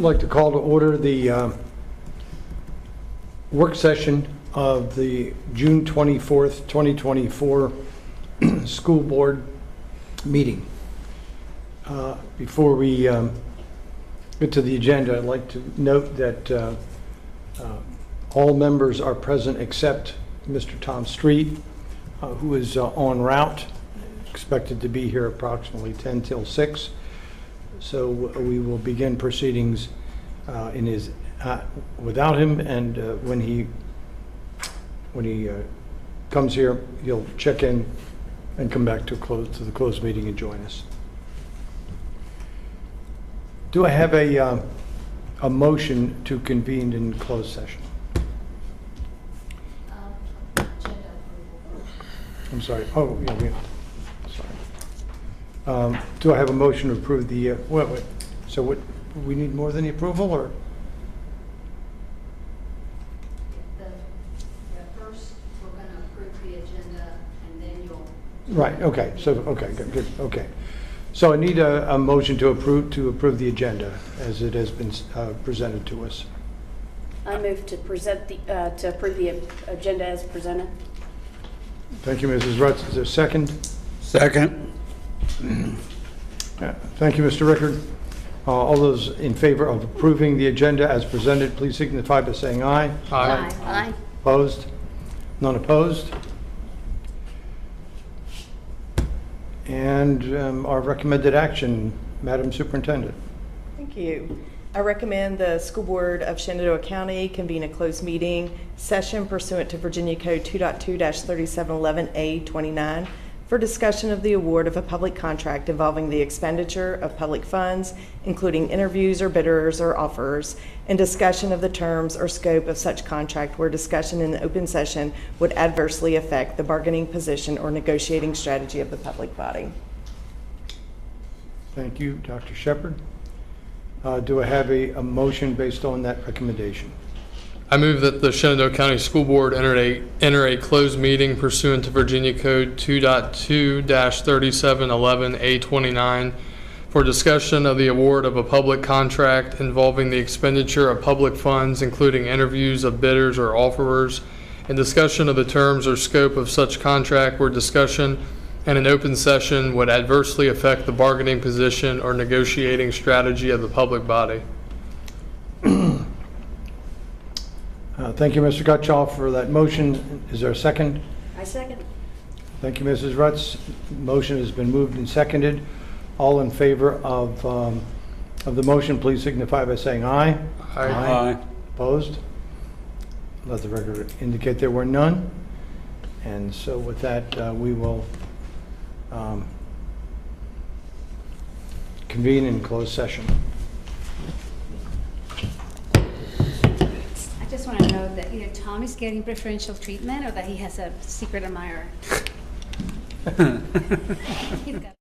like to call to order the work session of the June 24th, 2024 school board meeting. Before we get to the agenda, I'd like to note that all members are present except Mr. Tom Street, who is en route, expected to be here approximately 10 till 6. So we will begin proceedings without him, and when he comes here, he'll check in and come back to the closed meeting and join us. Do I have a motion to convene in closed session? I'm sorry. Oh, yeah. Sorry. Do I have a motion to approve the? Wait. So what? We need more than the approval, or? First, we're going to approve the agenda, and then you'll. Right. Okay. So okay. Good. Okay. So I need a motion to approve the agenda as it has been presented to us. I move to approve the agenda as presented. Thank you, Mrs. Rutz. Is there a second? Second. Thank you, Mr. Rickard. All those in favor of approving the agenda as presented, please signify by saying aye. Aye. Aye. Opposed? None opposed? And our recommended action, Madam Superintendent. Thank you. I recommend the School Board of Shenandoah County convene a closed meeting session pursuant to Virginia Code 2.2-3711A29 for discussion of the award of a public contract involving the expenditure of public funds, including interviews or bidders or offers, and discussion of the terms or scope of such contract where discussion in the open session would adversely affect the bargaining position or negotiating strategy of the public body. Thank you, Dr. Shepard. Do I have a motion based on that recommendation? I move that the Shenandoah County School Board enter a closed meeting pursuant to Virginia Code 2.2-3711A29 for discussion of the award of a public contract involving the expenditure of public funds, including interviews of bidders or offerers, and discussion of the terms or scope of such contract where discussion and an open session would adversely affect the bargaining position or negotiating strategy of the public body. Thank you, Mr. Gutschall, for that motion. Is there a second? I second. Thank you, Mrs. Rutz. Motion has been moved and seconded. All in favor of the motion, please signify by saying aye. Aye. Opposed? Let the record indicate there were none. And so with that, we will convene in closed session. I just want to know that either Tom is getting preferential treatment or that he has a secret admirer. He's got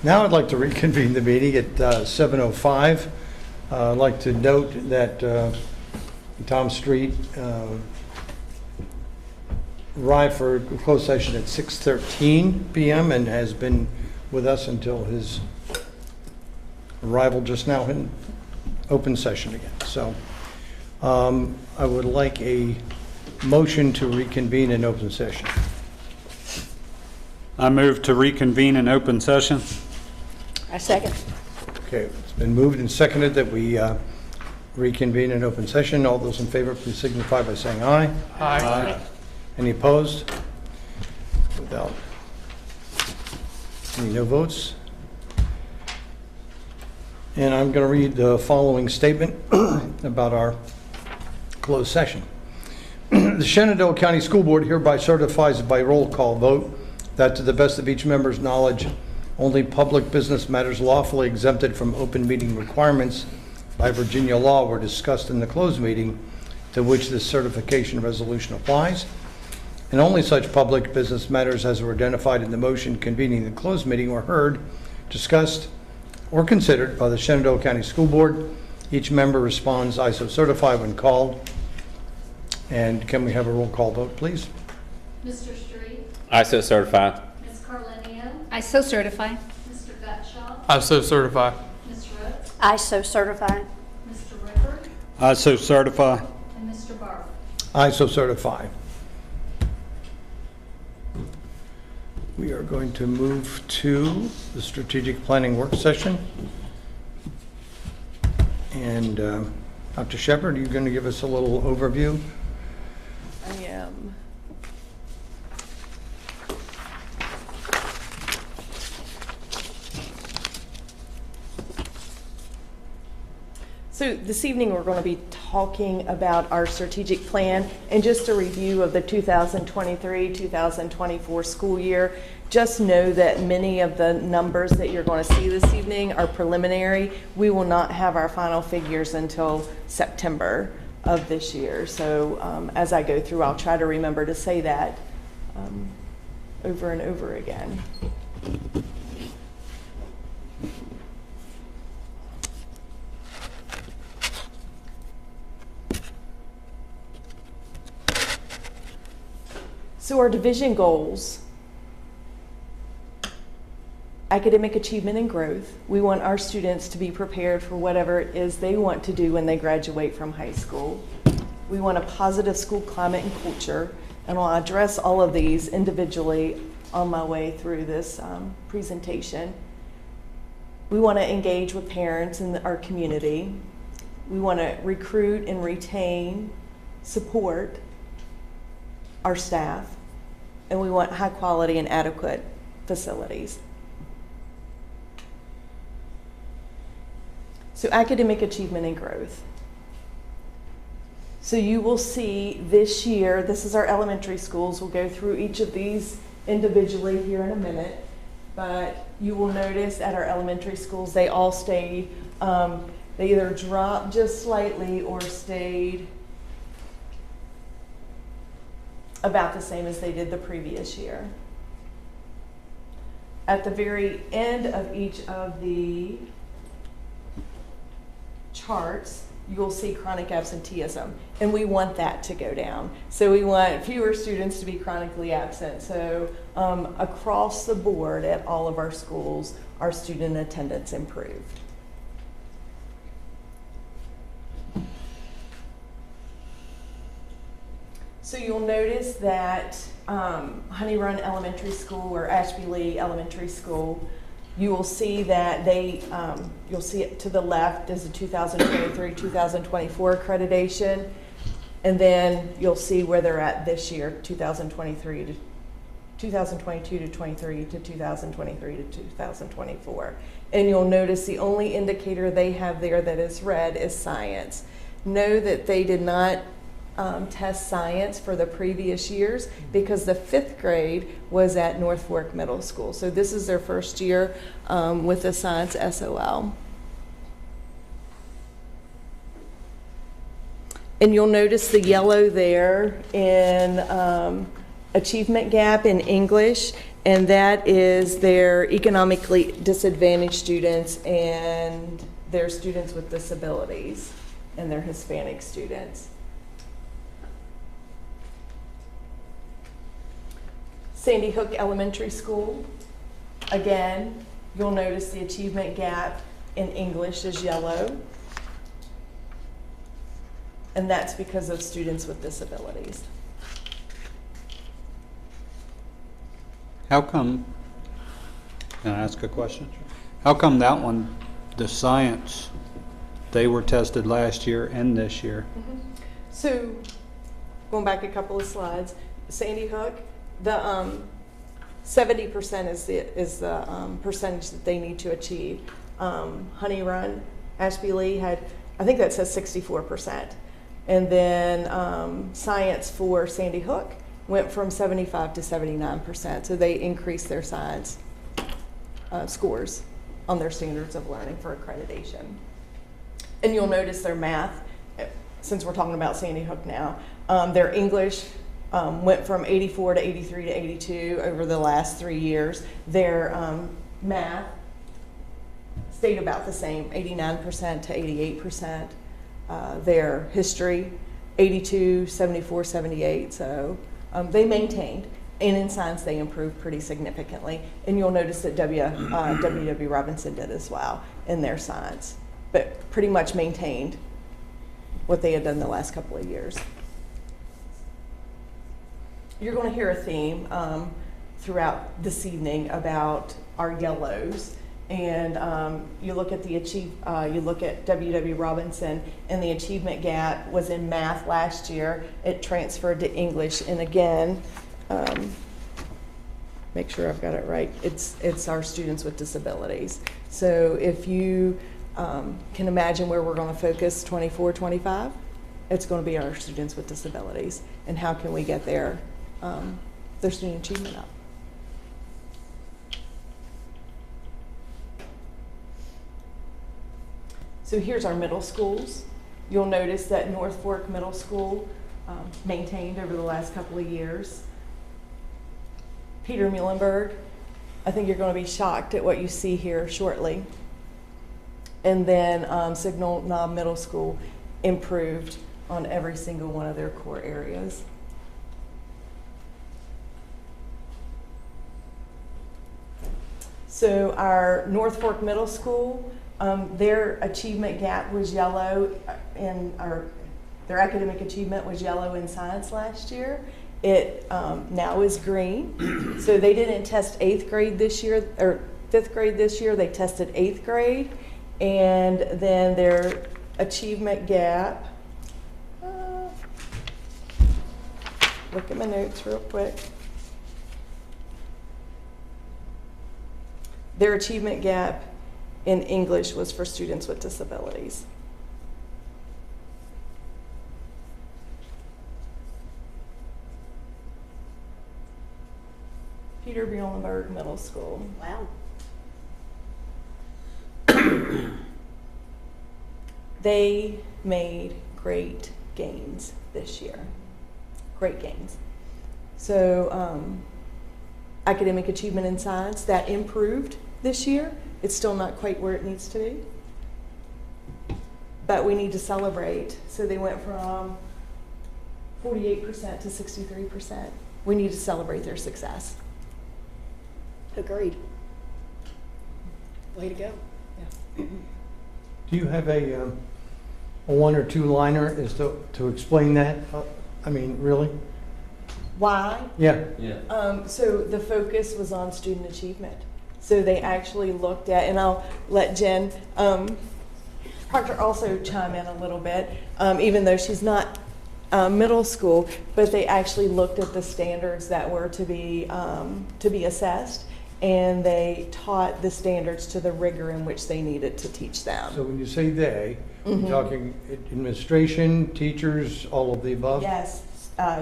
Now I'd like to reconvene the meeting at 7:05. I'd like to note that Tom Street arrived for closed session at 6:13 PM and has been with us until his arrival just now in open session again. So I would like a motion to reconvene in open session. I move to reconvene in open session. I second. Okay, it's been moved and seconded that we reconvene in open session. All those in favor, please signify by saying aye. Aye. Any opposed? Without any no votes? And I'm going to read the following statement about our closed session. The Shenandoah County School Board hereby certifies by roll call vote that to the best of each member's knowledge, only public business matters lawfully exempted from open meeting requirements by Virginia law were discussed in the closed meeting to which this certification resolution applies, and only such public business matters as were identified in the motion convening the closed meeting were heard, discussed, or considered by the Shenandoah County School Board. Each member responds, "I so certify" when called. And can we have a roll call vote, please? Mr. Street, I so certify. Ms. Carlenio, I so certify. Mr. Gutschall, I so certify. Ms. Rooks, I so certify. Mr. Ripper, I so certify. and Mr. Barber. I so certify. We are going to move to the strategic planning work session. And Dr. Shepard, are you going to give us a little overview? I am. So this evening, we're going to be talking about our strategic plan and just a review of the 2023-2024 school year. Just know that many of the numbers that you're going to see this evening are preliminary. We will not have our final figures until September of this year. So as I go through, I'll try to remember to say that over and over again. So our division goals: academic achievement and growth. We want our students to be prepared for whatever it is they want to do when they graduate from high school. We want a positive school climate and culture, and I'll address all of these individually on my way through this presentation. We want to engage with parents in our community. We want to recruit and retain, support our staff, and we want high quality and adequate facilities. So academic achievement and growth. So you will see this year, this is our elementary schools. We'll go through each of these individually here in a minute, but you will notice at our elementary schools, they all stayed, they either dropped just slightly or stayed about the same as they did the previous year. At the very end of each of the charts, you'll see chronic absenteeism, and we want that to go down. So we want fewer students to be chronically absent. So across the board at all of our schools, our student attendance improved. So you'll notice that Honey Run Elementary School or Ashby Lee Elementary School, you will see that you'll see it to the left is the 2023-2024 accreditation, and then you'll see where they're at this year, 2022 to 23 to 2023 to 2024. And you'll notice the only indicator they have there that is red is science. Know that they did not test science for the previous years because the 5th grade was at North Fork Middle School. So this is their first year with the science SOL. And you'll notice the yellow there in achievement gap in English. And that is their economically disadvantaged students and their students with disabilities and their Hispanic students. Sandy Hook Elementary School, again, you'll notice the achievement gap in English is yellow. And that's because of students with disabilities. How come, can I ask a question? How come that one, the science, they were tested last year and this year? So, going back a couple of slides, Sandy Hook, the 70% is the percentage that they need to achieve. Honey Run, Ashby Lee had, I think that says 64%. And then science for Sandy Hook went from 75 to 79%. So they increased their science scores on their standards of learning for accreditation. And you'll notice their math, since we're talking about Sandy Hook now, their English went from 84 to 83 to 82 over the last 3 years. Their math stayed about the same, 89% to 88%. Their history, 82, 74, 78. So they maintained. And in science, they improved pretty significantly. And you'll notice that W.W. Robinson did as well in their science, but pretty much maintained what they had done the last couple of years. You're going to hear a theme throughout this evening about our yellows. And you look at you look at W.W. Robinson, and the achievement gap was in math last year. It transferred to English, and again, make sure I've got it right. It's our students with disabilities. So if you can imagine where we're going to focus 24, 25, it's going to be our students with disabilities, and how can we get their student achievement up. So here's our middle schools. You'll notice that North Fork Middle School maintained over the last couple of years. Peter Muhlenberg, I think you're going to be shocked at what you see here shortly. And then Signal Knob Middle School improved on every single one of their core areas. So our North Fork Middle School, their achievement gap was yellow, and their academic achievement was yellow in science last year. It now is green. So they didn't test 8th grade this year, or 5th grade this year. They tested 8th grade, and then their achievement gap. Look at my notes real quick. Their achievement gap in English was for students with disabilities. Peter Muhlenberg Middle School. Wow. They made great gains this year. Great gains. So academic achievement in science, that improved this year. It's still not quite where it needs to be, but we need to celebrate. So they went from 48% to 63%. We need to celebrate their success. Agreed. Way to go. Yeah. Do you have a one or two liner as to explain that? I mean, really? Why? Yeah. So the focus was on student achievement. So they actually looked at, and I'll let Jen Proctor also chime in a little bit, even though she's not middle school, but they actually looked at the standards that were to be assessed, and they taught the standards to the rigor in which they needed to teach them. So when you say they, you're talking administration, teachers, all of the above? Yes,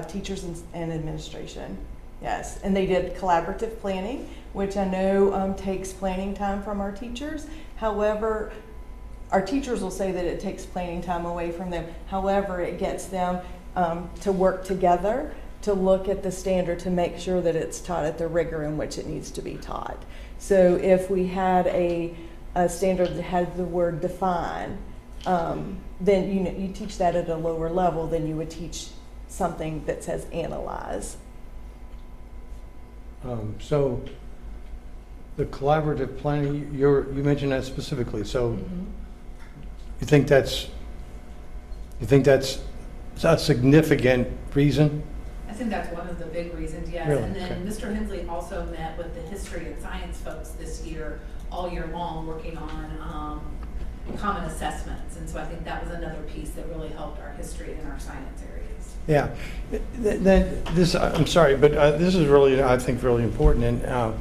teachers and administration. Yes, and they did collaborative planning, which I know takes planning time from our teachers. However, our teachers will say that it takes planning time away from them. However, it gets them to work together to look at the standard to make sure that it's taught at the rigor in which it needs to be taught. So if we had a standard that had the word define, then you teach that at a lower level than you would teach something that says analyze. So the collaborative planning, you mentioned that specifically. So you think that's a significant reason? I think that's one of the big reasons, yes. Really? And then Okay. Mr. Hensley also met with the history and science folks this year, all year long, working on common assessments. And so I think that was another piece that really helped our history and our science areas. Yeah. I'm sorry, but this is really, I think, really important. And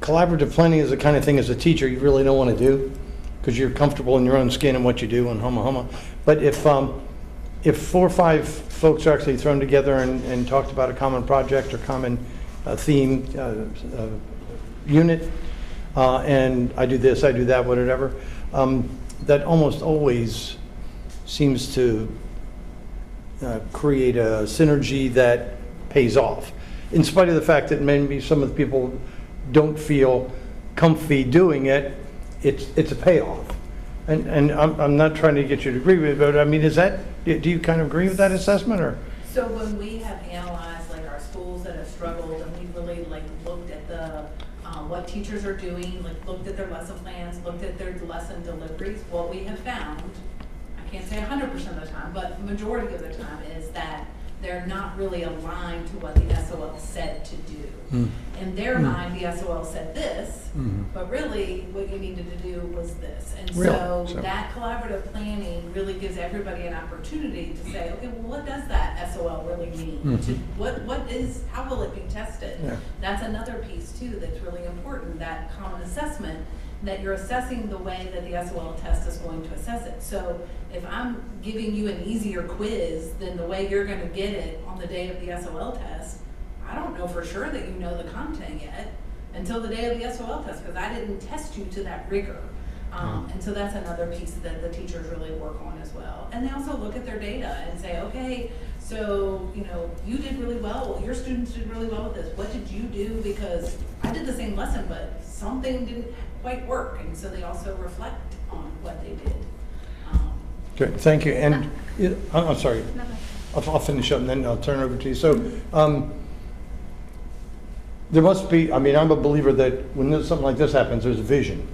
collaborative planning is the kind of thing as a teacher you really don't want to do because you're comfortable in your own skin and what you do and humma. But if 4 or 5 folks are actually thrown together and talked about a common project or common theme unit, and I do this, I do that, whatever, that almost always seems to create a synergy that pays off. In spite of the fact that maybe some of the people don't feel comfy doing it, it's a payoff. And I'm not trying to get you to agree with it, but I mean, do you kind of agree with that assessment, or? So when we have analyzed like our schools that have struggled and we've really like looked at the what teachers are doing, like looked at their lesson plans, looked at their lesson deliveries, what we have found, I can't say 100% of the time, but majority of the time is that they're not really aligned to what the SOL said to do. In their mind, the SOL said this, but really what you needed to do was this. And so that collaborative planning really gives everybody an opportunity to say, okay, well, what does that SOL really mean? How will it be tested? Yeah. That's another piece too that's really important, that common assessment, that you're assessing the way that the SOL test is going to assess it. So if I'm giving you an easier quiz than the way you're going to get it on the day of the SOL test, I don't know for sure that you know the content yet until the day of the SOL test, because I didn't test you to that rigor. And so that's another piece that the teachers really work on as well. And they also look at their data and say, okay, so, you did really well. Your students did really well with this. What did you do? Because I did the same lesson, but something didn't quite work. And so they also reflect on what they did. Good, thank you. And I'm sorry, I'll finish up and then I'll turn it over to you. So there must be, I'm a believer that when something like this happens, there's a vision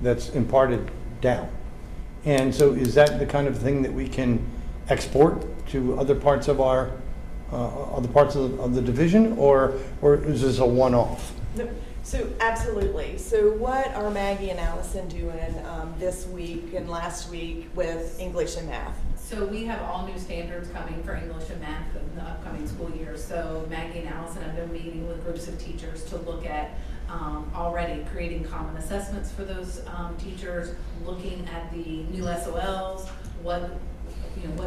that's imparted down. And so is that the kind of thing that we can export to other parts of our, other parts of the division, or is this a one-off? So absolutely. So what are Maggie and Allison doing this week and last week with English and math? So we have all new standards coming for English and math in the upcoming school year. So Maggie and Allison have been meeting with groups of teachers to look at already creating common assessments for those teachers, looking at the new SOLs, what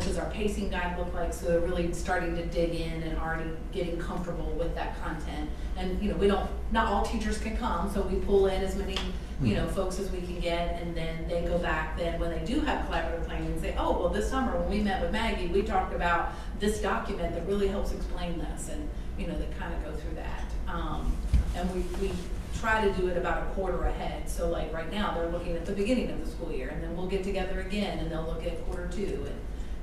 does our pacing guide look like? So they're really starting to dig in and already getting comfortable with that content. And not all teachers can come, so we pull in as many folks as we can get, and then they go back then when they do have collaborative planning and say, oh, well, this summer when we met with Maggie, we talked about this document that really helps explain this, and they kind of go through that. And we try to do it about a quarter ahead. So like right now, they're looking at the beginning of the school year, and then we'll get together again and they'll look at quarter 2. And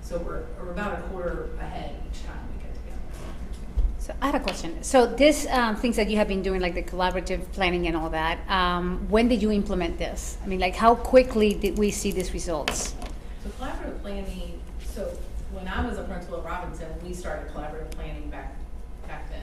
so we're about a quarter ahead each time we get together. So I had a question. So these things that you have been doing, like the collaborative planning and all that, when did you implement this? How quickly did we see these results? So collaborative planning, so when I was a principal at Robinson, we started collaborative planning back then,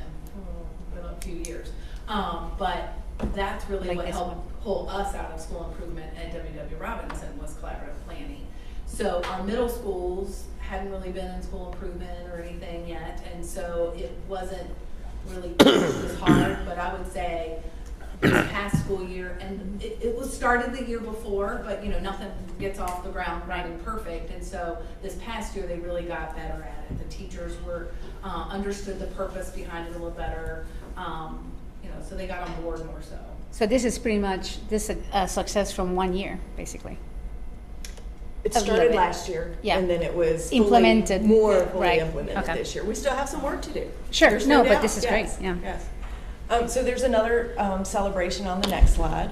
been a few years. But that's really Like what this helped one. pull us out of school improvement at WW Robinson was collaborative planning. So our middle schools hadn't really been in school improvement or anything yet, and so it wasn't really as hard, but I would say this past school year, and it was started the year before, but nothing gets off the ground running perfect, and so this past year they really got better at it. The teachers were understood the purpose behind it a little better, so they got on board more so. So this is pretty much a success from 1 year, basically. It A little started bit. last year. Yeah. And then it was Implemented. more fully Right. implemented Okay. this year. We still have some work to do. Sure. There's No, but doubt. this is great. Yes, Yeah. Yes. So there's another celebration on the next slide.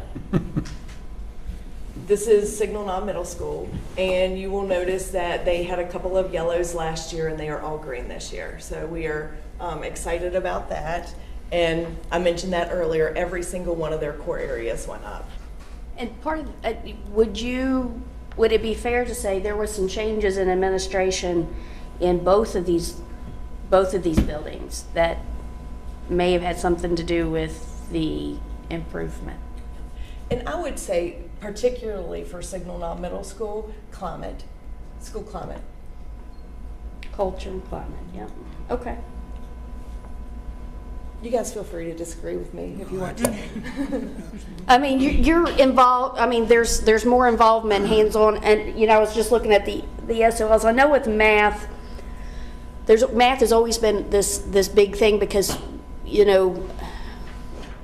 This is Signal Knott Middle School, and you will notice that they had a couple of yellows last year, and they are all green this year. So we are excited about that. And I mentioned that earlier, every single one of their core areas went up. And part of, would it be fair to say there were some changes in administration in both of these buildings that may have had something to do with the improvement? And I would say, particularly for Signal Knott Middle School, school climate. Culture and climate, yeah. Okay. You guys feel free to disagree with me if you want to. I mean, you're involved, I mean, there's more involvement, hands-on, and, I was just looking at the SOLs. I know with math, math has always been this big thing because,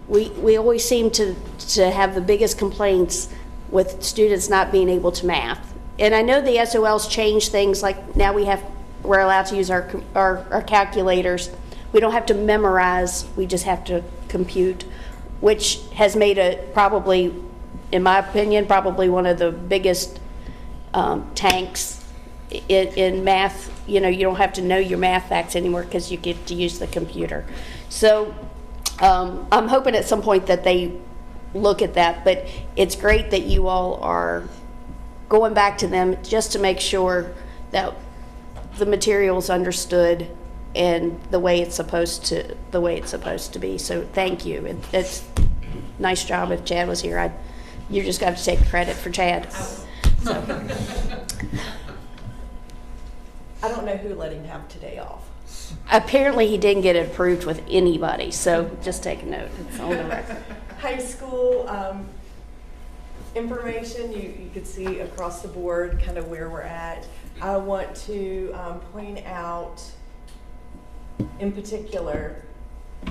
we always seem to have the biggest complaints with students not being able to math. And I know the SOLs change things, like now we're allowed to use our calculators. We don't have to memorize, we just have to compute, which has made it probably, in my opinion, probably one of the biggest tanks in math. You don't have to know your math facts anymore because you get to use the computer. So I'm hoping at some point that they look at that, but it's great that you all are going back to them just to make sure that the material's understood and the way it's supposed to be. So thank you. It's nice job. If Chad was here, you just got to take credit for Chad. So. I don't know who let him have today off. Apparently he didn't get it approved with anybody, so just take a note. It's on the record. High school information, you could see across the board kind of where we're at. I want to point out, in particular,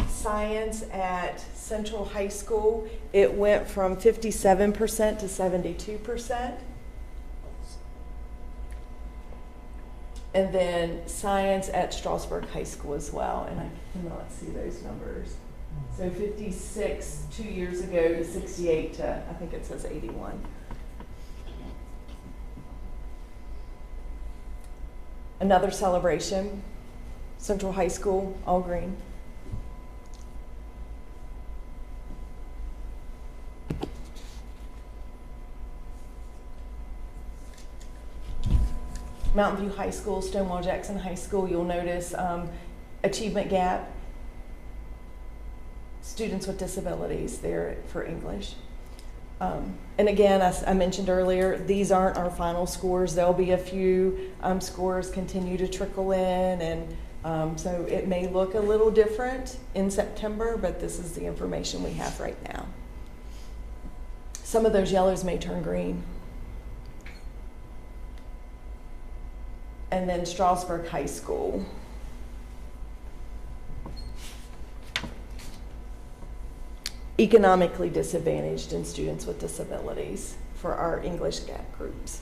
science at Central High School. It went from 57% to 72%. And then science at Strasburg High School as well, and I cannot see those numbers. So 56 2 years ago to 68 to, I think it says 81. Another celebration, Central High School, all green. Mountain View High School, Stonewall Jackson High School, you'll notice achievement gap, students with disabilities there for English. And again, as I mentioned earlier, these aren't our final scores. There'll be a few scores continue to trickle in, and so it may look a little different in September, but this is the information we have right now. Some of those yellows may turn green. And then Strasburg High School. Economically disadvantaged and students with disabilities for our English gap groups.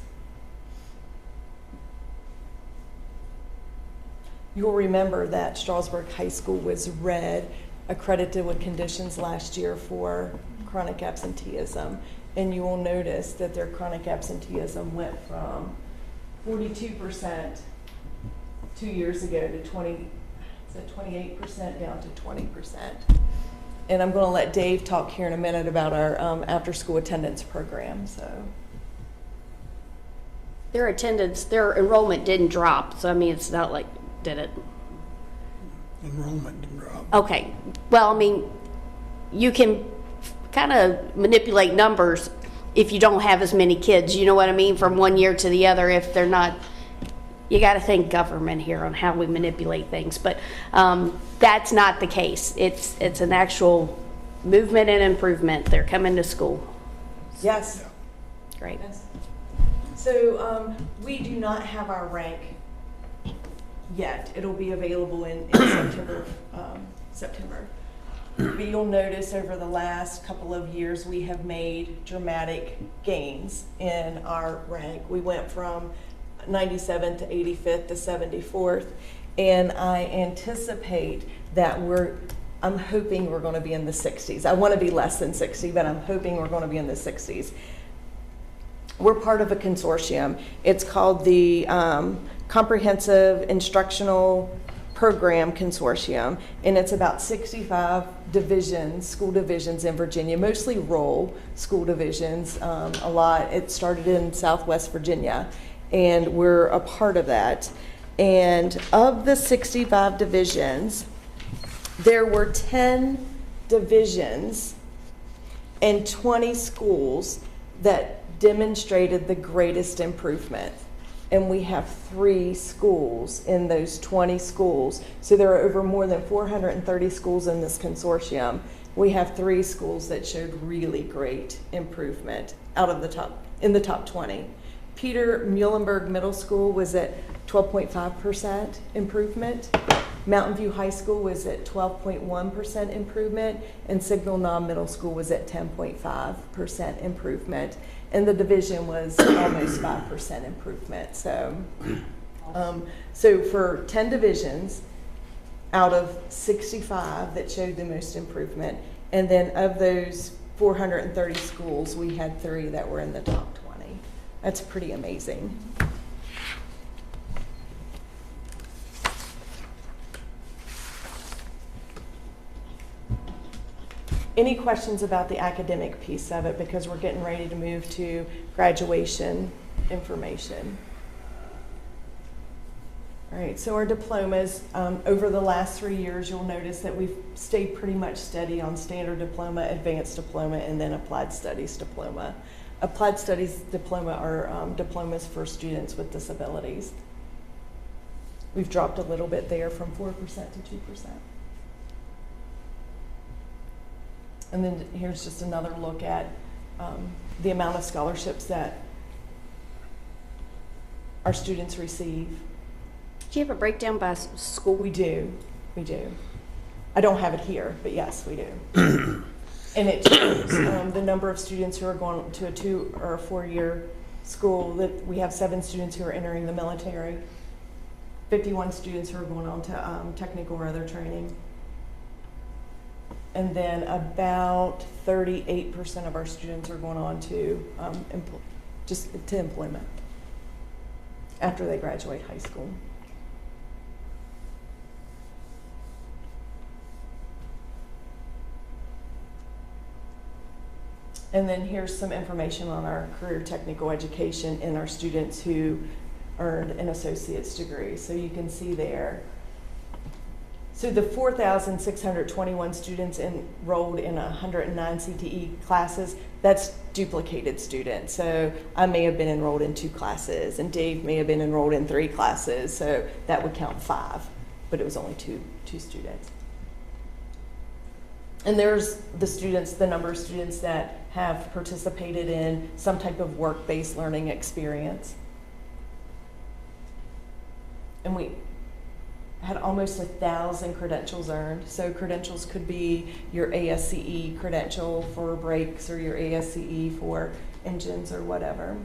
You'll remember that Strasburg High School was red, accredited with conditions last year for chronic absenteeism. And you will notice that their chronic absenteeism went from 42% 2 years ago to 28% down to 20%. And I'm going to let Dave talk here in a minute about our after-school attendance program. So Their enrollment didn't drop, so I mean, it's not like, did it? Enrollment didn't drop. Okay, well, I mean, you can kind of manipulate numbers if you don't have as many kids, you know what I mean, from one year to the other, if they're not, you got to think government here on how we manipulate things, but that's not the case. It's an actual movement and improvement. They're coming to school. yes. Great. Yes. So we do not have our rank yet. It'll be available in September. But you'll notice over the last couple of years, we have made dramatic gains in our rank. We went from 97th to 85th to 74th, and I anticipate that I'm hoping we're going to be in the 60s. I want to be less than 60, but I'm hoping we're going to be in the 60s. We're part of a consortium. It's called the Comprehensive Instructional Program Consortium, and it's about 65 divisions, school divisions in Virginia, mostly rural school divisions. A lot, it started in Southwest Virginia, and we're a part of that. And of the 65 divisions, there were 10 divisions and 20 schools that demonstrated the greatest improvement. And we have 3 schools in those 20 schools. So there are over more than 430 schools in this consortium. We have 3 schools that showed really great improvement in the top 20. Peter Muhlenberg Middle School was at 12.5% improvement. Mountain View High School was at 12.1% improvement, and Signal Knob Middle School was at 10.5% improvement. And the division was almost 5% improvement. So, so for 10 divisions out of 65 that showed the most improvement, and then of those 430 schools, we had 3 that were in the top 20. That's pretty amazing. Any questions about the academic piece of it, because we're getting ready to move to graduation information. All right, so our diplomas, over the last 3 years, you'll notice that we've stayed pretty much steady on standard diploma, advanced diploma, and then applied studies diploma. Applied studies diploma are diplomas for students with disabilities. We've dropped a little bit there from 4% to 2%. And then here's just another look at the amount of scholarships that our students receive. Do you have a breakdown by school? We do. I don't have it here, but yes, we do. And it shows the number of students who are going to a 2 or 4 year school. That we have 7 students who are entering the military, 51 students who are going on to technical or other training. And then about 38% of our students are going on to employment after they graduate high school. And then here's some information on our career technical education and our students who earned an associate's degree. So you can see there. So the 4,621 students enrolled in 109 CTE classes, that's duplicated students. So I may have been enrolled in 2 classes, and Dave may have been enrolled in 3 classes, so that would count 5, but it was only two students. And there's the number of students that have participated in some type of work-based learning experience. And we had almost 1,000 credentials earned. So credentials could be your ASCE credential for brakes or your ASCE for engines or whatever.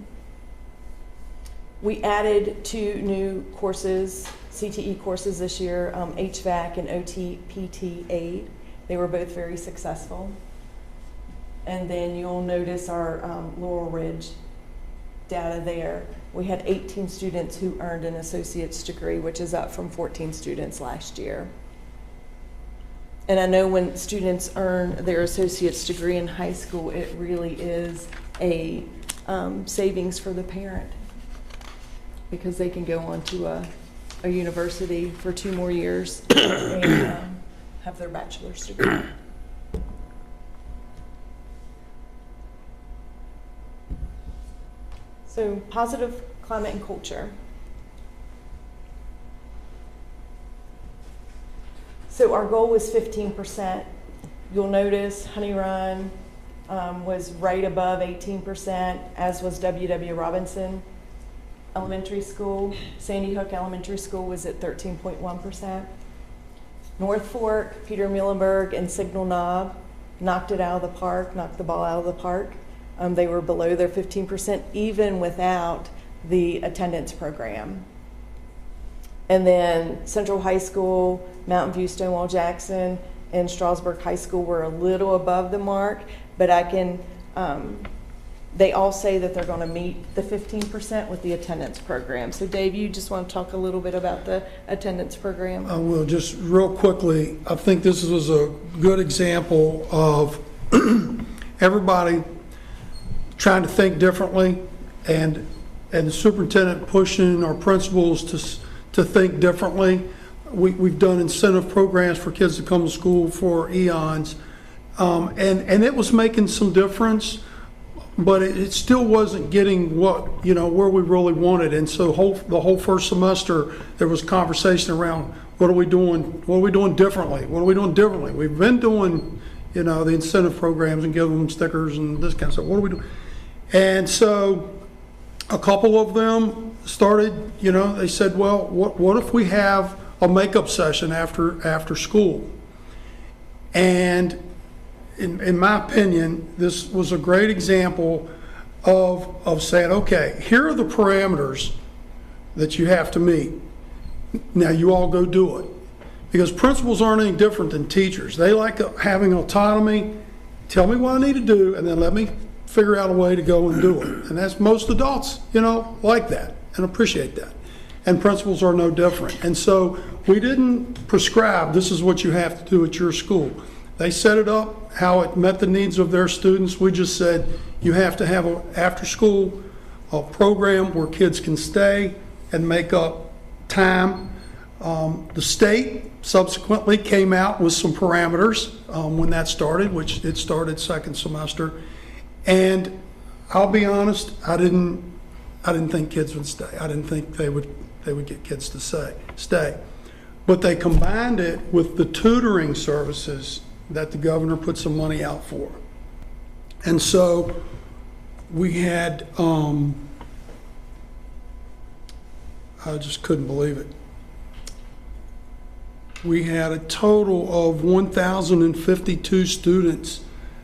We added 2 new courses, CTE courses this year, HVAC and OT-PT aid. They were both very successful. And then you'll notice our Laurel Ridge data there. We had 18 students who earned an associate's degree, which is up from 14 students last year. And I know when students earn their associate's degree in high school, it really is a savings for the parent, because they can go on to a university for 2 more years and have their bachelor's degree. So positive climate and culture. So our goal was 15%. You'll notice Honey Run was right above 18%, as was W.W. Robinson Elementary School. Sandy Hook Elementary School was at 13.1%. North Fork, Peter Muhlenberg, and Signal Knob knocked it out of the park, knocked the ball out of the park. They were below their 15%, even without the attendance program. And then Central High School, Mountain View, Stonewall Jackson, and Strasburg High School were a little above the mark, but they all say that they're going to meet the 15% with the attendance program. So Dave, you just want to talk a little bit about the attendance program? I will just real quickly, I think this was a good example of everybody trying to think differently and the superintendent pushing our principals to think differently. We've done incentive programs for kids to come to school for eons, and it was making some difference, but it still wasn't getting where we really wanted. And so the whole first semester, there was conversation around what are we doing differently? What are we doing differently? We've been doing, the incentive programs and giving them stickers and this kind of stuff. What are we doing? And so a couple of them started, they said, well, what if we have a makeup session after school? And in my opinion, this was a great example of saying, okay, here are the parameters that you have to meet. Now you all go do it. Because principals aren't any different than teachers. They like having autonomy. Tell me what I need to do, and then let me figure out a way to go and do it. And that's most adults, like that and appreciate that. And principals are no different. And so we didn't prescribe, this is what you have to do at your school. They set it up how it met the needs of their students. We just said you have to have an after-school program where kids can stay and make up time. The state subsequently came out with some parameters when that started, which it started second semester. And I'll be honest, I didn't think kids would stay. I didn't think they would get kids to stay. But they combined it with the tutoring services that the governor put some money out for. And so we had, I just couldn't believe it. We had a total of 1,052 students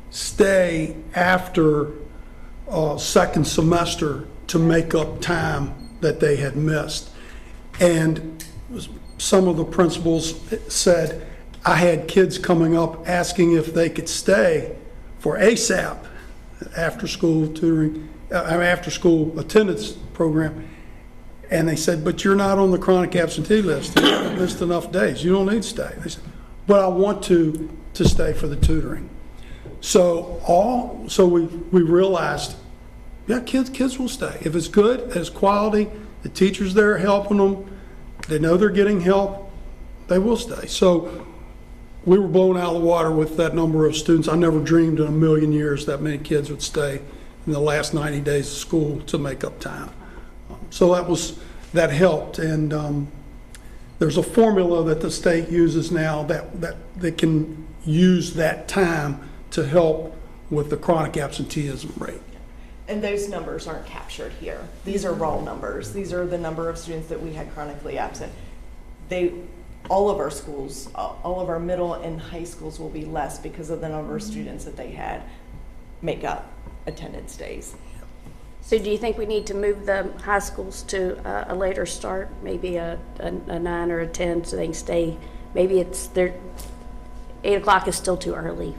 stay after second semester to make up time that they had missed. And some of the principals said, I had kids coming up asking if they could stay for ASAP, after school tutoring, after school attendance program. And they said, but you're not on the chronic absentee list. You haven't missed enough days. You don't need to stay. They said, but I want to stay for the tutoring. So we realized, yeah, kids will stay. If it's good, it's quality, the teachers there helping them, they know they're getting help, they will stay. So we were blown out of the water with that number of students. I never dreamed in a million years that many kids would stay in the last 90 days of school to make up time. So that helped. And there's a formula that the state uses now that they can use that time to help with the chronic absenteeism rate. And those numbers aren't captured here. These are raw numbers. These are the number of students that we had chronically absent. All of our schools, all of our middle and high schools will be less because of the number of students that they had make up attendance days. So do you think we need to move the high schools to a later start, maybe a 9 or a 10, so they can stay? Maybe 8 o'clock is still too early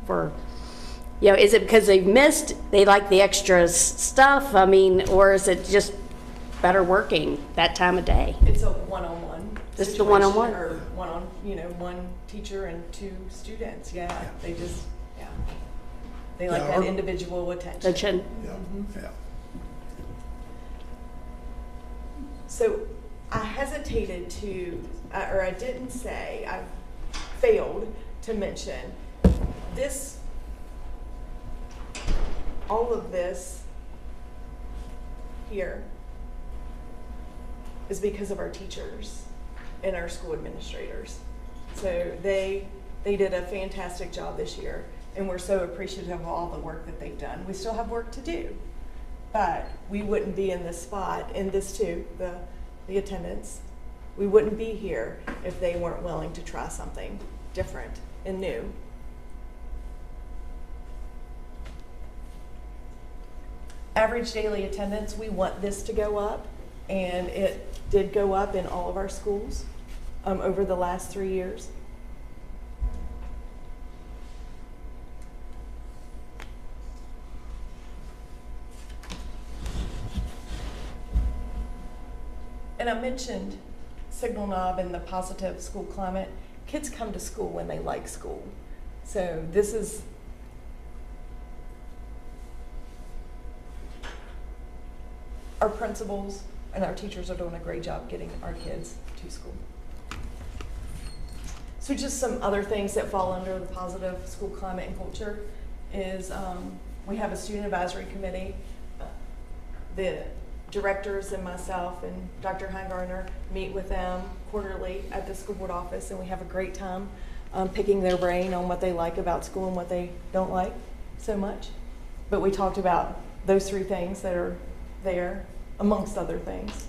for, is it because they've missed, they like the extra stuff? Or is it just better working that time of day? It's a one-on-one. This is the one-on-one? Or one teacher and 2 students. Yeah. They just, they like that individual attention. Yeah. So I hesitated to, or I didn't say, I failed to mention this, all of this here is because of our teachers and our school administrators. So they did a fantastic job this year, and we're so appreciative of all the work that they've done. We still have work to do, but we wouldn't be in this spot, in this too, the attendance, We wouldn't be here if they weren't willing to try something different and new. Average daily attendance, we want this to go up, and it did go up in all of our schools over the last 3 years. And I mentioned Signal Knob and the positive school climate. Kids come to school when they like school. So this is our principals and our teachers are doing a great job getting our kids to school. So just some other things that fall under the positive school climate and culture is we have a student advisory committee. The directors and myself and Dr. Heingartner meet with them quarterly at the school board office, and we have a great time picking their brain on what they like about school and what they don't like so much. But we talked about those 3 things that are there, amongst other things.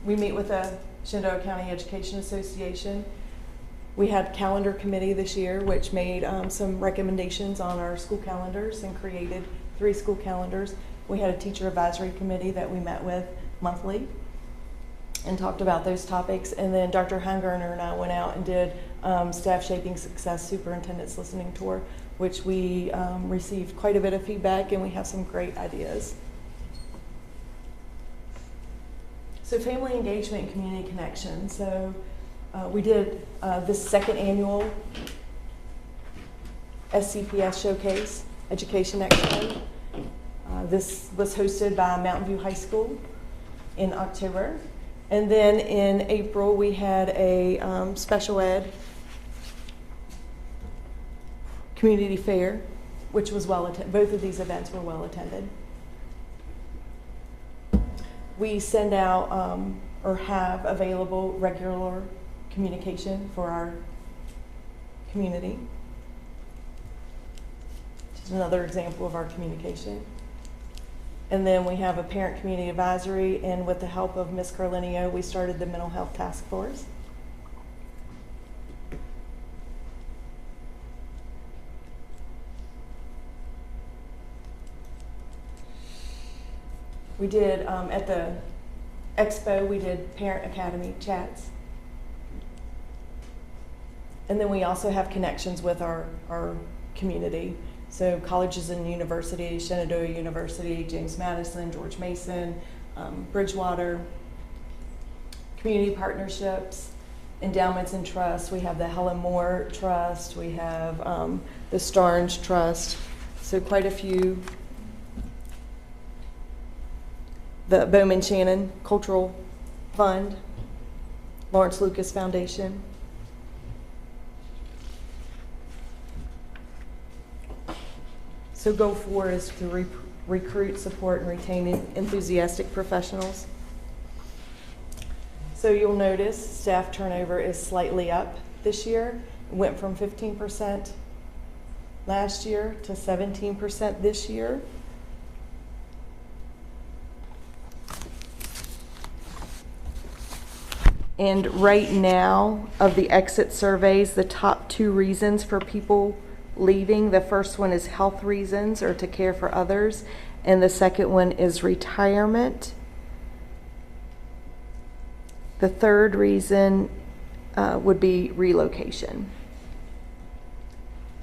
We meet with the Shenandoah County Education Association. We had calendar committee this year, which made some recommendations on our school calendars and created 3 school calendars. We had a teacher advisory committee that we met with monthly and talked about those topics. And then Dr. Heingartner and I went out and did Staff Shaping Success Superintendent's Listening Tour, which we received quite a bit of feedback, and we have some great ideas. So family engagement and community connection. So we did this 2nd annual SCPS Showcase, Education Expo. This was hosted by Mountain View High School in October. And then in April, we had a special ed community fair, which was well attended. Both of these events were well attended. We send out or have available regular communication for our community. Just another example of our communication. And then we have a parent community advisory, and with the help of Ms. Carlinio, we started the mental health task force. We did, at the expo, we did Parent Academy chats. And then we also have connections with our community. So colleges and universities, Shenandoah University, James Madison, George Mason, Bridgewater, community partnerships, endowments and trusts. We have the Helen Moore Trust. We have the Starnes Trust. So quite a few. The Bowman Shannon Cultural Fund, Lawrence Lucas Foundation. So Goal 4 is to recruit, support, and retain enthusiastic professionals. So you'll notice staff turnover is slightly up this year. It went from 15% last year to 17% this year. And right now, of the exit surveys, the top 2 reasons for people leaving, the first one is health reasons or to care for others, and the second one is retirement. The third reason would be relocation.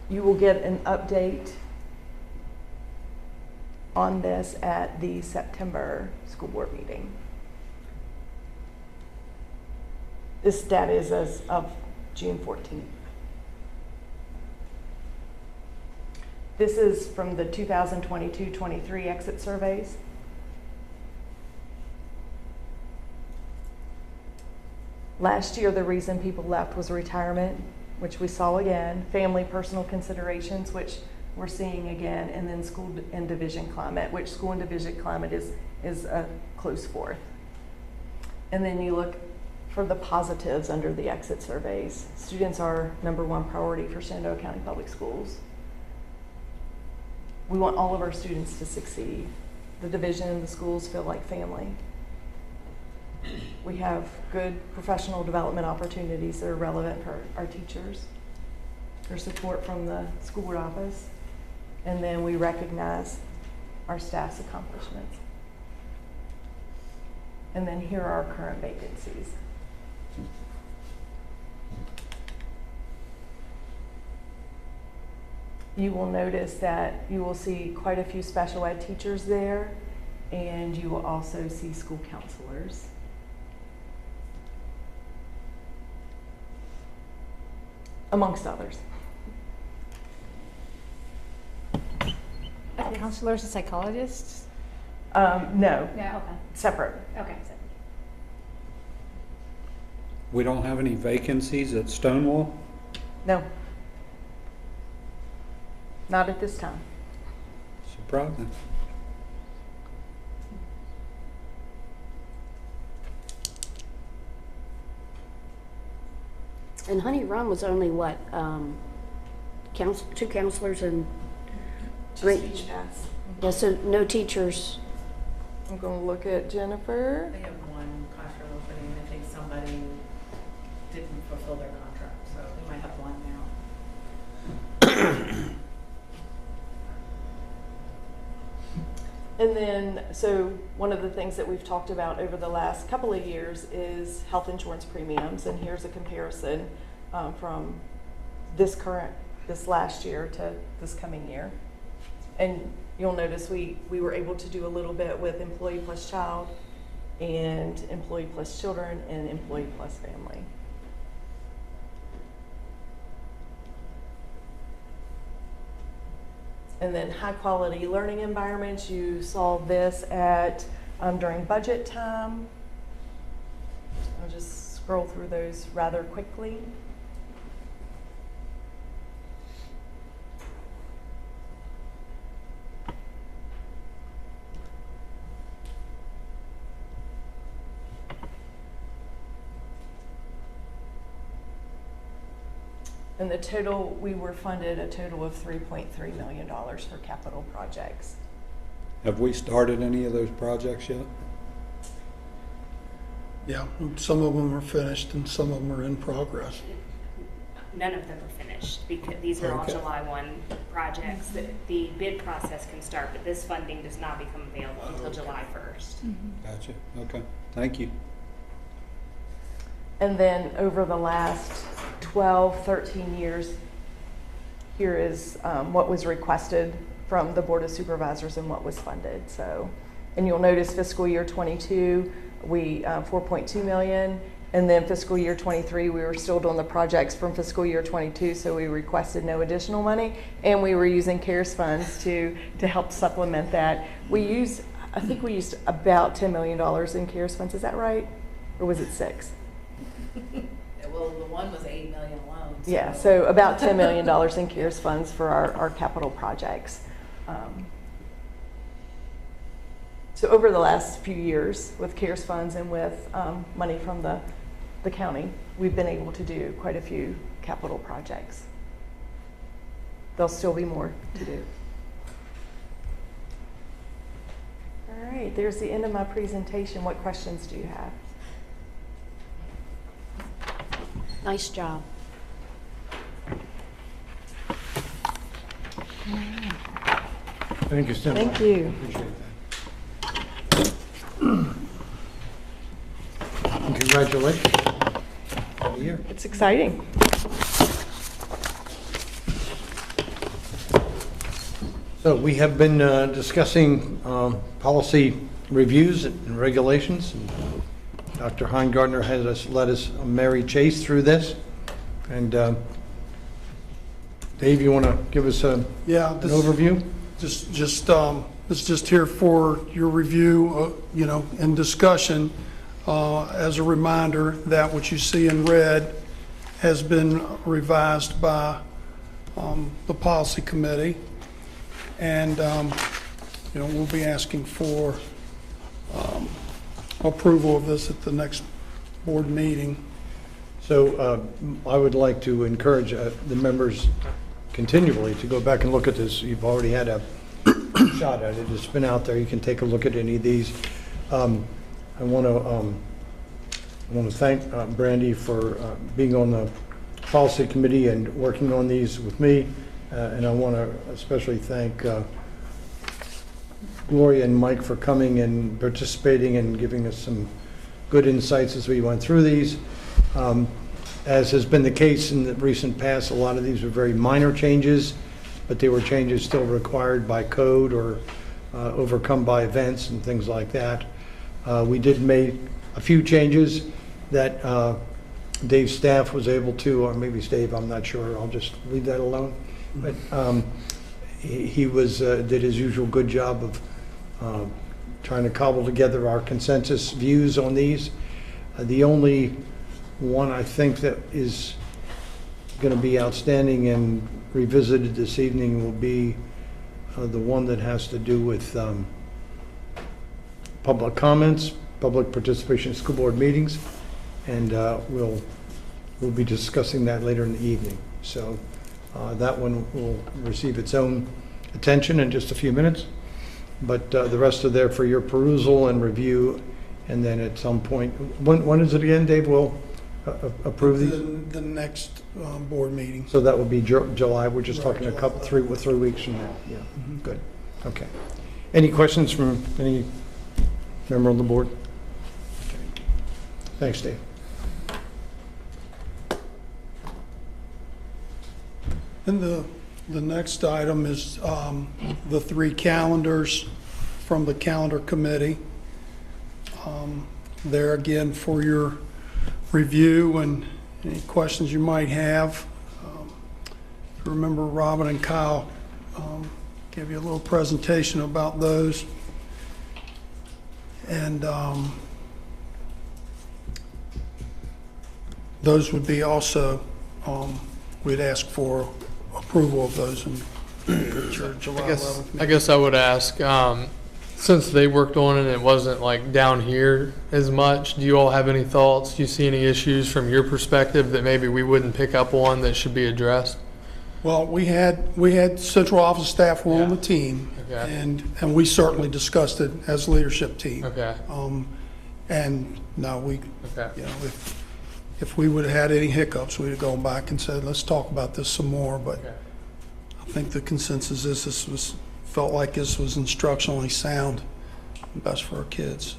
You will get an update on this at the September school board meeting. This data is as of June 14th. This is from the 2022-23 exit surveys. Last year, the reason people left was retirement, which we saw again, family, personal considerations, which we're seeing again, and then school and division climate, which school and division climate is a close fourth. And then you look for the positives under the exit surveys. Students are #1 priority for Shenandoah County Public Schools. We want all of our students to succeed. The division and the schools feel like family. We have good professional development opportunities that are relevant for our teachers. There's support from the school board office. And then we recognize our staff's accomplishments. And then here are our current vacancies. You will notice that you will see quite a few special ed teachers there, and you will also see school counselors. Amongst others. Counselors and psychologists? No, Yeah, okay, separate. okay. We don't have any vacancies at Stonewall? No. Not at this time. Surprising. And Honey Run was only what, two counselors and three? Yeah, so no teachers. I'm going to look at Jennifer. They have one contract opening. I think somebody didn't fulfill their contract, so they might have one now. And then, so one of the things that we've talked about over the last couple of years is health insurance premiums. And here's a comparison from this last year to this coming year. And you'll notice we were able to do a little bit with employee plus child and employee plus children and employee plus family. And then high quality learning environments, you saw this at during budget time. I'll just scroll through those rather quickly. And the total, we were funded a total of $3.3 million for capital projects. Have we started any of those projects yet? Yeah, some of them are finished and some of them are in progress. None of them are finished because these are all Okay. July 1 projects. The bid process can start, but this funding does not become available until July 1st. Gotcha. Okay. Thank you. And then over the last 12, 13 years, here is what was requested from the Board of Supervisors and what was funded. So, and you'll notice fiscal year 22, we 4.2 million, and then fiscal year 23, we were still doing the projects from fiscal year 22, so we requested no additional money, and we were using CARES funds to help supplement that. I think we used about $10 million in CARES funds. Is that right, or was it 6? Well, the one was 8 million alone. Yeah, so about $10 million in CARES funds for our capital projects. So over the last few years, with CARES funds and with money from the county, we've been able to do quite a few capital projects. There'll still be more to do. All right, there's the end of my presentation. What questions do you have? Nice job. Thank you, Cynthia. Thank you. Appreciate that. And congratulations on the year. It's exciting. So we have been discussing policy reviews and regulations. Dr. Heingardner has led us Mary Chase through this. And Dave, you want to give us an Yeah, overview? It's just here for your review, and discussion. As a reminder that what you see in red has been revised by the policy committee. And, we'll be asking for approval of this at the next board meeting. So I would like to encourage the members continually to go back and look at this. You've already had a shot at it. It's been out there. You can take a look at any of these. I want to I want to thank Brandy for being on the policy committee and working on these with me. And I want to especially thank Gloria and Mike for coming and participating and giving us some good insights as we went through these. As has been the case in the recent past, a lot of these were very minor changes, but they were changes still required by code or overcome by events and things like that. We did make a few changes that Dave's staff was able to, or maybe it's Dave, I'm not sure, I'll just leave that alone. But he did his usual good job of trying to cobble together our consensus views on these. The only one I think that is going to be outstanding and revisited this evening will be the one that has to do with public comments, public participation in school board meetings, and we'll be discussing that later in the evening. So that one will receive its own attention in just a few minutes, but the rest are there for your perusal and review, and then at some point, when is it again, Dave? We'll approve these? The next board meeting. So that would be July. We're just talking a couple, 3 weeks from now. Yeah, good. Okay. Any questions from any member of the board? Okay. Thanks, Dave. And the next item is the 3 calendars from the calendar committee. There again for your review and any questions you might have. If you remember, Robin and Kyle gave you a little presentation about those. And those would be also, we'd ask for approval of those in your July 11th I meeting. guess I would ask, since they worked on it and it wasn't like down here as much, do you all have any thoughts? Do you see any issues from your perspective that maybe we wouldn't pick up on that should be addressed? Well, we had central office staff were on the team, Okay. and we certainly discussed it as a leadership team. Okay, And no, we, okay. you know, if we would have had any hiccups, we'd have gone back and said, let's talk about this some more. But Okay. I think the consensus is felt like this was instructionally sound, and best for our kids.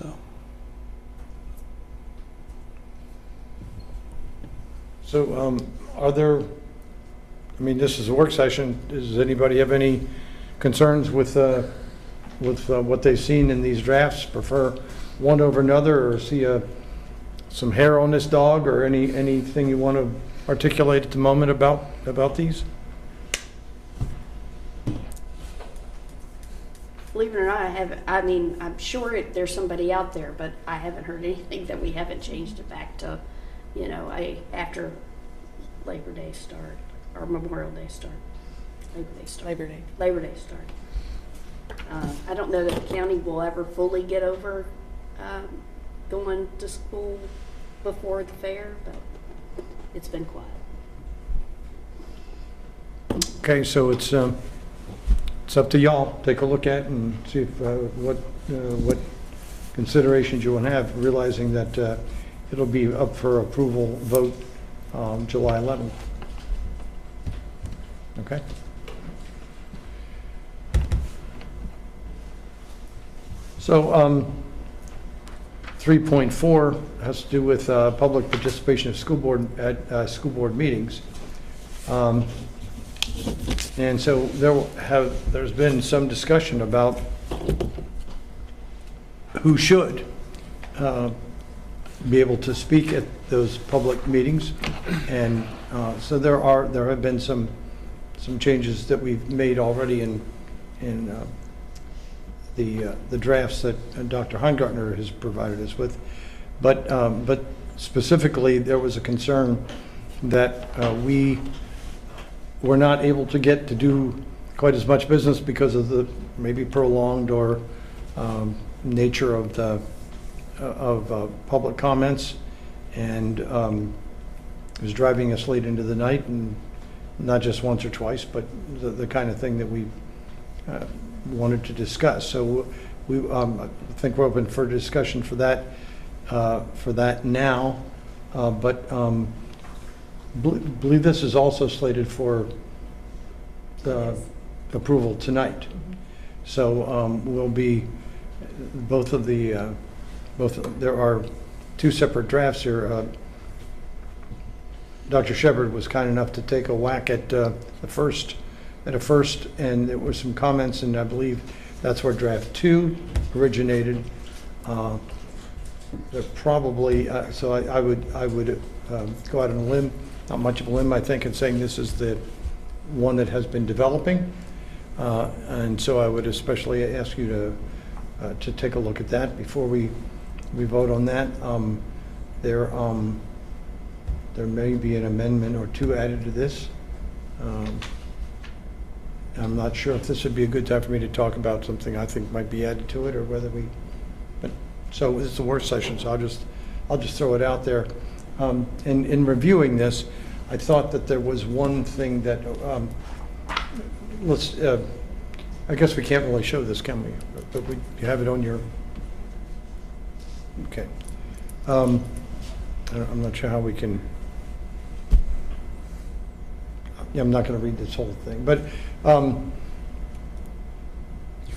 So are there, I mean, this is a work session. Does anybody have any concerns with what they've seen in these drafts? Prefer one over another, or see some hair on this dog, or anything you want to articulate at the moment about these? Believe it or not, I'm sure there's somebody out there, but I haven't heard anything that we haven't changed it back to, after Labor Day start, or Memorial Day start. Labor Day start. I don't know that the county will ever fully get over going to school before the fair, but it's been quiet. Okay, so it's up to y'all. Take a look at and see if what considerations you want to have, realizing that it'll be up for approval vote July 11th. Okay. So 3.4 has to do with public participation of school board at school board meetings. And so there's been some discussion about who should be able to speak at those public meetings, and so there have been some changes that we've made already in the drafts that Dr. Heingartner has provided us with, but specifically there was a concern that we were not able to get to do quite as much business because of the maybe prolonged or nature of the public comments, and it was driving us late into the night, and not just once or twice, but the kind of thing that we wanted to discuss. So we I think we're open for discussion for that. for that now, but believe this is also slated for approval tonight. So we'll be, there are two separate drafts here. Dr. Shepard was kind enough to take a whack at a first, and there were some comments, and I believe that's where draft 2 originated. They're probably, so I would go out on a limb, not much of a limb, I think, in saying this is the one that has been developing. And so I would especially ask you to take a look at that before we vote on that. There may be an amendment or two added to this. I'm not sure if this would be a good time for me to talk about something I think might be added to it, or whether we, but, so it's a work session, so I'll just throw it out there. In reviewing this, I thought that there was one thing that, I guess we can't really show this, can we? But you have it on your, okay. I'm not sure how we can, yeah, I'm not going to read this whole thing, but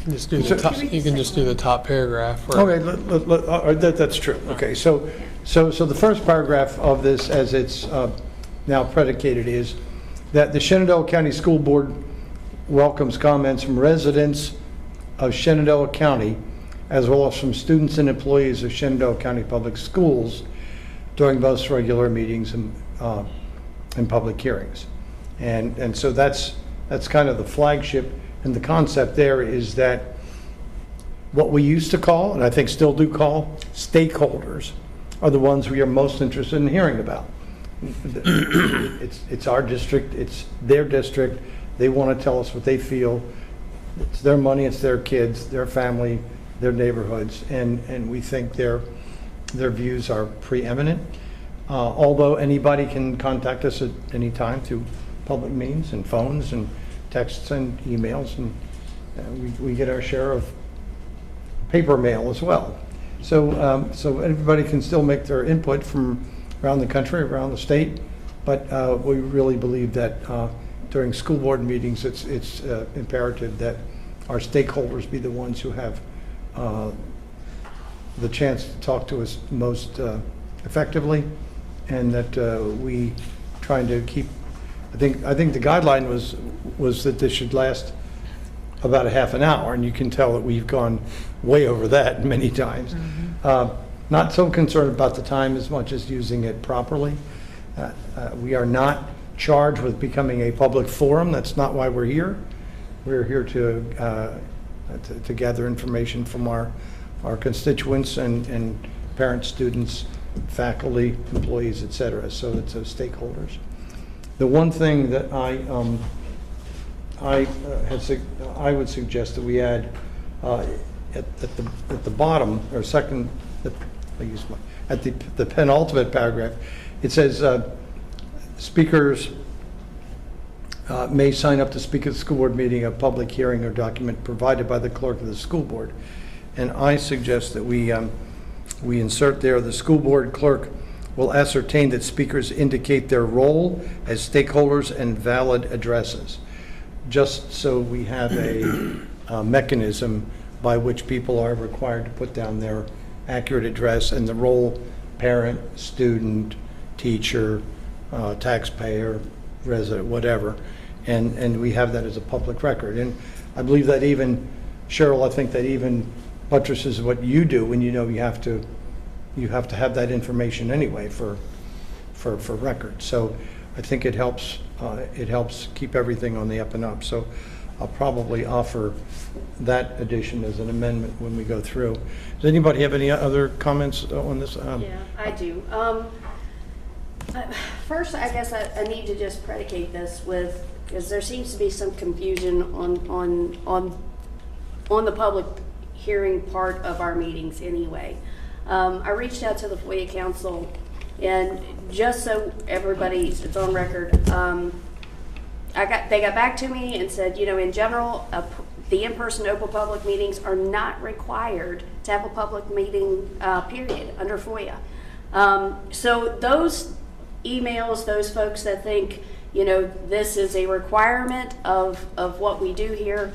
You can just do the top paragraph. okay, that's true. Okay, so the first paragraph of this, as it's now predicated, is that the Shenandoah County School Board welcomes comments from residents of Shenandoah County, as well as from students and employees of Shenandoah County Public Schools during most regular meetings and public hearings. And so that's kind of the flagship, and the concept there is that what we used to call, and I think still do call, stakeholders are the ones we are most interested in hearing about. It's our district, it's their district, they want to tell us what they feel. It's their money, it's their kids, their family, their neighborhoods, and we think their views are preeminent. Although anybody can contact us at any time through public means and phones and texts and emails, and we get our share of paper mail as well. So everybody can still make their input from around the country, around the state, but we really believe that during school board meetings, it's imperative that our stakeholders be the ones who have the chance to talk to us most effectively, and that we trying to keep. I think the guideline was that this should last about a half an hour, and you can tell that we've gone way over that many times. Not so concerned about the time as much as using it properly. We are not charged with becoming a public forum. That's not why we're here. We're here to gather information from our constituents and parents, students, faculty, employees, et cetera. So it's stakeholders. The one thing that I would suggest that we add at the bottom or second, at the penultimate paragraph, it says speakers may sign up to speak at the school board meeting, a public hearing, or document provided by the clerk of the school board. And I suggest that we insert there, the school board clerk will ascertain that speakers indicate their role as stakeholders and valid addresses, just so we have a mechanism by which people are required to put down their accurate address and the role: parent, student, teacher, taxpayer, resident, whatever. And we have that as a public record. And I believe that even, Cheryl, I think that even buttresses what you do when you know you have to have that information anyway for record. So I think it helps keep everything on the up and up. So I'll probably offer that addition as an amendment when we go through. Does anybody have any other comments on this? Yeah, I do. First, I guess I need to just predicate this with, because there seems to be some confusion on the public hearing part of our meetings anyway. I reached out to the FOIA Council, and just so everybody's on record, they got back to me and said, in general, the in-person open public meetings are not required to have a public meeting, period, under FOIA. So those emails, those folks that think, this is a requirement of what we do here,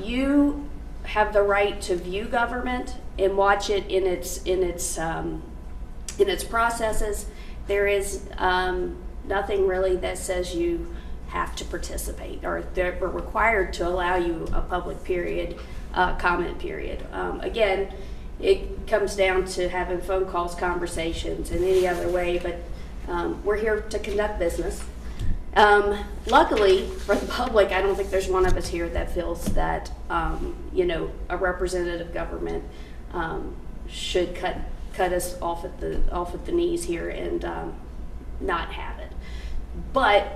you have the right to view government and watch it in its processes. There is nothing really that says you have to participate or that we're required to allow you a public period, comment period. Again, it comes down to having phone calls, conversations, and any other way, but we're here to conduct business. Luckily for the public, I don't think there's one of us here that feels that, a representative government should cut us off at the knees here and not have it. But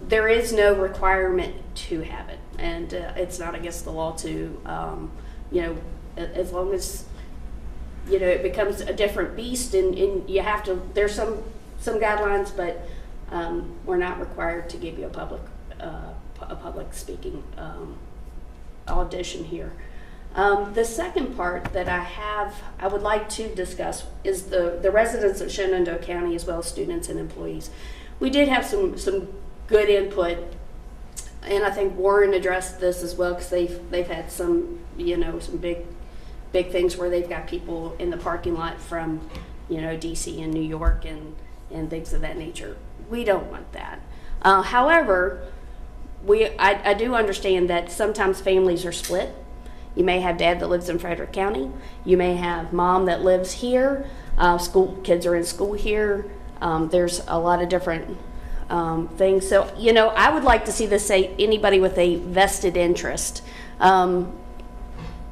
there is no requirement to have it, and it's not against the law to, as long as it becomes a different beast, and you have to. There's some guidelines, but we're not required to give you a public speaking audition here. The second part that I would like to discuss is the residents of Shenandoah County, as well as students and employees. We did have some good input, and I think Warren addressed this as well, because they've had some some big things where they've got people in the parking lot from DC and New York and things of that nature. We don't want that. However, I do understand that sometimes families are split. You may have dad that lives in Frederick County. You may have mom that lives here. Kids are in school here. There's a lot of different things. So, I would like to see this say anybody with a vested interest. And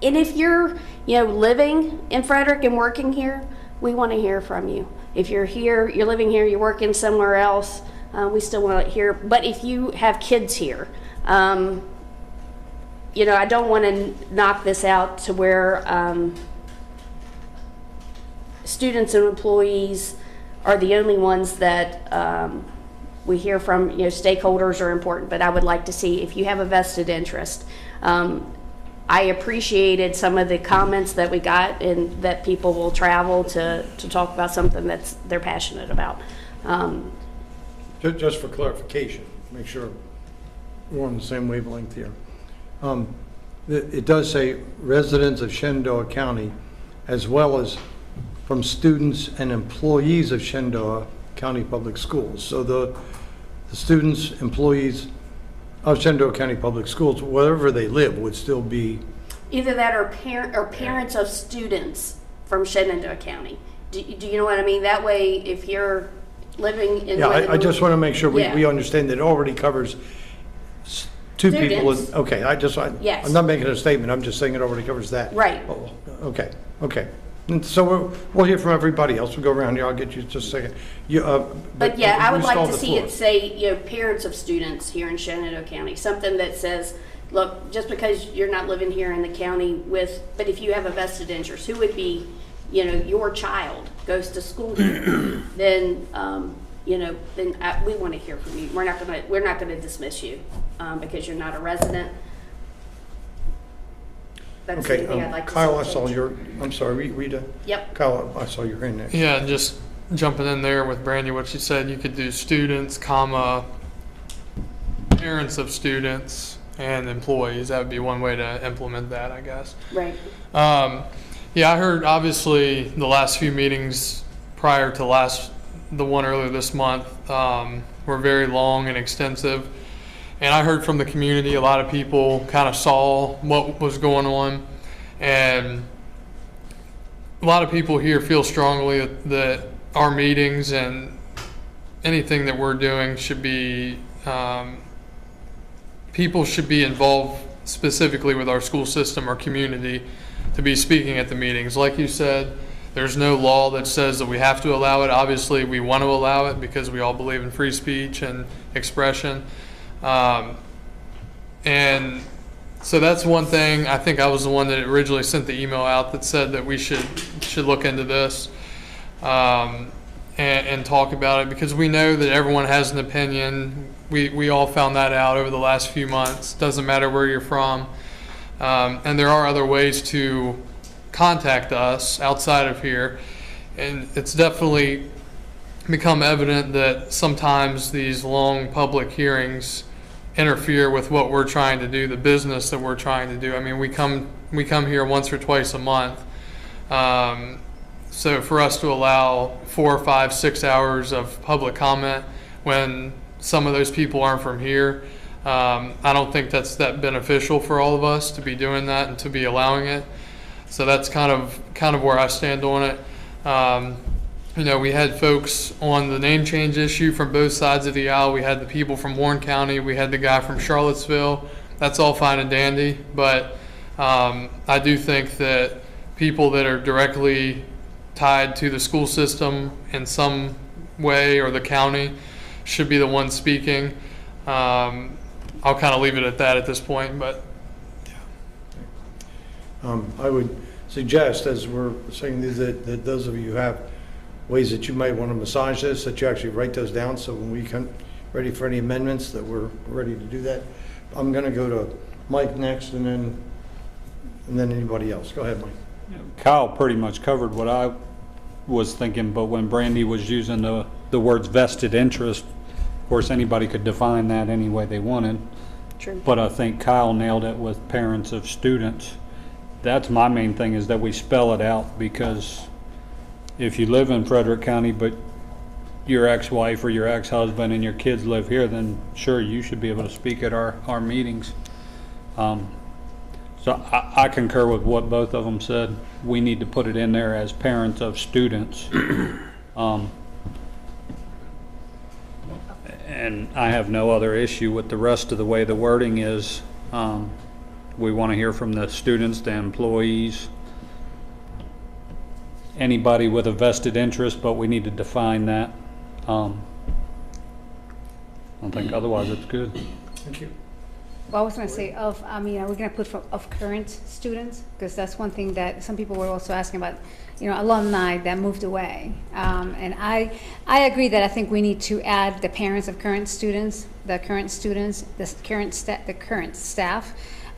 if you're, living in Frederick and working here, we want to hear from you. If you're here, you're living here, you're working somewhere else, we still want to hear. But if you have kids here, I don't want to knock this out to where students and employees are the only ones that we hear from. Stakeholders are important, but I would like to see if you have a vested interest. I appreciated some of the comments that we got, and that people will travel to talk about something that's they're passionate about. Just for clarification, make sure we're on the same wavelength here. It does say residents of Shenandoah County, as well as from students and employees of Shenandoah County Public Schools. So the students, employees of Shenandoah County Public Schools, wherever they live, would still be. Either that or parents of students from Shenandoah County. Do you know what I mean? That way, if you're living in... Yeah, I just want to make sure we Yeah. understand that it already covers two people. Students. Okay, Yes. I'm not making a statement, I'm just saying it already covers that. Right. Oh, okay. And so we'll hear from everybody else. We'll go around here, I'll get you just a second. But yeah, I would you like stalled to the see floor. it say, parents of students here in Shenandoah County, something that says, look, just because you're not living here in the county but if you have a vested interest, who would be, your child goes to school here, then, we want to hear from you. We're not going to dismiss you because you're not a resident. That's Okay, anything I'd like to see Kyle, I saw change. I'm sorry, Rita. Yep. Kyle, I saw your hand next. Yeah, and just jumping in there with Brandy, what she said, you could do students, comma, parents of students, and employees. That would be one way to implement that, I guess. Right. Yeah, I heard obviously the last few meetings prior to the one earlier this month were very long and extensive. And I heard from the community, a lot of people kind of saw what was going on. And a lot of people here feel strongly that our meetings and anything that we're doing should be, people should be involved specifically with our school system, our community, to be speaking at the meetings. Like you said, there's no law that says that we have to allow it. Obviously, we want to allow it because we all believe in free speech and expression. And so that's one thing. I think I was the one that originally sent the email out that said that we should look into this. and talk about it, because we know that everyone has an opinion. We all found that out over the last few months. Doesn't matter where you're from. And there are other ways to contact us outside of here. And it's definitely become evident that sometimes these long public hearings interfere with what we're trying to do, the business that we're trying to do. I mean, we come here once or twice a month. So for us to allow 4, 5, 6 hours of public comment when some of those people aren't from here, I don't think that's that beneficial for all of us to be doing that and to be allowing it. So that's kind of where I stand on it. You know, we had folks on the name change issue from both sides of the aisle. We had the people from Warren County. We had the guy from Charlottesville. That's all fine and dandy. But I do think that people that are directly tied to the school system in some way or the county should be the ones speaking. I'll kind of leave it at that at this point. But I would suggest, as we're saying, that those of you who have ways that you might want to massage this, that you actually write those down, so when we come ready for any amendments, that we're ready to do that. I'm going to go to Mike next, and then anybody else. Go ahead, Mike. Kyle pretty much covered what I was thinking, but when Brandy was using the words vested interest, of course, anybody could define that any way they wanted. True. But I think Kyle nailed it with parents of students. That's my main thing, is that we spell it out, because if you live in Frederick County, but your ex-wife or your ex-husband and your kids live here, then sure, you should be able to speak at our meetings. So I concur with what both of them said. We need to put it in there as parents of students. And I have no other issue with the rest of the way the wording is. We want to hear from the students, the employees, anybody with a vested interest, but we need to define that. I think otherwise it's good. Thank you. Well, I was going to say are we going to put of current students? Because that's one thing that some people were also asking about, alumni that moved away. And I agree that I think we need to add the parents of current students, the current staff.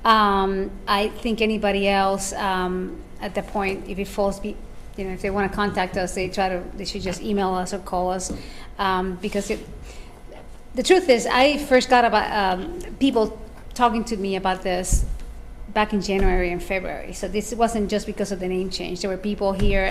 I think anybody else at the point, if it falls, if they want to contact us, they should just email us or call us, because the truth is, I first got about people talking to me about this back in January and February. So this wasn't just because of the name change. There were people here,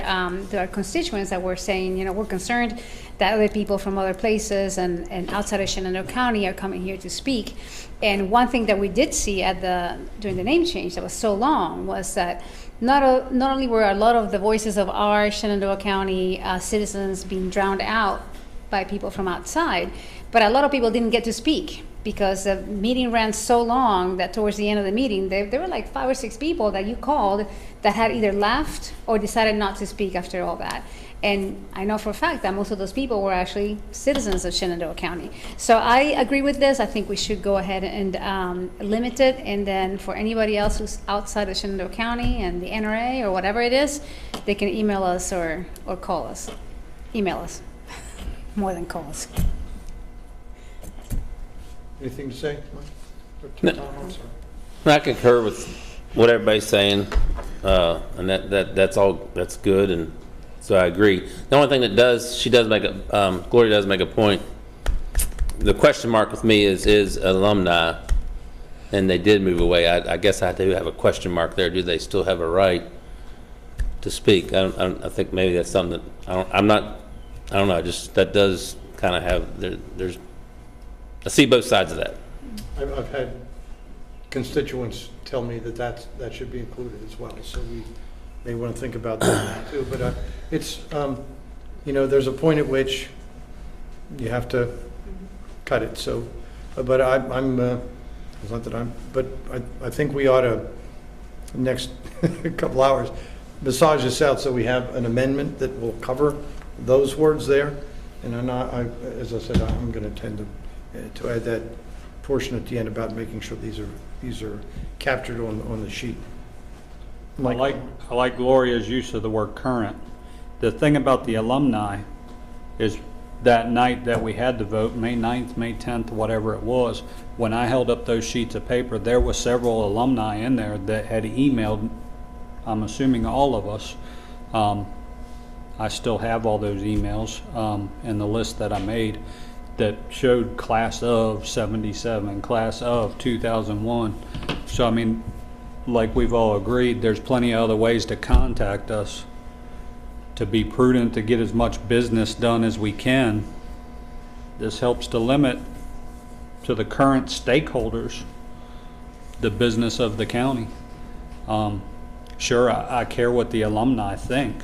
there are constituents that were saying, we're concerned that other people from other places and outside of Shenandoah County are coming here to speak. And one thing that we did see during the name change that was so long was that not only were a lot of the voices of our Shenandoah County citizens being drowned out by people from outside, but a lot of people didn't get to speak because the meeting ran so long that towards the end of the meeting, there were like 5 or 6 people that you called that had either left or decided not to speak after all that. And I know for a fact that most of those people were actually citizens of Shenandoah County. So I agree with this. I think we should go ahead and limit it. And then for anybody else who's outside of Shenandoah County and the NRA or whatever it is, they can email us or call us. Email us, more than call us. Anything to say, Mike? No. Tom, I'm sorry. I concur with what everybody's saying, and that's good, and so I agree. The only thing that Gloria does make a point. The question mark with me is alumni, and they did move away. I guess I do have a question mark there. Do they still have a right to speak? I think maybe that's something that I don't know. Just that does kind of have there's. I see both sides of that. I've had constituents tell me that should be included as well, so we may want to think about that too. But it's, there's a point at which you have to cut it. So, but it's not that but I think we ought to, next couple hours, massage this out so we have an amendment that will cover those words there. And as I said, I'm going to tend to add that portion at the end about making sure these are captured on the sheet. I like Gloria's use of the word current. The thing about the alumni is that night that we had the vote, May 9th, May 10th, whatever it was, when I held up those sheets of paper, there was several alumni in there that had emailed, I'm assuming all of us. I still have all those emails in the list that I made that showed class of 77, class of 2001. So, I mean, like we've all agreed, there's plenty of other ways to contact us to be prudent, to get as much business done as we can. This helps to limit to the current stakeholders the business of the county. Sure, I care what the alumni think,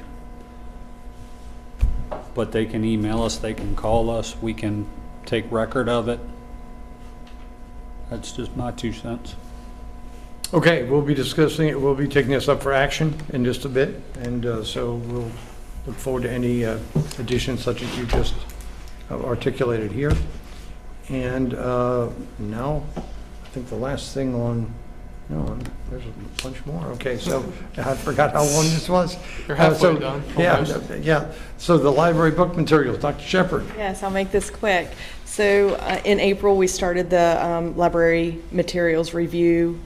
but they can email us, they can call us, we can take record of it. That's just my 2 cents. Okay, we'll be discussing it, we'll be taking this up for action in just a bit, and so we'll look forward to any additions such as you just articulated here. And now, I think the last thing on, no, there's a bunch more. Okay, so I forgot how long this was. You're halfway So, done. Yeah, Almost. yeah. So the library book materials, Dr. Shepherd. Yes, I'll make this quick. So in April, we started the library materials review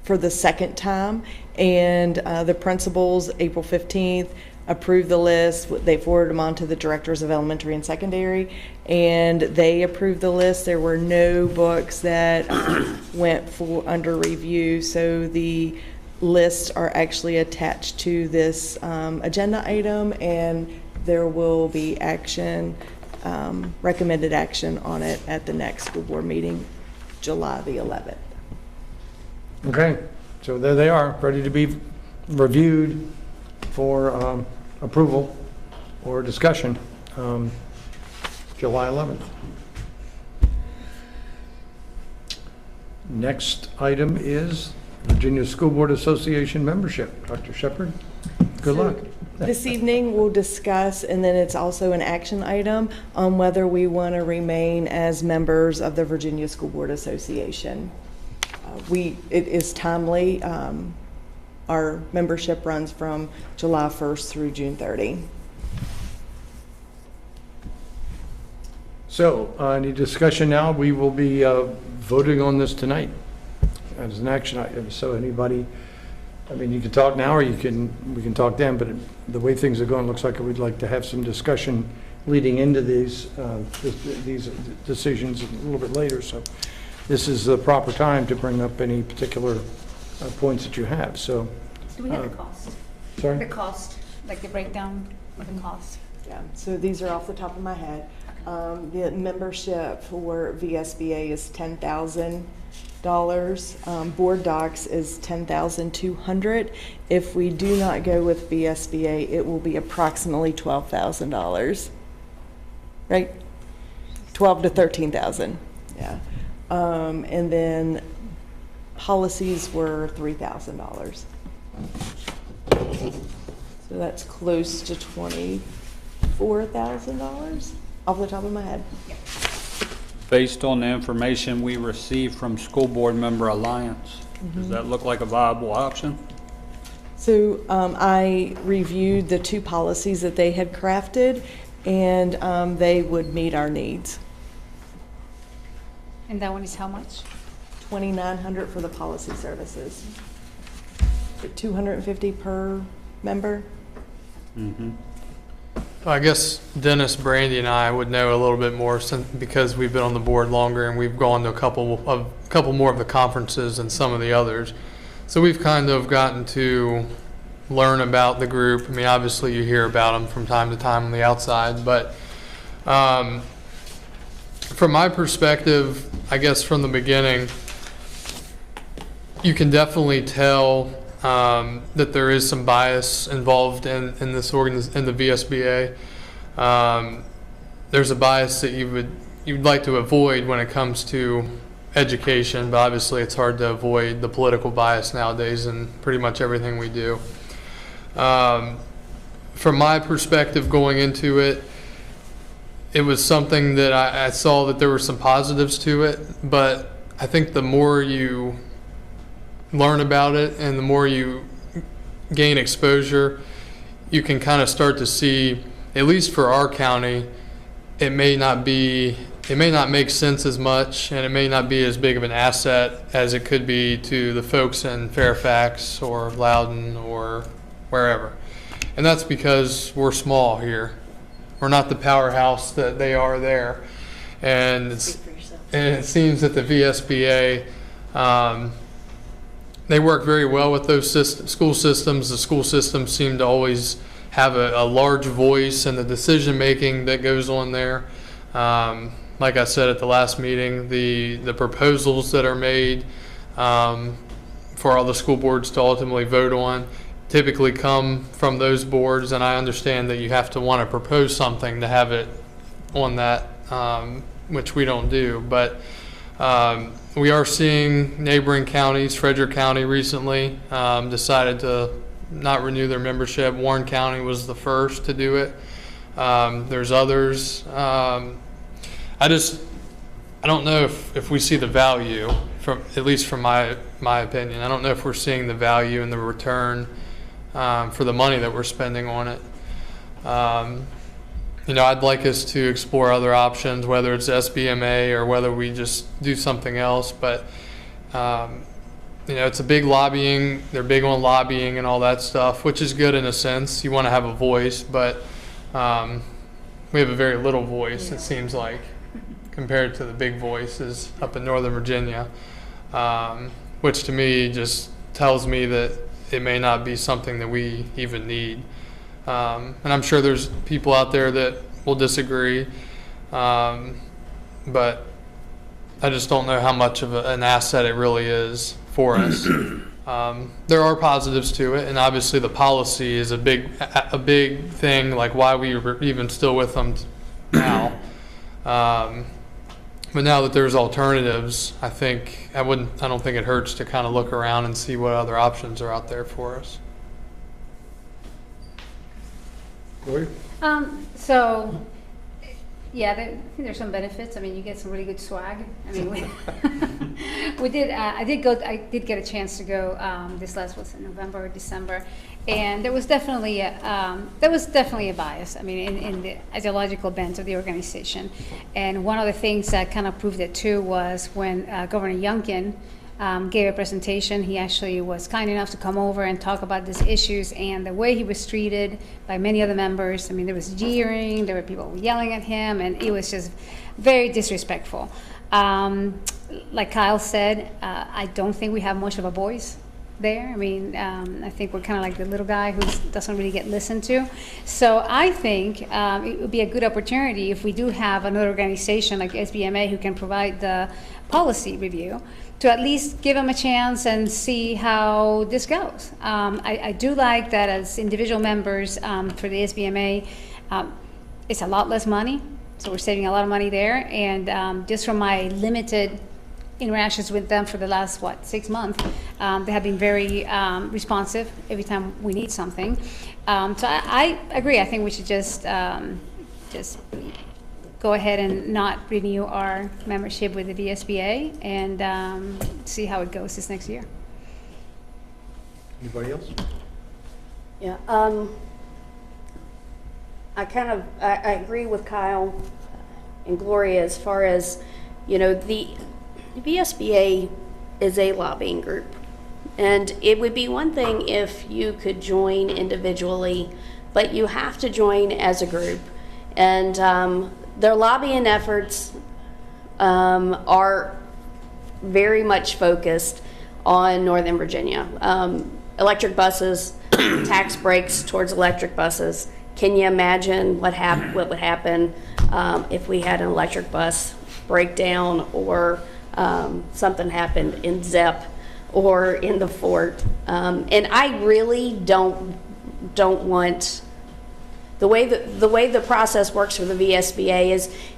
for the second time, and the principals, April 15th, approved the list. They forwarded them on to the directors of elementary and secondary, and they approved the list. There were no books that went for under review, so the lists are actually attached to this agenda item, and there will be action, recommended action on it at the next school board meeting, July the 11th. Okay, so there they are, ready to be reviewed for approval or discussion, July 11th. Next item is Virginia School Board Association membership. Dr. Shepherd, good luck. This evening, we'll discuss, and then it's also an action item, on whether we want to remain as members of the Virginia School Board Association. It is timely. Our membership runs from July 1st through June 30. So, any discussion now? We will be voting on this tonight as an action item. So anybody, I mean, you can talk now or we can talk then, but the way things are going, it looks like we'd like to have some discussion leading into these decisions a little bit later. So this is the proper time to bring up any particular points that you have. So, Do we have the cost? The sorry? cost, like the breakdown of the cost? Yeah, so these are off the top of my head. The membership for VSBA is $10,000. Board Docs is $10,200. If we do not go with VSBA, it will be approximately $12,000. Right? 12 to 13,000. Yeah. And then policies were $3,000. So that's close to $24,000 off the top of my head. Based on the information we received from School Board Member Alliance, does that look like a viable option? So I reviewed the 2 policies that they had crafted, and they would meet our needs. And that one is how much? $2,900 for the policy services. $250 per member. Mm-hmm. I guess Dennis, Brandy, and I would know a little bit more because we've been on the board longer and we've gone to a couple more of the conferences than some of the others. So we've kind of gotten to learn about the group. I mean, obviously you hear about them from time to time on the outside, but from my perspective, I guess from the beginning, you can definitely tell that there is some bias involved in this in the VSBA. There's a bias that you'd like to avoid when it comes to education, but obviously it's hard to avoid the political bias nowadays in pretty much everything we do. From my perspective going into it, it was something that I saw that there were some positives to it, but I think the more you learn about it and the more you gain exposure, you can kind of start to see at least for our county, it may not make sense as much, and it may not be as big of an asset as it could be to the folks in Fairfax or Loudoun or wherever. And that's because we're small here. We're not the powerhouse that they are there. And it seems that the VSBA, they work very well with those school systems. The school systems seem to always have a large voice in the decision-making that goes on there. Like I said at the last meeting, the proposals that are made for all the school boards to ultimately vote on typically come from those boards, and I understand that you have to want to propose something to have it on that, which we don't do. But we are seeing neighboring counties. Frederick County recently decided to not renew their membership. Warren County was the first to do it. There's others. I don't know if we see the value, at least from my opinion. I don't know if we're seeing the value and the return for the money that we're spending on it. I'd like us to explore other options, whether it's SBMA or whether we just do something else. But it's a big lobbying. They're big on lobbying and all that stuff, which is good in a sense. You want to have a voice, but we have a very little voice, it seems like, compared to the big voices up in Northern Virginia, which to me just tells me that it may not be something that we even need. And I'm sure there's people out there that will disagree, but I just don't know how much of an asset it really is for us. There are positives to it, and obviously the policy is a big thing, like why we were even still with them now. But now that there's alternatives, I don't think it hurts to kind of look around and see what other options are out there for us. Gloria? So, yeah, I think there's some benefits. I mean, you get some really good swag. I mean, I did get a chance to go, this last, was in November or December, and there was definitely a bias, I mean, in the ideological bent of the organization. And one of the things that kind of proved it too was when Governor Youngkin gave a presentation. He actually was kind enough to come over and talk about these issues, and the way he was treated by many of the members. I mean, there was jeering, there were people yelling at him, and it was just very disrespectful. Like Kyle said, I don't think we have much of a voice there. I mean, I think we're kind of like the little guy who doesn't really get listened to. So I think it would be a good opportunity if we do have another organization like SBMA who can provide the policy review, to at least give them a chance and see how this goes. I do like that as individual members for the SBMA, it's a lot less money, so we're saving a lot of money there. And just from my limited interactions with them for the last, 6 months, they have been very responsive every time we need something. So I agree. I think we should just go ahead and not renew our membership with the VSBA and see how it goes this next year. Anybody else? Yeah, I agree with Kyle and Gloria as far as, the VSBA is a lobbying group. And it would be one thing if you could join individually, but you have to join as a group. And their lobbying efforts are very much focused on Northern Virginia. Electric buses, tax breaks towards electric buses. Can you imagine what would happen if we had an electric bus breakdown or something happened in ZEP or in the Fort? And I really don't want. The way the process works for the VSBA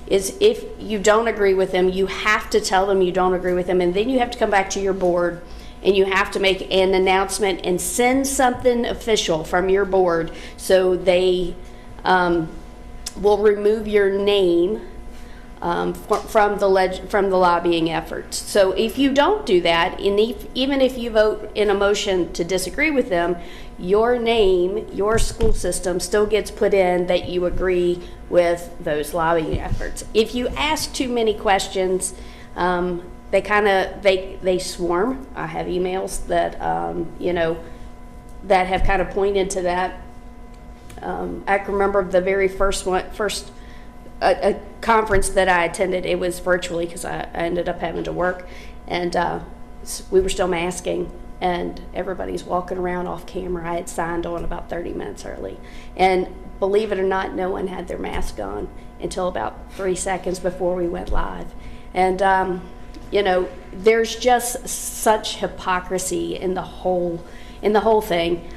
is if you don't agree with them, you have to tell them you don't agree with them, and then you have to come back to your board and you have to make an announcement and send something official from your board, so they will remove your name from the lobbying efforts. So if you don't do that, and even if you vote in a motion to disagree with them, your name, your school system still gets put in that you agree with those lobbying efforts. If you ask too many questions, they swarm. I have emails that that have kind of pointed to that. I can remember the very first a conference that I attended. It was virtually because I ended up having to work, and we were still masking, and everybody's walking around off camera. I had signed on about 30 minutes early, and believe it or not, no one had their mask on until about 3 seconds before we went live. And there's just such hypocrisy in the whole thing.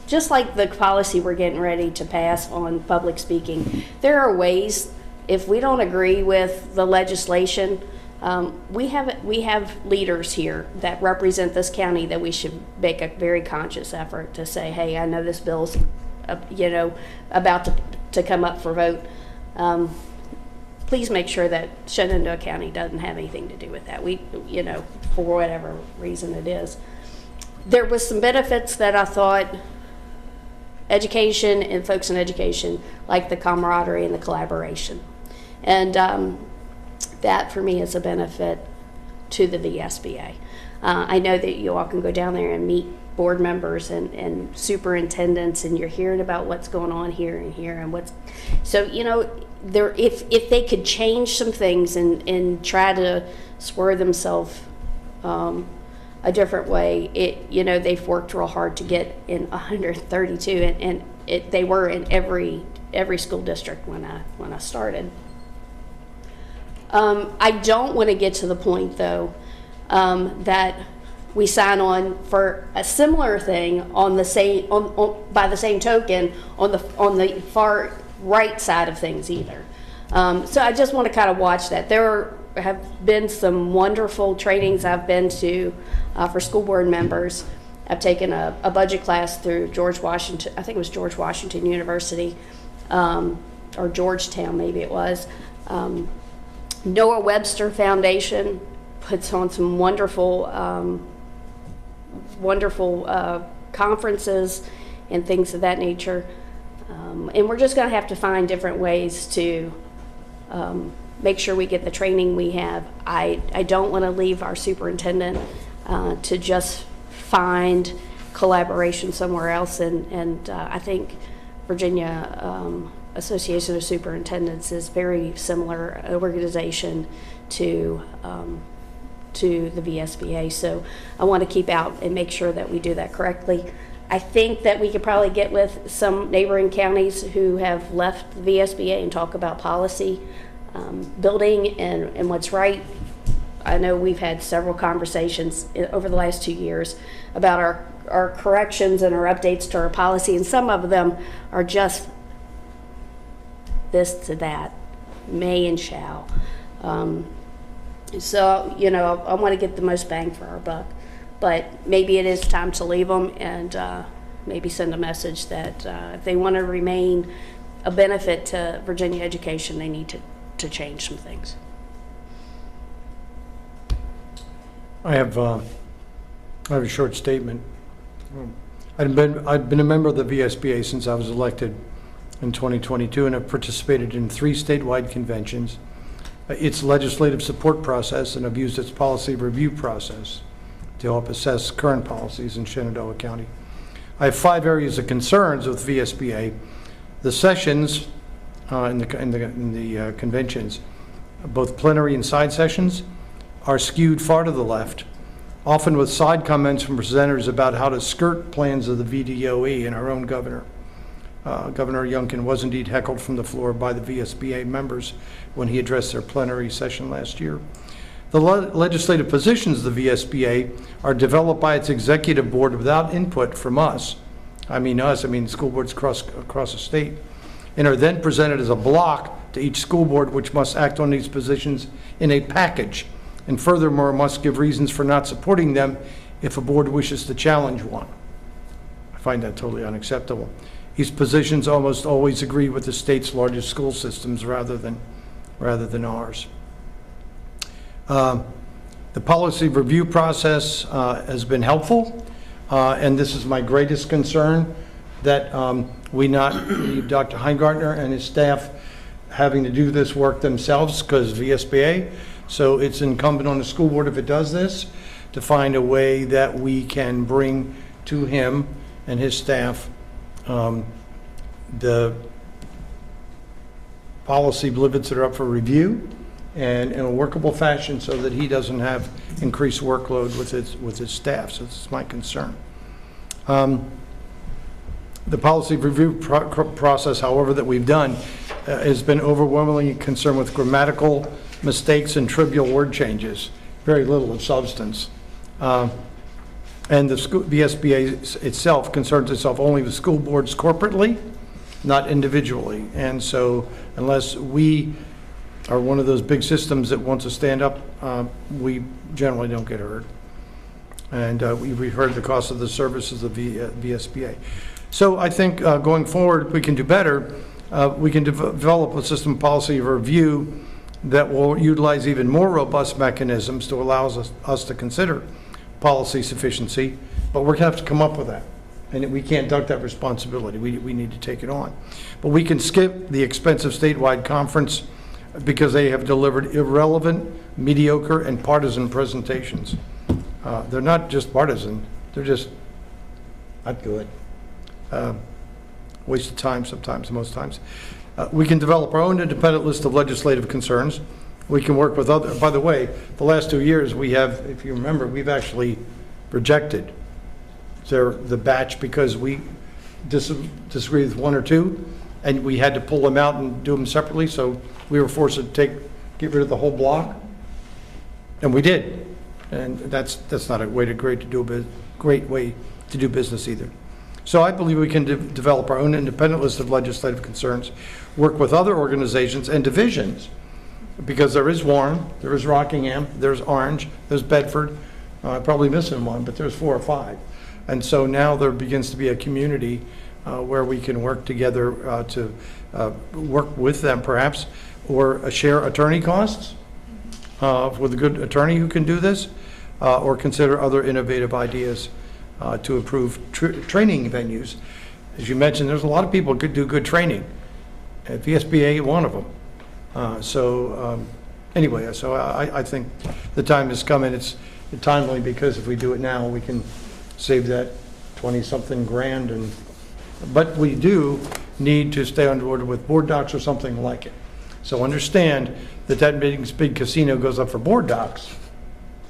Just like the policy we're getting ready to pass on public speaking, there are ways, if we don't agree with the legislation, we have leaders here that represent this county that we should make a very conscious effort to say, hey, I know this bill's about to come up for vote. Please make sure that Shenandoah County doesn't have anything to do with that. We, for whatever reason it is. There was some benefits that I thought education and folks in education, like the camaraderie and the collaboration. And that for me is a benefit to the VSBA. I know that you all can go down there and meet board members and superintendents, and you're hearing about what's going on here and here and what's, so, if they could change some things and try to swerve themselves a different way, they've worked real hard to get in 132, and they were in every school district when I started. I don't want to get to the point though that we sign on for a similar thing on the same by the same token on the far right side of things either. So I just want to kind of watch that. There have been some wonderful trainings I've been to for school board members. I've taken a budget class through George Washington, I think it was George Washington University, or Georgetown maybe it was. Noah Webster Foundation puts on some wonderful conferences and things of that nature. And we're just going to have to find different ways to make sure we get the training we have. I don't want to leave our superintendent to just find collaboration somewhere else. And I think Virginia Association of Superintendents is very similar organization to the VSBA. So I want to keep out and make sure that we do that correctly. I think that we could probably get with some neighboring counties who have left the VSBA and talk about policy, building and what's right. I know we've had several conversations over the last 2 years about our corrections and our updates to our policy, and some of them are just this to that, may and shall. So, I want to get the most bang for our buck. But maybe it is time to leave them and maybe send a message that if they want to remain a benefit to Virginia education, they need to change some things. I have a short statement. I've been a member of the VSBA since I was elected in 2022 and have participated in 3 statewide conventions, its legislative support process, and have used its policy review process to help assess current policies in Shenandoah County. I have 5 areas of concerns with VSBA. The sessions in the conventions, both plenary and side sessions, are skewed far to the left, often with side comments from presenters about how to skirt plans of the VDOE and our own governor. Governor Youngkin was indeed heckled from the floor by the VSBA members when he addressed their plenary session last year. The legislative positions of the VSBA are developed by its executive board without input from us. I mean school boards across the state, and are then presented as a block to each school board, which must act on these positions in a package, and furthermore must give reasons for not supporting them if a board wishes to challenge one. I find that totally unacceptable. These positions almost always agree with the state's largest school systems rather than ours. The policy review process has been helpful, and this is my greatest concern, that we not leave Dr. Heingartner and his staff having to do this work themselves because VSBA. So it's incumbent on the school board, if it does this, to find a way that we can bring to him and his staff the policy blizzards that are up for review, and in a workable fashion so that he doesn't have increased workload with his staff. So this is my concern. The policy review process, however, that we've done has been overwhelmingly concerned with grammatical mistakes and trivial word changes, very little of substance. And the VSBA itself concerns itself only with school boards corporately, not individually. And so unless we are one of those big systems that wants to stand up, we generally don't get heard. And we heard the cost of the services of VSBA. So I think going forward, we can do better. We can develop a system policy review that will utilize even more robust mechanisms to allow us to consider policy sufficiency, but we're going to have to come up with that. And we can't duck that responsibility. We need to take it on. But we can skip the expensive statewide conference because they have delivered irrelevant, mediocre, and partisan presentations. They're not just partisan, they're just not good. Waste of time sometimes, most times. We can develop our own independent list of legislative concerns. We can work with other, by the way, the last 2 years we have, if you remember, we've actually rejected the batch because we disagree with one or two, and we had to pull them out and do them separately, so we were forced to get rid of the whole block, and we did. And that's not a great way to do business either. So I believe we can develop our own independent list of legislative concerns, work with other organizations and divisions, because there is Warren, there is Rockingham, there's Orange, there's Bedford, probably missing one, but there's 4 or 5. And so now there begins to be a community where we can work together to work with them perhaps, or share attorney costs with a good attorney who can do this, or consider other innovative ideas to improve training venues. As you mentioned, there's a lot of people who could do good training. VSBA, one of them. Anyway, so I think the time has come, and it's timely because if we do it now, we can save that 20-something grand. But we do need to stay on board with board docs or something like it. So understand that big casino goes up for board docs,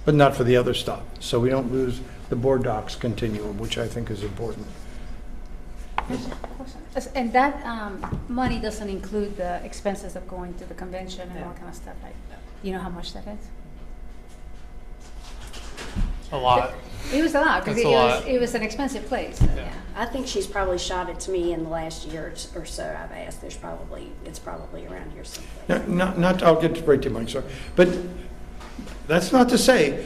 but not for the other stuff. So we don't lose the board docs continuum, which I think is important. And that money doesn't include the expenses of going to the convention and all kind of stuff, right? You know how much that is? A lot. It was a lot, because That's a lot. it was an expensive place, so, yeah. I think she's probably shot it to me in the last year or so. I've asked. It's probably around here someplace. I'll get to break to Mike, sorry. But that's not to say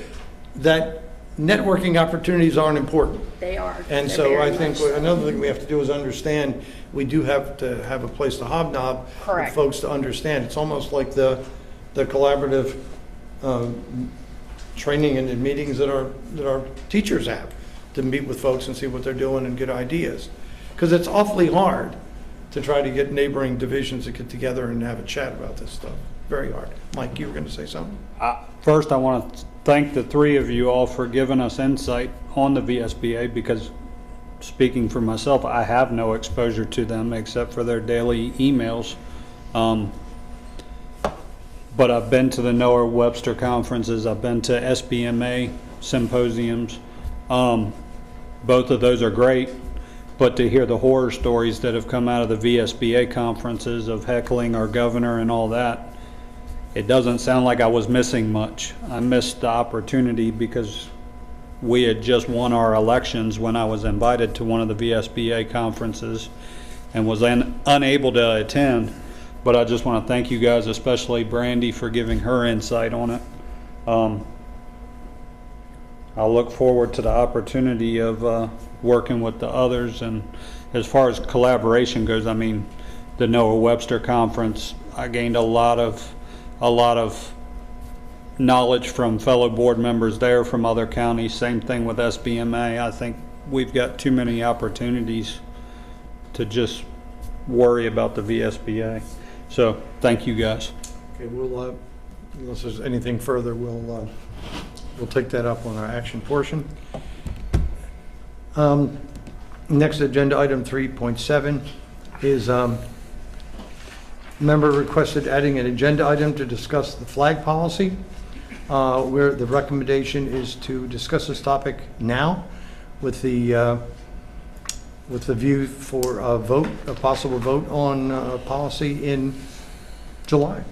that networking opportunities aren't important. They are. And They're so very I think much. another thing we have to do is understand, we do have to have a place to hobnob with Correct. folks to understand. It's almost like the collaborative training and the meetings that our teachers have, to meet with folks and see what they're doing and get ideas. Because it's awfully hard to try to get neighboring divisions to get together and have a chat about this stuff. Very hard. Mike, you were going to say something? First, I want to thank the 3 of you all for giving us insight on the VSBA, because speaking for myself, I have no exposure to them except for their daily emails. But I've been to the Noah Webster conferences, I've been to SBMA symposiums. Both of those are great, but to hear the horror stories that have come out of the VSBA conferences of heckling our governor and all that, it doesn't sound like I was missing much. I missed the opportunity because we had just won our elections when I was invited to one of the VSBA conferences and was unable to attend. But I just want to thank you guys, especially Brandy, for giving her insight on it. I'll look forward to the opportunity of working with the others. And as far as collaboration goes, I mean, the Noah Webster Conference, I gained a lot of knowledge from fellow board members there from other counties. Same thing with SBMA. I think we've got too many opportunities to just worry about the VSBA. So thank you guys. Okay, we'll, unless there's anything further, we'll take that up on our action portion. Next agenda item 3.7 is member requested adding an agenda item to discuss the flag policy, where the recommendation is to discuss this topic now with the view for a possible vote on policy in July.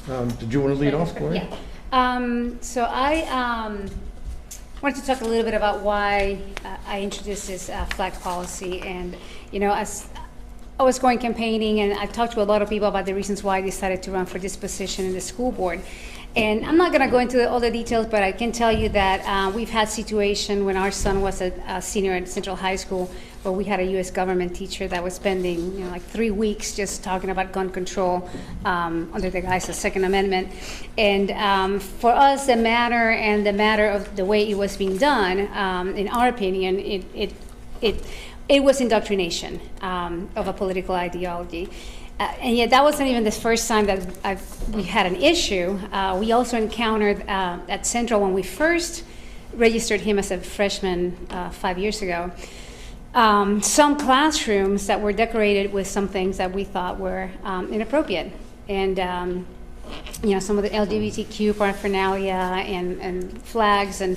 Did you want to lead off, Gloria? Yeah. So I wanted to talk a little bit about why I introduced this flag policy. And, you know, as I was going campaigning, and I talked to a lot of people about the reasons why I decided to run for this position in the school board. And I'm not going to go into all the details, but I can tell you that we've had situation when our son was a senior at Central High School, where we had a U.S. government teacher that was spending, you know, like 3 weeks just talking about gun control under the guise of Second Amendment. And for us, the matter of the way it was being done, in our opinion, it was indoctrination of a political ideology. And yet that wasn't even the first time that we had an issue. We also encountered at Central, when we first registered him as a freshman 5 years ago, some classrooms that were decorated with some things that we thought were inappropriate. And you know, some of the LGBTQ paraphernalia and flags. And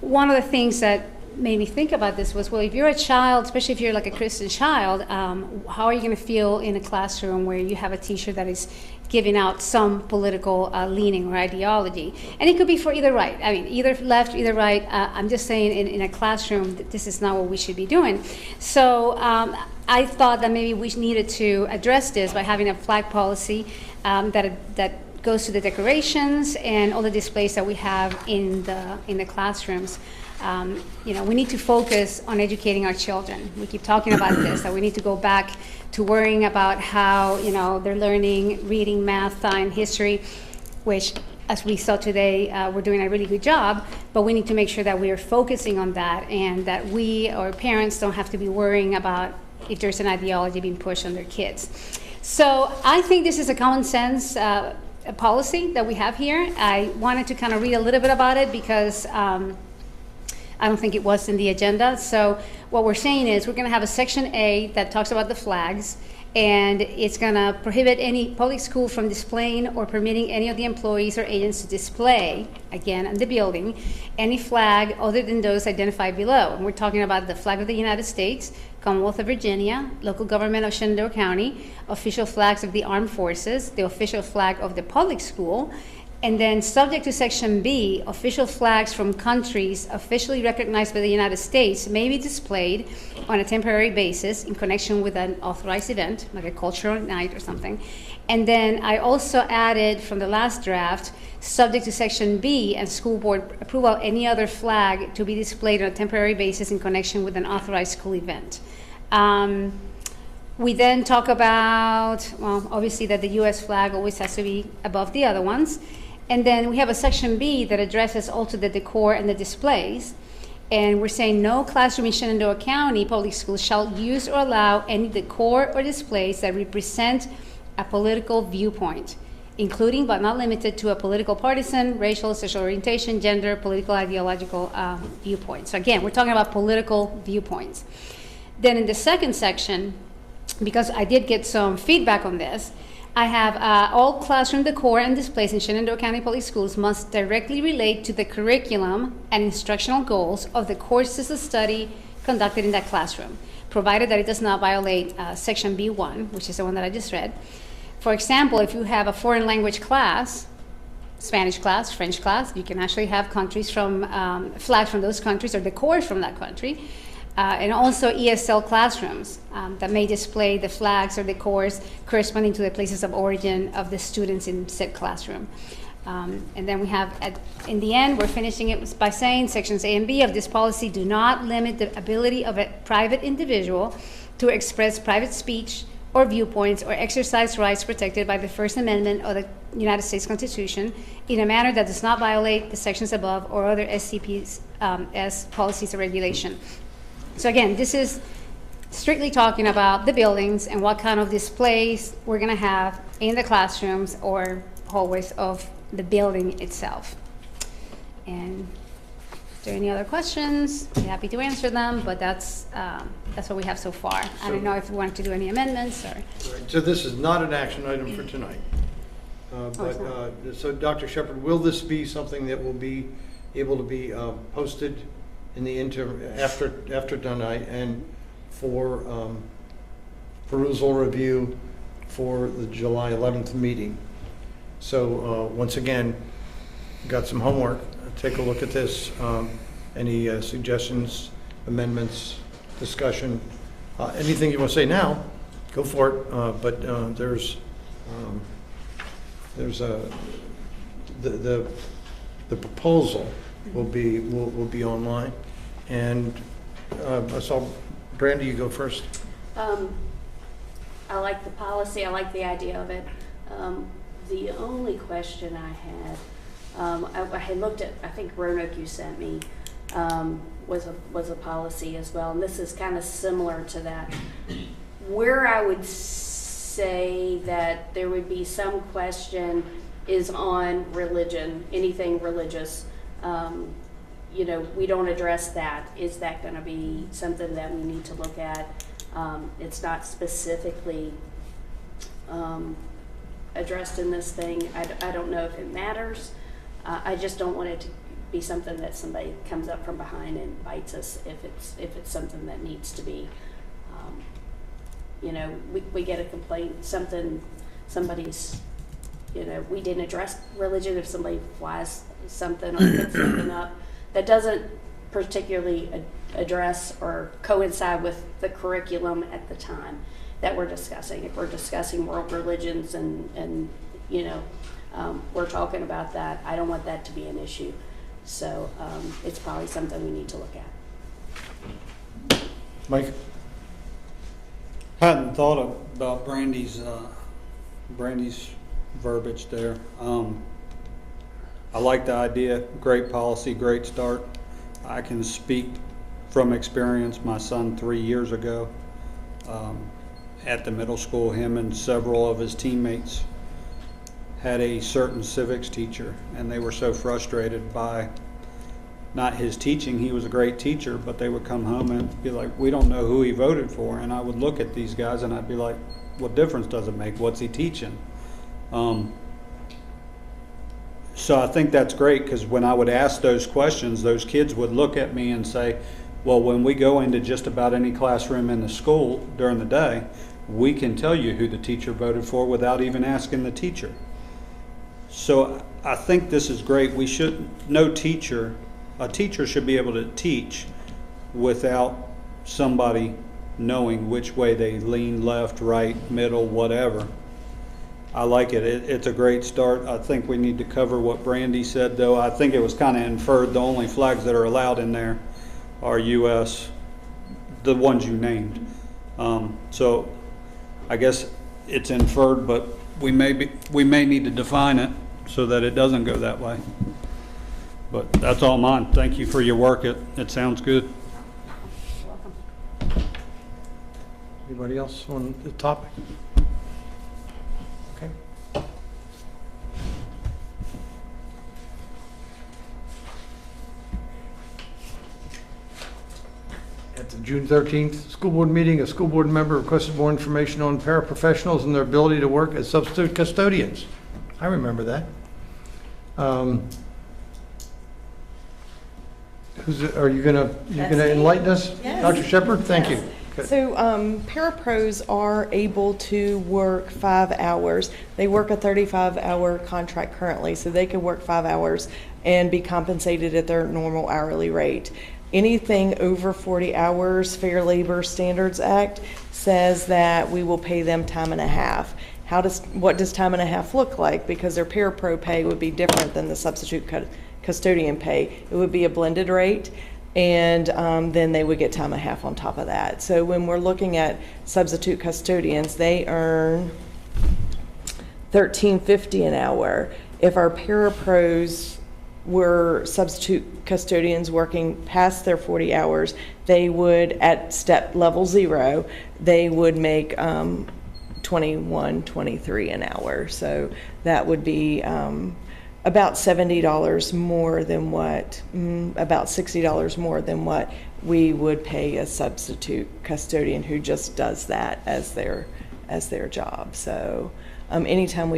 one of the things that made me think about this was, well, if you're a child, especially if you're like a Christian child, how are you going to feel in a classroom where you have a teacher that is giving out some political leaning or ideology? And it could be for either right. I mean, either left, either right. I'm just saying in a classroom, this is not what we should be doing. So I thought that maybe we needed to address this by having a flag policy that goes to the decorations and all the displays that we have in the classrooms. You know, we need to focus on educating our children. We keep talking about this, that we need to go back to worrying about how, you know, they're learning reading, math, science, history, which, as we saw today, we're doing a really good job, but we need to make sure that we are focusing on that, and that we, or parents, don't have to be worrying about if there's an ideology being pushed on their kids. So I think this is a common sense policy that we have here. I wanted to kind of read a little bit about it because I don't think it was in the agenda. So what we're saying is we're going to have a section A that talks about the flags, and it's going to prohibit any public school from displaying or permitting any of the employees or agents to display, again, in the building, any flag other than those identified below. And we're talking about the flag of the United States, Commonwealth of Virginia, local government of Shenandoah County, official flags of the armed forces, the official flag of the public school, and then, subject to Section B, official flags from countries officially recognized by the United States may be displayed on a temporary basis in connection with an authorized event, like a cultural night or something. And then I also added from the last draft, subject to Section B and school board approval, any other flag to be displayed on a temporary basis in connection with an authorized school event. We then talk about, well, obviously that the U.S. flag always has to be above the other ones. And then we have a Section B that addresses also the decor and the displays. And we're saying no classroom in Shenandoah County public schools shall use or allow any decor or displays that represent a political viewpoint, including but not limited to a political, partisan, racial, sexual orientation, gender, political, ideological viewpoint. So again, we're talking about political viewpoints. Then in the second section, because I did get some feedback on this, I have all classroom decor and displays in Shenandoah County Public Schools must directly relate to the curriculum and instructional goals of the courses of study conducted in that classroom, provided that it does not violate Section B1, which is the one that I just read. For example, if you have a foreign language class, Spanish class, French class, you can actually have countries from flags from those countries or decor from that country. And also ESL classrooms that may display the flags or decors corresponding to the places of origin of the students in said classroom. And then we have, in the end, we're finishing it by saying sections A and B of this policy do not limit the ability of a private individual to express private speech or viewpoints or exercise rights protected by the First Amendment of the United States Constitution in a manner that does not violate the sections above or other SCPs as policies or regulation. So again, this is strictly talking about the buildings and what kind of displays we're going to have in the classrooms or hallways of the building itself. And if there are any other questions, I'd be happy to answer them, but that's what we have so far. I don't know if you want to do any amendments or. So this is not an action item for tonight. So Dr. Shepherd, will this be something that will be able to be posted in the interim after tonight and for perusal review for the July 11th meeting? So once again, got some homework. Take a look at this. Any suggestions, amendments, discussion, anything you want to say now, go for it. But there's the proposal will be online, and I saw Brandy, you go first. I like the policy. I like the idea of it. The only question I had, I had looked at, I think Roanoke you sent me, was a policy as well, and this is kind of similar to that. Where I would say that there would be some question is on religion, anything religious. You know, we don't address that. Is that going to be something that we need to look at? It's not specifically addressed in this thing. I don't know if it matters. I just don't want it to be something that somebody comes up from behind and bites us if it's something that needs to be. You know, we get a complaint, somebody's, you know, we didn't address religion. If somebody flies something or puts something up that doesn't particularly address or coincide with the curriculum at the time that we're discussing. If we're discussing world religions and you know, we're talking about that, I don't want that to be an issue. So it's probably something we need to look at. Mike? Hadn't thought about Brandy's verbiage there. I like the idea. Great policy, great start. I can speak from experience. My son 3 years ago at the middle school, him and several of his teammates had a certain civics teacher, and they were so frustrated by not his teaching. He was a great teacher, but they would come home and be like, we don't know who he voted for. And I would look at these guys and I'd be like, what difference does it make? What's he teaching? So I think that's great, because when I would ask those questions, those kids would look at me and say, well, when we go into just about any classroom in the school during the day, we can tell you who the teacher voted for without even asking the teacher. So I think this is great. A teacher should be able to teach without somebody knowing which way they lean, left, right, middle, whatever. I like it. It's a great start. I think we need to cover what Brandy said, though. I think it was kind of inferred the only flags that are allowed in there are U.S., the ones you named. So I guess it's inferred, but we may need to define it so that it doesn't go that way. But that's all mine. Thank you for your work. It sounds good. Welcome. Anybody else on the topic? Okay. At the June 13th school board meeting, a school board member requested more information on paraprofessionals and their ability to work as substitute custodians. I remember that. Are you gonna enlighten us? Yes. Dr. Shepherd, thank you. Okay. So parapros are able to work 5 hours. They work a 35-hour contract currently, so they can work 5 hours and be compensated at their normal hourly rate. Anything over 40 hours, Fair Labor Standards Act says that we will pay them time and a half. what does time and a half look like? Because their parapro pay would be different than the substitute custodian pay. It would be a blended rate, and then they would get time and a half on top of that. So when we're looking at substitute custodians, they earn $13.50 an hour. If our parapros were substitute custodians working past their 40 hours, they would, at step level 0, they would make $21.23 an hour. So that would be about $70 more than what, about $60 more than what we would pay a substitute custodian who just does that as their job. So anytime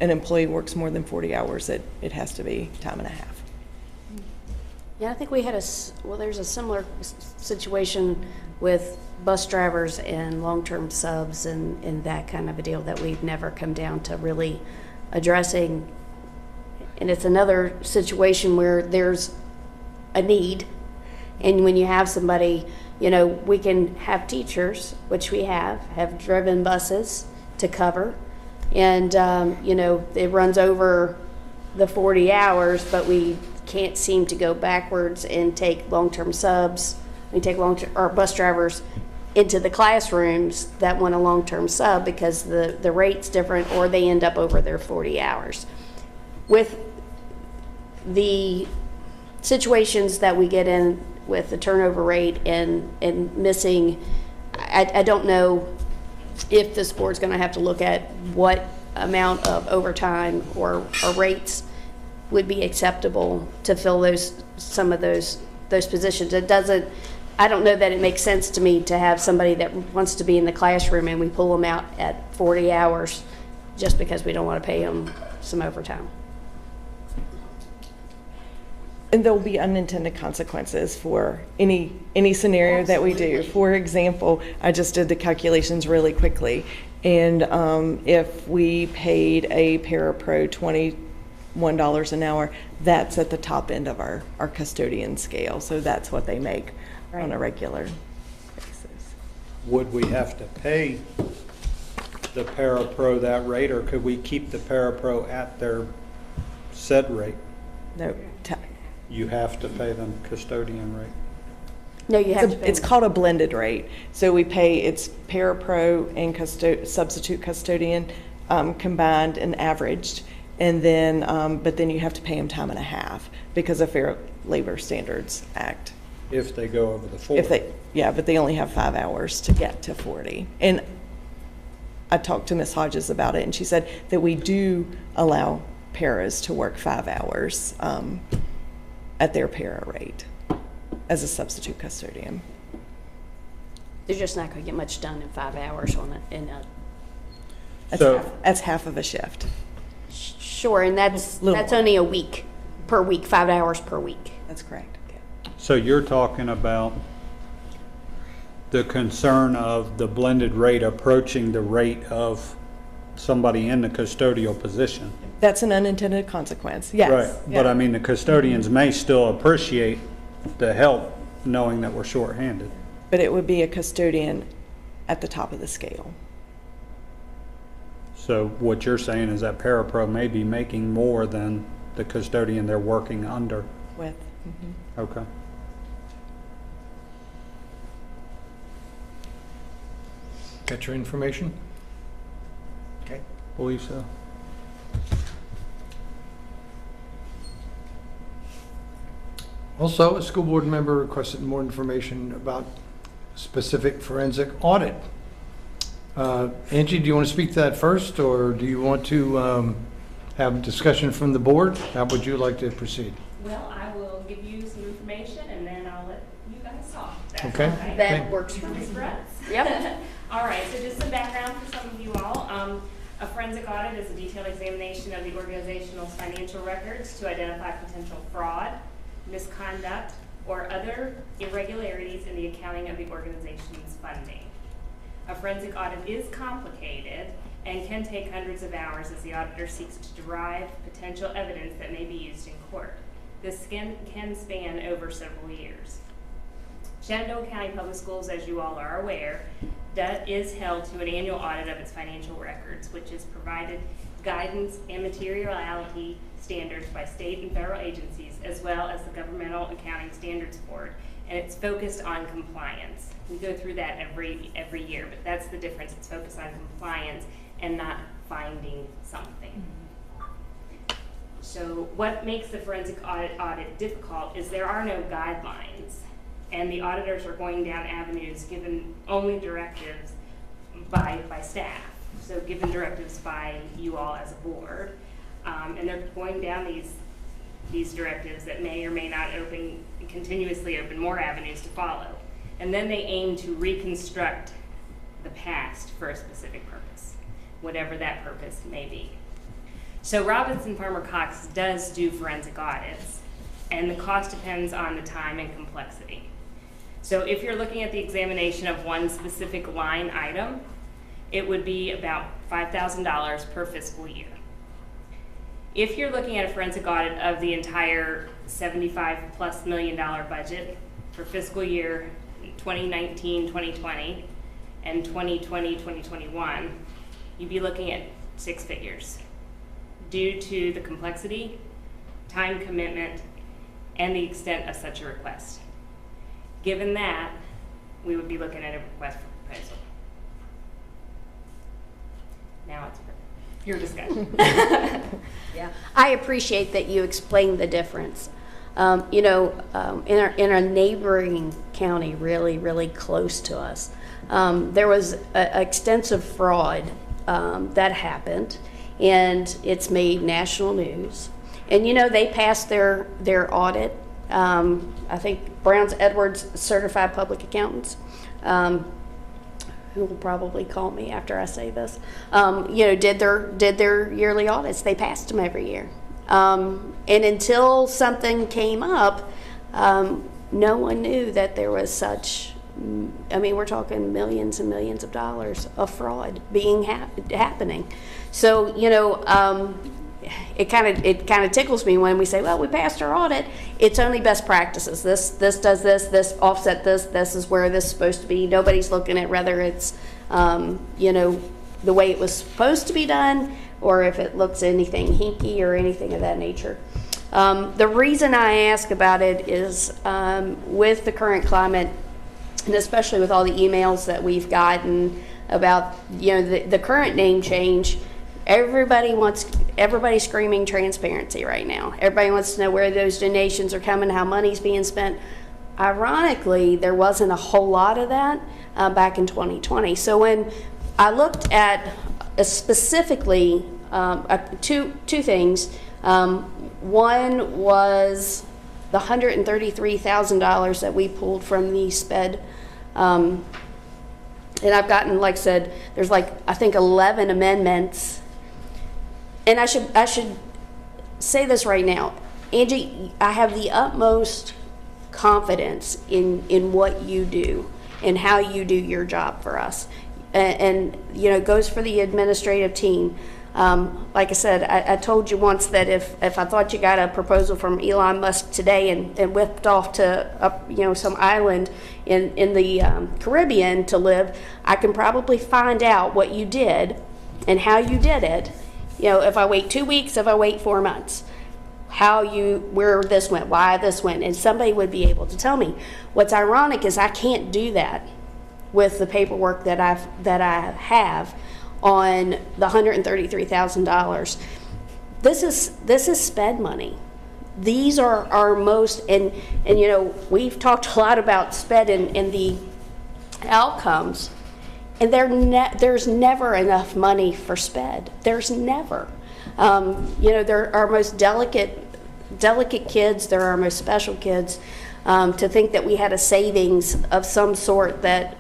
an employee works more than 40 hours, it has to be time and a half. Yeah, I think we had there's a similar situation with bus drivers and long-term subs and that kind of a deal that we've never come down to really addressing. And it's another situation where there's a need. And when you have somebody, we can have teachers, which we have driven buses to cover. And, it runs over the 40 hours, but we can't seem to go backwards and take long-term subs. We take or bus drivers into the classrooms that want a long-term sub because the rate's different, or they end up over their 40 hours. With the situations that we get in with the turnover rate and missing, I don't know if this board's going to have to look at what amount of overtime or rates would be acceptable to fill some of those positions. I don't know that it makes sense to me to have somebody that wants to be in the classroom and we pull them out at 40 hours just because we don't want to pay them some overtime. And there'll be unintended consequences for any scenario that we do. For example, I just did the calculations really quickly, and if we paid a parapro $21 an hour, that's at the top end of our custodian scale. So that's what they make on a regular basis. Would we have to pay the parapro that rate, or could we keep the parapro at their said rate? No. You have to pay them custodian rate. No, you have to pay. It's called a blended rate. So we pay, it's parapro and substitute custodian combined and averaged. And then, but then you have to pay them time and a half because of Fair Labor Standards Act. If they go over the 40. But they only have 5 hours to get to 40. And I talked to Ms. Hodges about it, and she said that we do allow paras to work 5 hours at their para rate as a substitute custodian. They're just not going to get much done in 5 hours That's half of a shift. Sure, and that's only a week per week, 5 hours per week. That's correct. So you're talking about the concern of the blended rate approaching the rate of somebody in the custodial position. That's an unintended consequence, yes. Right, but Yeah. I mean, the custodians may still appreciate the help knowing that we're shorthanded. But it would be a custodian at the top of the scale. So what you're saying is that parapro may be making more than the custodian they're working under. With. Okay. Got your information? Okay. Believe so. Also, a school board member requested more information about specific forensic audit. Angie, do you want to speak to that first, or do you want to have a discussion from the board? How would you like to proceed? Well, I will give you some information and then I'll let you guys talk. That's Okay. all right. That works for me. Ms. Bretz. Yep. All right, so just some background for some of you all. A forensic audit is a detailed examination of the organization's financial records to identify potential fraud, misconduct, or other irregularities in the accounting of the organization's funding. A forensic audit is complicated and can take hundreds of hours as the auditor seeks to derive potential evidence that may be used in court. This can span over several years. Shenandoah County Public Schools, as you all are aware, is held to an annual audit of its financial records, which is provided guidance and materiality standards by state and federal agencies, as well as the Governmental Accounting Standards Board, and it's focused on compliance. We go through that every year, but that's the difference. It's focused on compliance and not finding something. So what makes the forensic audit difficult is there are no guidelines, and the auditors are going down avenues given only directives by staff. So given directives by you all as a board, and they're going down these directives that may or may not continuously open more avenues to follow. And then they aim to reconstruct the past for a specific purpose, whatever that purpose may be. So Robinson Farmer Cox does do forensic audits, and the cost depends on the time and complexity. So if you're looking at the examination of one specific line item, it would be about $5,000 per fiscal year. If you're looking at a forensic audit of the entire $75+ million budget for fiscal year 2019-2020 and 2020-2021, you'd be looking at 6 figures due to the complexity, time commitment, and the extent of such a request. Given that, we would be looking at a request for proposal. Now it's your discussion. Yeah, I appreciate that you explained the difference. In our neighboring county, really close to us, there was extensive fraud that happened, and it's made national news. And they passed their audit. I think Browns Edwards Certified Public Accountants, who will probably call me after I say this, did their yearly audits. They passed them every year. And until something came up, no one knew that there was such, we're talking millions and millions of dollars of fraud being happening. So, it kind of tickles me when we say, well, we passed our audit. It's only best practices. This does this offset this is where this is supposed to be. Nobody's looking at whether it's, the way it was supposed to be done, or if it looks anything hinky or anything of that nature. The reason I ask about it is with the current climate, and especially with all the emails that we've gotten about the current name change, everybody's screaming transparency right now. Everybody wants to know where those donations are coming, how money's being spent. Ironically, there wasn't a whole lot of that back in 2020. So when I looked at specifically two things, one was the $133,000 that we pulled from the SPED. And I've gotten, like I said, there's I think 11 amendments. And I should say this right now. Angie, I have the utmost confidence in what you do and how you do your job for us. And it goes for the administrative team. Like I said, I told you once that if I thought you got a proposal from Elon Musk today and whipped off to some island in the Caribbean to live, I can probably find out what you did and how you did it. If I wait 2 weeks, if I wait 4 months, where this went, why this went, and somebody would be able to tell me. What's ironic is I can't do that with the paperwork that I have on the $133,000. This is SPED money. These are our most, and we've talked a lot about SPED and the outcomes. And there's never enough money for SPED. There's never. They're our most delicate kids. They're our most special kids. To think that we had a savings of some sort that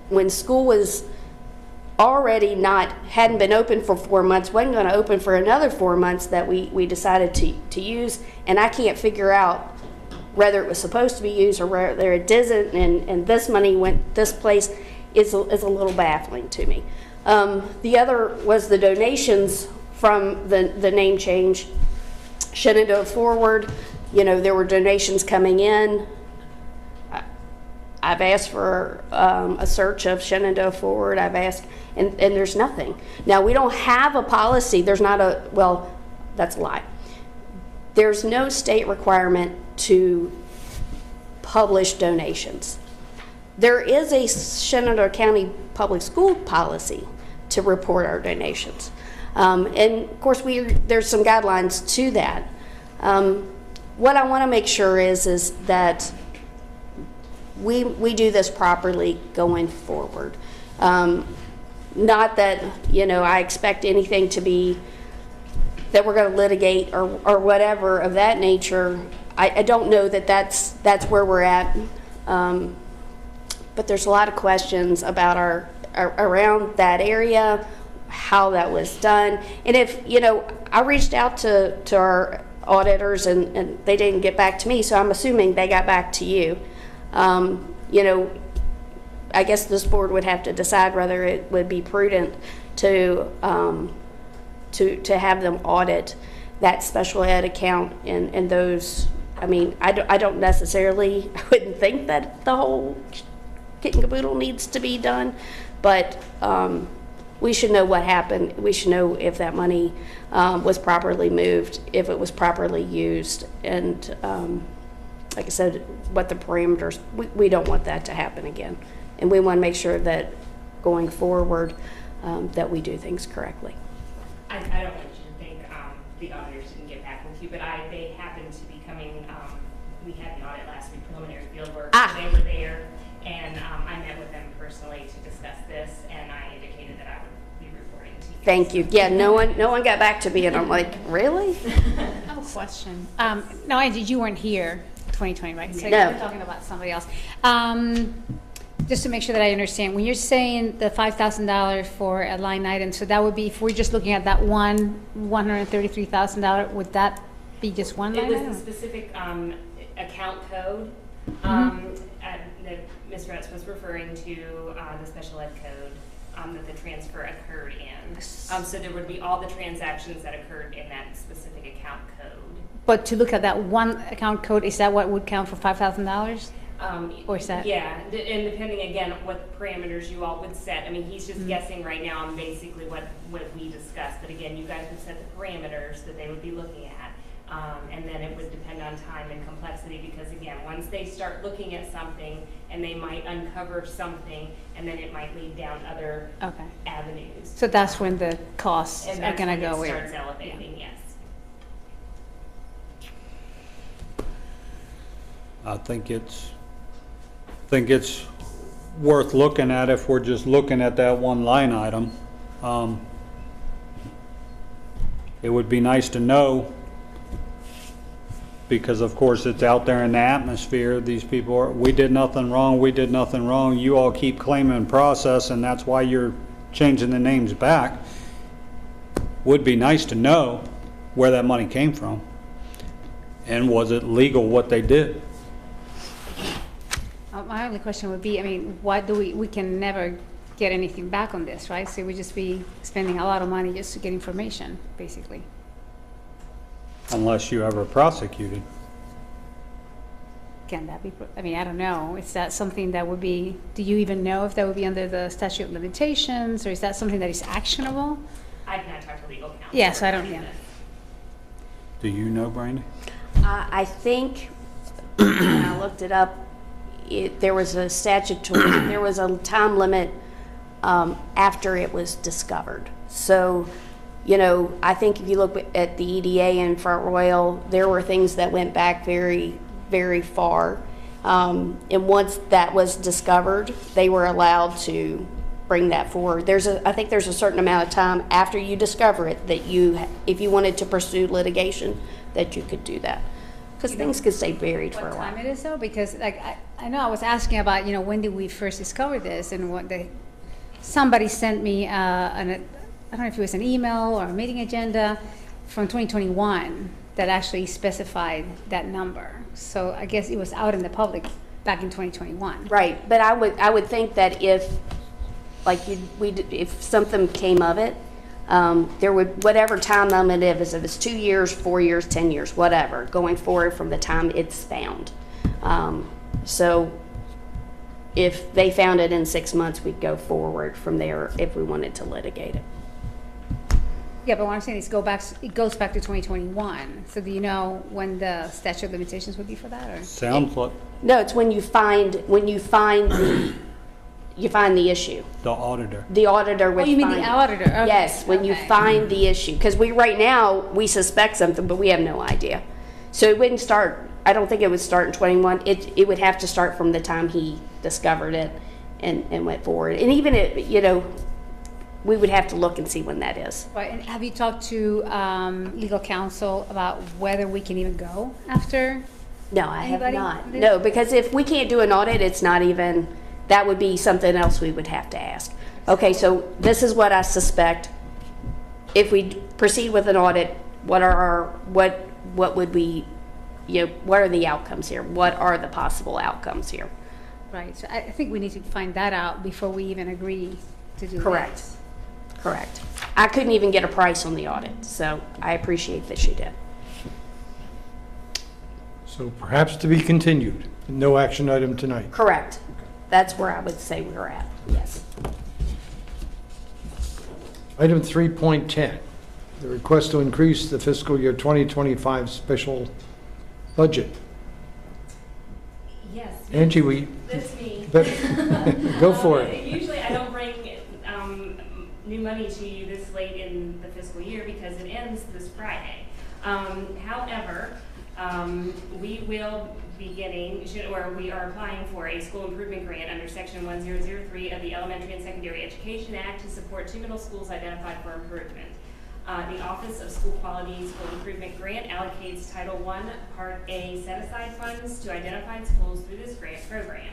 when school was already hadn't been open for 4 months, wasn't going to open for another 4 months, that we decided to use. And I can't figure out whether it was supposed to be used or whether it isn't, and this money went this place. Is a little baffling to me. The other was the donations from the name change. Shenandoah Forward, there were donations coming in. I I've asked for a search of Shenandoah Ford, I've asked, and there's nothing. Now, we don't have a policy, there's not a, well, that's a lie. There's no state requirement to publish donations. There is a Shenandoah County Public School policy to report our donations. And of course, there's some guidelines to that. What I want to make sure is that we do this properly going forward. Not that, I expect anything to be, that we're going to litigate or whatever of that nature. I don't know that that's where we're at. But there's a lot of questions about around that area, how that was done. And if, I reached out to our auditors and they didn't get back to me, so I'm assuming they got back to you. I guess this board would have to decide whether it would be prudent to have them audit that special ed account and those. I mean, I don't necessarily, I wouldn't think that the whole kit and caboodle needs to be done, but we should know what happened. We should know if that money was properly moved, if it was properly used, and like I said, what the parameters. We don't want that to happen again, and we want to make sure that going forward that we do things correctly. I don't want you to think the auditors didn't get back with you, but they happened to be coming. We had an audit last week, preliminary field work. So they were there, and I met with them personally to discuss this, and I indicated that I would be reporting to you. Thank you. Yeah, no one got back to me, and I'm like, really? I have a question. No, Angie, you weren't here 2020, right? So No. you're talking about somebody else. Just to make sure that I understand, when you're saying the $5,000 for a line item, so that would be, if we're just looking at that $133,000, would that be just one It line was item? the specific account code that Ms. Retz was referring to, the special ed code that the transfer occurred in. So there would be all the transactions that occurred in that specific account code. But to look at that one account code, is that what would count for $5,000? Or is that? Yeah, and depending again what parameters you all would set. I mean, he's just guessing right now on basically what we discussed. But again, you guys would set the parameters that they would be looking at. And then it would depend on time and complexity because again, once they start looking at something and they might uncover something and then it might lead down other avenues. So that's when the costs And are that's gonna when go it in. starts elevating, yes. I think it's worth looking at if we're just looking at that one line item. It would be nice to know, because of course it's out there in the atmosphere, these people are, we did nothing wrong, you all keep claiming process and that's why you're changing the names back. Would be nice to know where that money came from. And was it legal what they did? My only question would be, I mean, why do we can never get anything back on this, right? So we just be spending a lot of money just to get information, basically. Unless you ever prosecuted. Can that be, I mean, I don't know. Is that something that would be, do you even know if that would be under the statute of limitations, or is that something that is actionable? I've not talked to legal counsel. Yes, I don't, yeah. Do you know, Brandy? I think when I looked it up, there was a statutory, there was a time limit after it was discovered. So, I think if you look at the EDA in Front Royal, there were things that went back very, very far. And once that was discovered, they were allowed to bring that forward. I think there's a certain amount of time after you discover it that if you wanted to pursue litigation, that you could do that. Because things could stay buried for a What while. time it is though? Because like, I know I was asking about, when did we first discover this, and somebody sent me, I don't know if it was an email or a meeting agenda from 2021 that actually specified that number. So I guess it was out in the public back in 2021. Right, but I would think that if something came of it, there would, whatever time limit it is, if it's 2 years, 4 years, 10 years, whatever, going forward from the time it's found. So if they found it in 6 months, we'd go forward from there if we wanted to litigate it. Yeah, but what I'm saying is it goes back to 2021. So do you know when the statute of limitations would be for that, or? Sounds like No, it's when you find the issue. the auditor. The auditor would Oh, you mean the find- auditor? Okay, Yes, when you okay. find the issue, because right now, we suspect something, but we have no idea. So it wouldn't start, I don't think it would start in 21. It would have to start from the time he discovered it and went forward. And even, we would have to look and see when that is. Right, and have you talked to legal counsel about whether we can even go after? No, I have Anybody? not. No, because if we can't do an audit, it's not even, that would be something else we would have to ask. Okay, so this is what I suspect. If we proceed with an audit, what would we, what are the outcomes here? What are the possible outcomes here? Right, so I think we need to find that out before we even agree to do that. Correct. Correct. I couldn't even get a price on the audit, so I appreciate that she did. So perhaps to be continued. No action item tonight. Correct. That's where I would say we were at, yes. Item 3.10, the request to increase the fiscal year 2025 special budget. Yes. Angie, That's me. go for it. Usually I don't bring new money to you this late in the fiscal year because it ends this Friday. However, we will be getting, we are applying for a school improvement grant under Section 1003 of the Elementary and Secondary Education Act to support 2 middle schools identified for improvement. The Office of School Quality School Improvement Grant allocates Title I, Part A set-aside funds to identified schools through this grant program.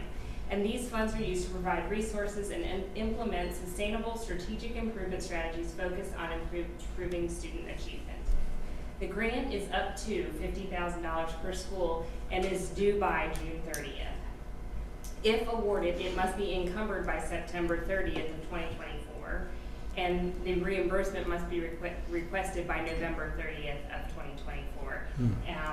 And these funds are used to provide resources and implement sustainable strategic improvement strategies focused on improving student achievement. The grant is up to $50,000 per school and is due by June 30th. If awarded, it must be encumbered by September 30th of 2024, and the reimbursement must be requested by November 30th of 2024.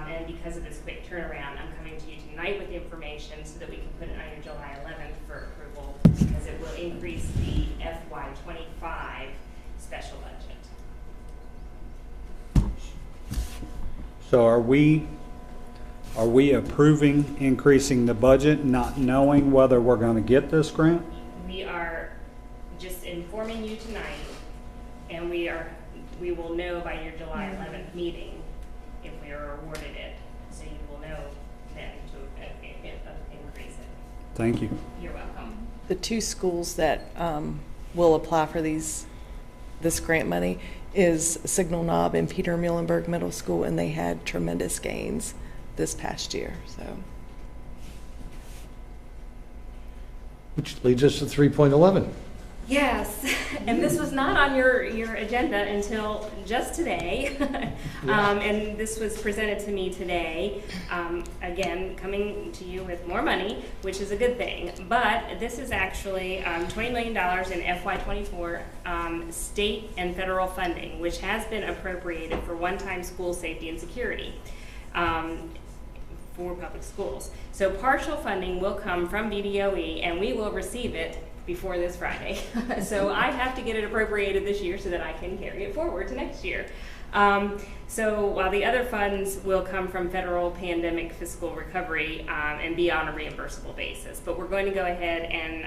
And because of this quick turnaround, I'm coming to you tonight with the information so that we can put it on your July 11th for approval, because it will increase the FY25 special budget. So are we approving increasing the budget, not knowing whether we're going to get this grant? We are just informing you tonight, and we will know by your July 11th meeting if we are awarded it, so you will know then to increase it. Thank you. You're welcome. The 2 schools that will apply for this grant money is Signal Knob and Peter Muhlenberg Middle School, and they had tremendous gains this past year. So, Which leads us to 3.11. Yes, and this was not on your agenda until just today. And this was presented to me today. Again, coming to you with more money, which is a good thing. But this is actually $20 million in FY24 state and federal funding, which has been appropriated for one-time school safety and security for public schools. So partial funding will come from BDOE, and we will receive it before this Friday. So I have to get it appropriated this year so that I can carry it forward to next year. So while the other funds will come from federal pandemic fiscal recovery and be on a reimbursable basis, but we're going to go ahead and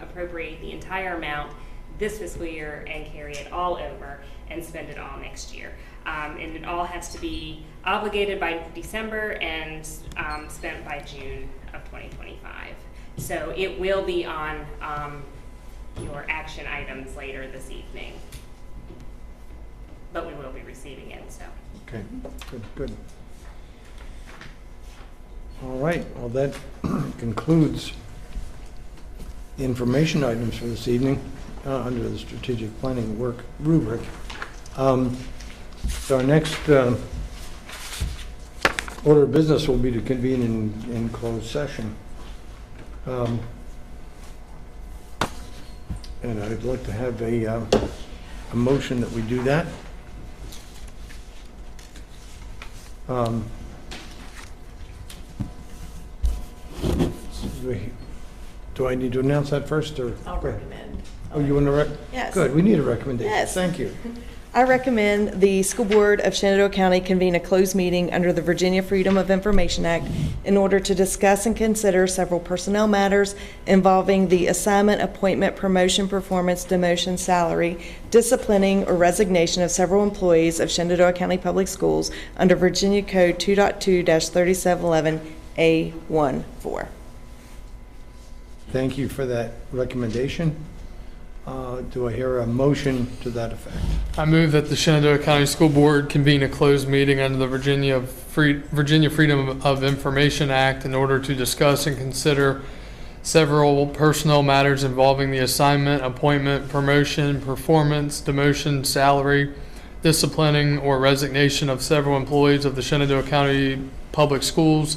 appropriate the entire amount this fiscal year and carry it all over and spend it all next year. And it all has to be obligated by December and spent by June of 2025. So it will be on your action items later this evening, but we will be receiving it, so. Okay, good. All right, well, that concludes the information items for this evening under the strategic planning work rubric. So our next order of business will be to convene in closed session. And I'd like to have a motion that we do that. Do Do I need to announce that first, or? I'll recommend. Oh, you want to Yes. Good, we need a recommendation. Yes. Thank you. I recommend the School Board of Shenandoah County convene a closed meeting under the Virginia Freedom of Information Act in order to discuss and consider several personnel matters involving the assignment, appointment, promotion, performance, demotion, salary, disciplining, or resignation of several employees of Shenandoah County Public Schools under Virginia Code 2.2-3711A14. Thank you for that recommendation. Do I hear a motion to that effect? I move that the Shenandoah County School Board convene a closed meeting under the Virginia Freedom of Information Act in order to discuss and consider several personnel matters involving the assignment, appointment, promotion, performance, demotion, salary, disciplining, or resignation of several employees of the Shenandoah County Public Schools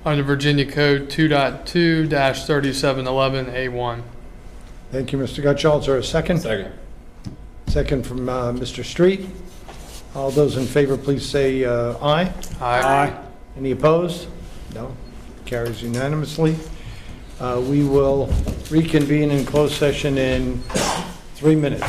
under Virginia Code 2.2-3711A1. Thank you, Mr. Gutschall. Is there a second? Second. Second from Mr. Street. All those in favor, please say aye. Aye. Any opposed? No. Carries unanimously. We will reconvene in closed session in 3 minutes.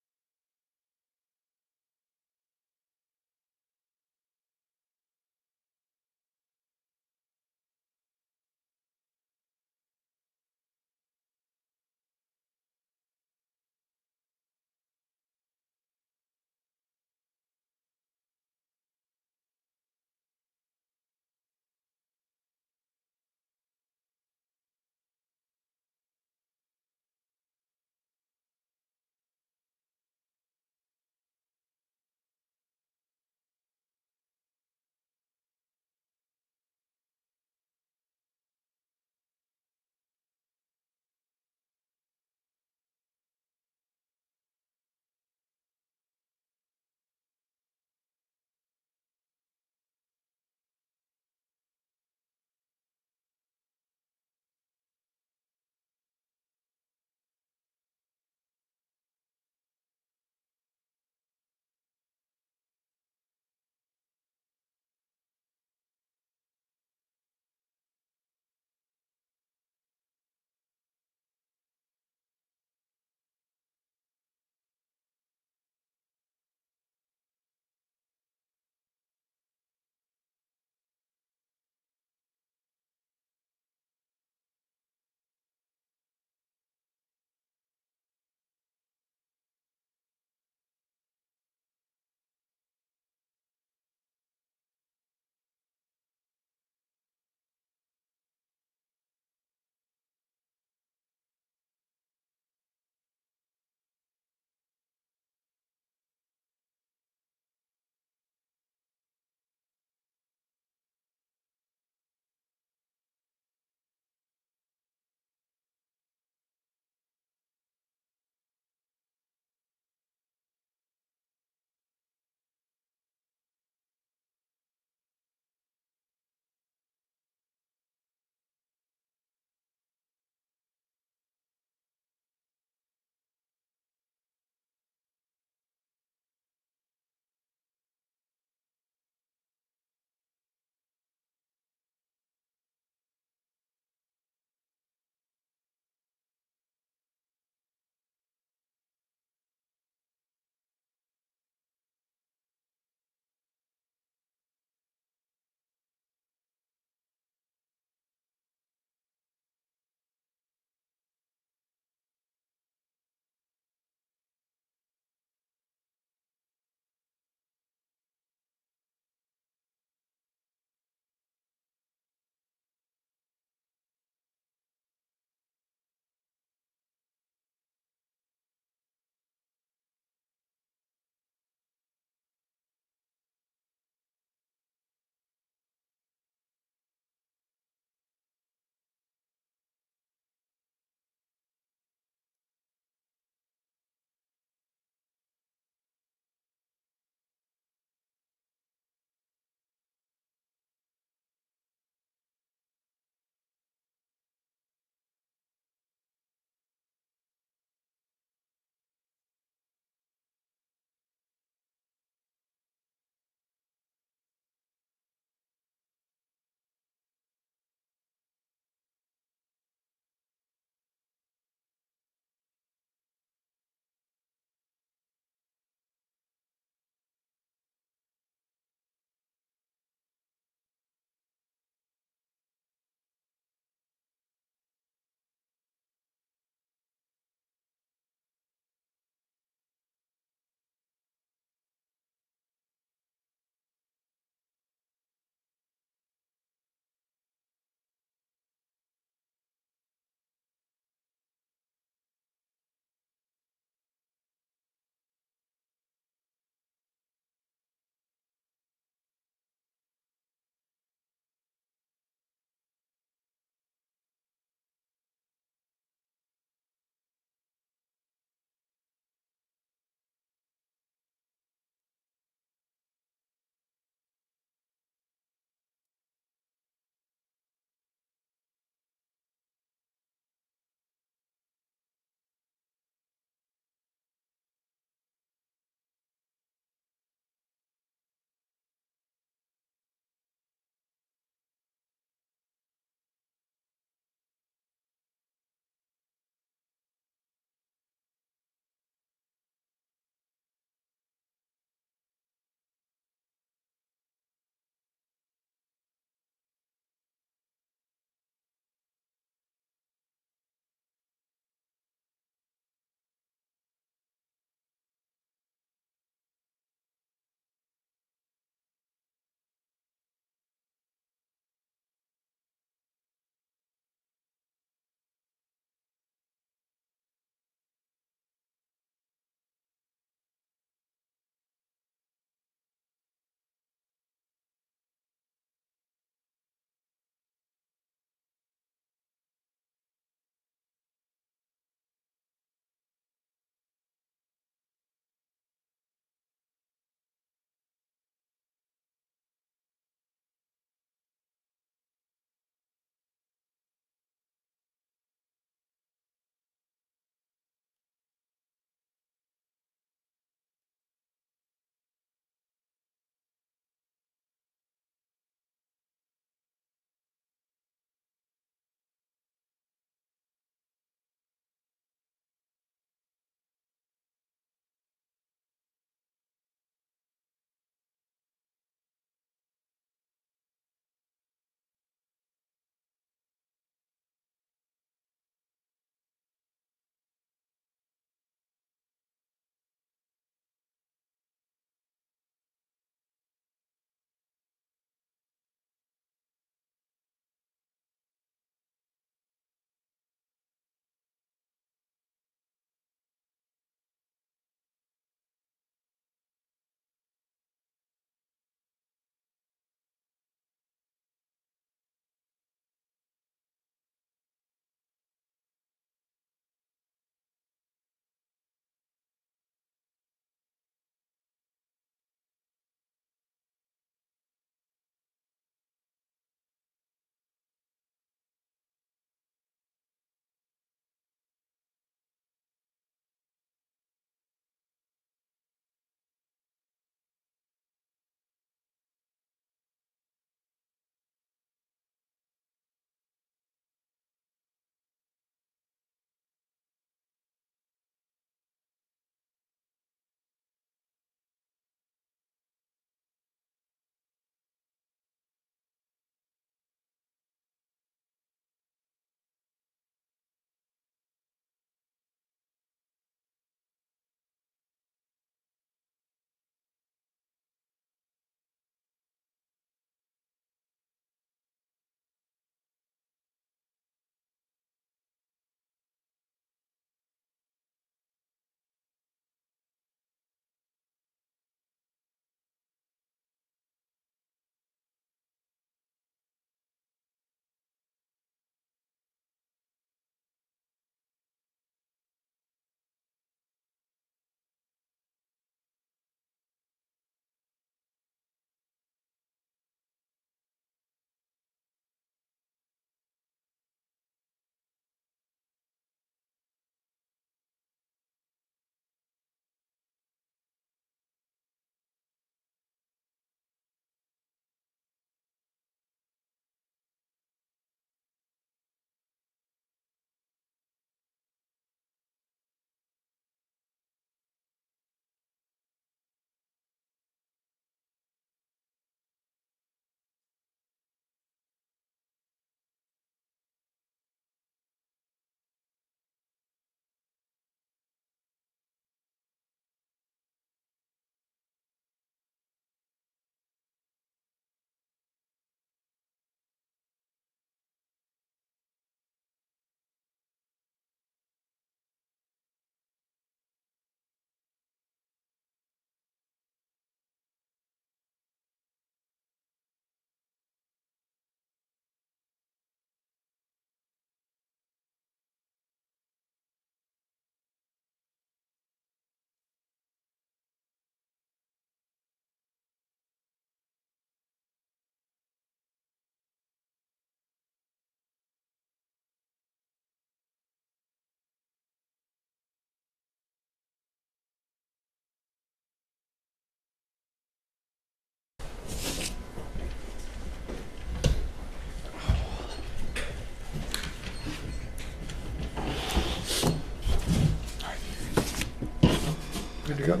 good to go?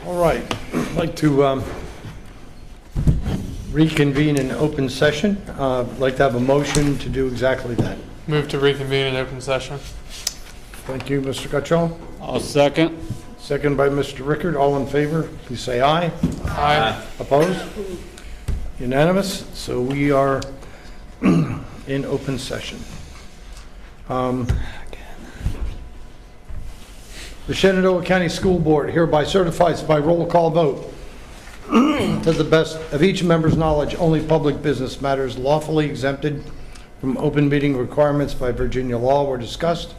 All right, I'd like to reconvene in open session. I'd like to have a motion to do exactly that. Move to reconvene in open session. Thank you, Mr. Gutschall. I'll second. Second by Mr. Rickard. All in favor, please say aye. Aye. Opposed? Unanimous. So we are in open session. The Shenandoah County School Board hereby certifies by roll call vote to the best of each member's knowledge, only public business matters lawfully exempted from open meeting requirements by Virginia law were discussed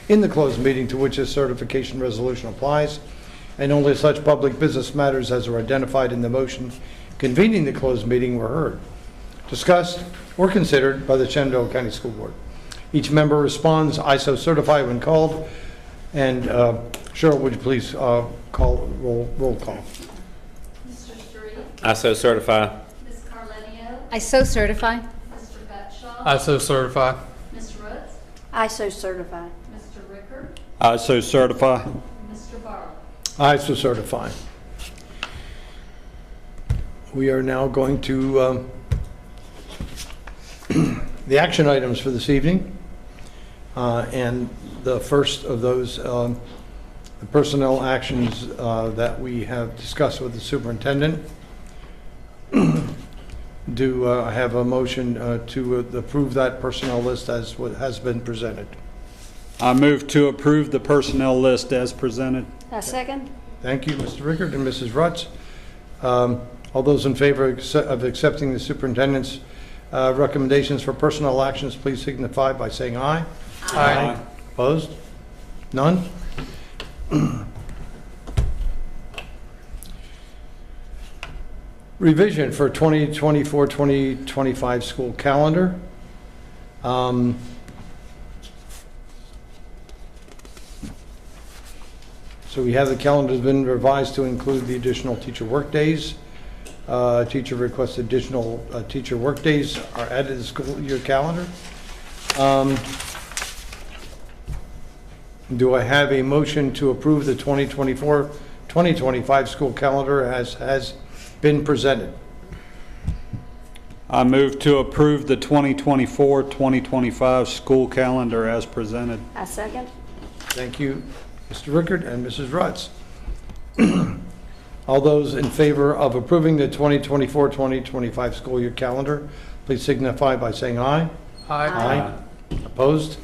in the closed meeting to which this certification resolution applies, and only such public business matters as are identified in the motion convening the closed meeting were heard, discussed, or considered by the Shenandoah County School Board. Each member responds, "I so certify" when called. And Cheryl, would you please roll call? Mr. Street? I so certify. Ms. Carlenio? I so certify. Mr. Betschall? I so certify. Ms. Roots? I so certify. Mr. Rickard? I so certify. Mr. Barlow? I so certify. We are now going to the action items for this evening. And the first of those, the personnel actions that we have discussed with the superintendent. Do I have a motion to approve that personnel list as what has been presented? I move to approve the personnel list as presented. A second? Thank you, Mr. Rickard and Mrs. Rutz. All those in favor of accepting the superintendent's recommendations for personnel actions, please signify by saying aye. Aye. Opposed? None? Revision for 2024-2025 school calendar. So we have the calendar has been revised to include the additional teacher workdays. Teacher requests additional teacher workdays are added to the school year calendar. Do I have a motion to approve the 2024-2025 school calendar as has been presented? I move to approve the 2024-2025 school calendar as presented. A second? Thank you, Mr. Rickard and Mrs. Rutz. All those in favor of approving the 2024-2025 school year calendar, please signify by saying aye. Aye. Opposed?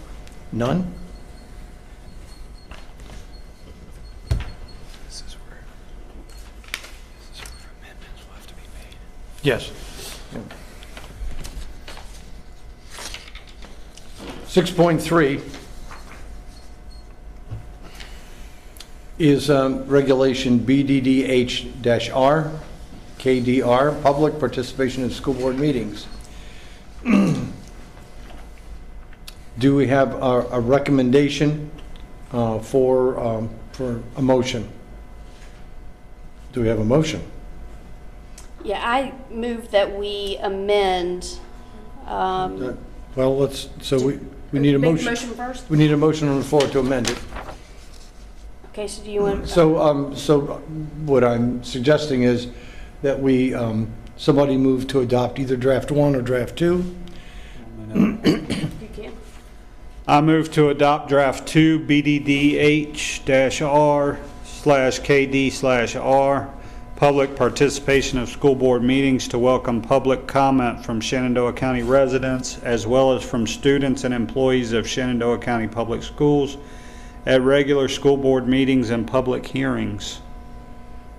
None? Yes. 6.3 is Regulation BDDH-R, KDR, Public Participation in School Board Meetings. Do we have a recommendation for a motion? Do we have a motion? Yeah, I move that we amend. Well, we need a Make motion. the motion first? We need a motion on the floor to amend it. Okay, so do you want? So what I'm suggesting is that we, somebody move to adopt either draft 1 or draft 2. You can. I move to adopt draft 2 BDDH-R/KD/R, public participation of school board meetings to welcome public comment from Shenandoah County residents as well as from students and employees of Shenandoah County Public Schools at regular school board meetings and public hearings.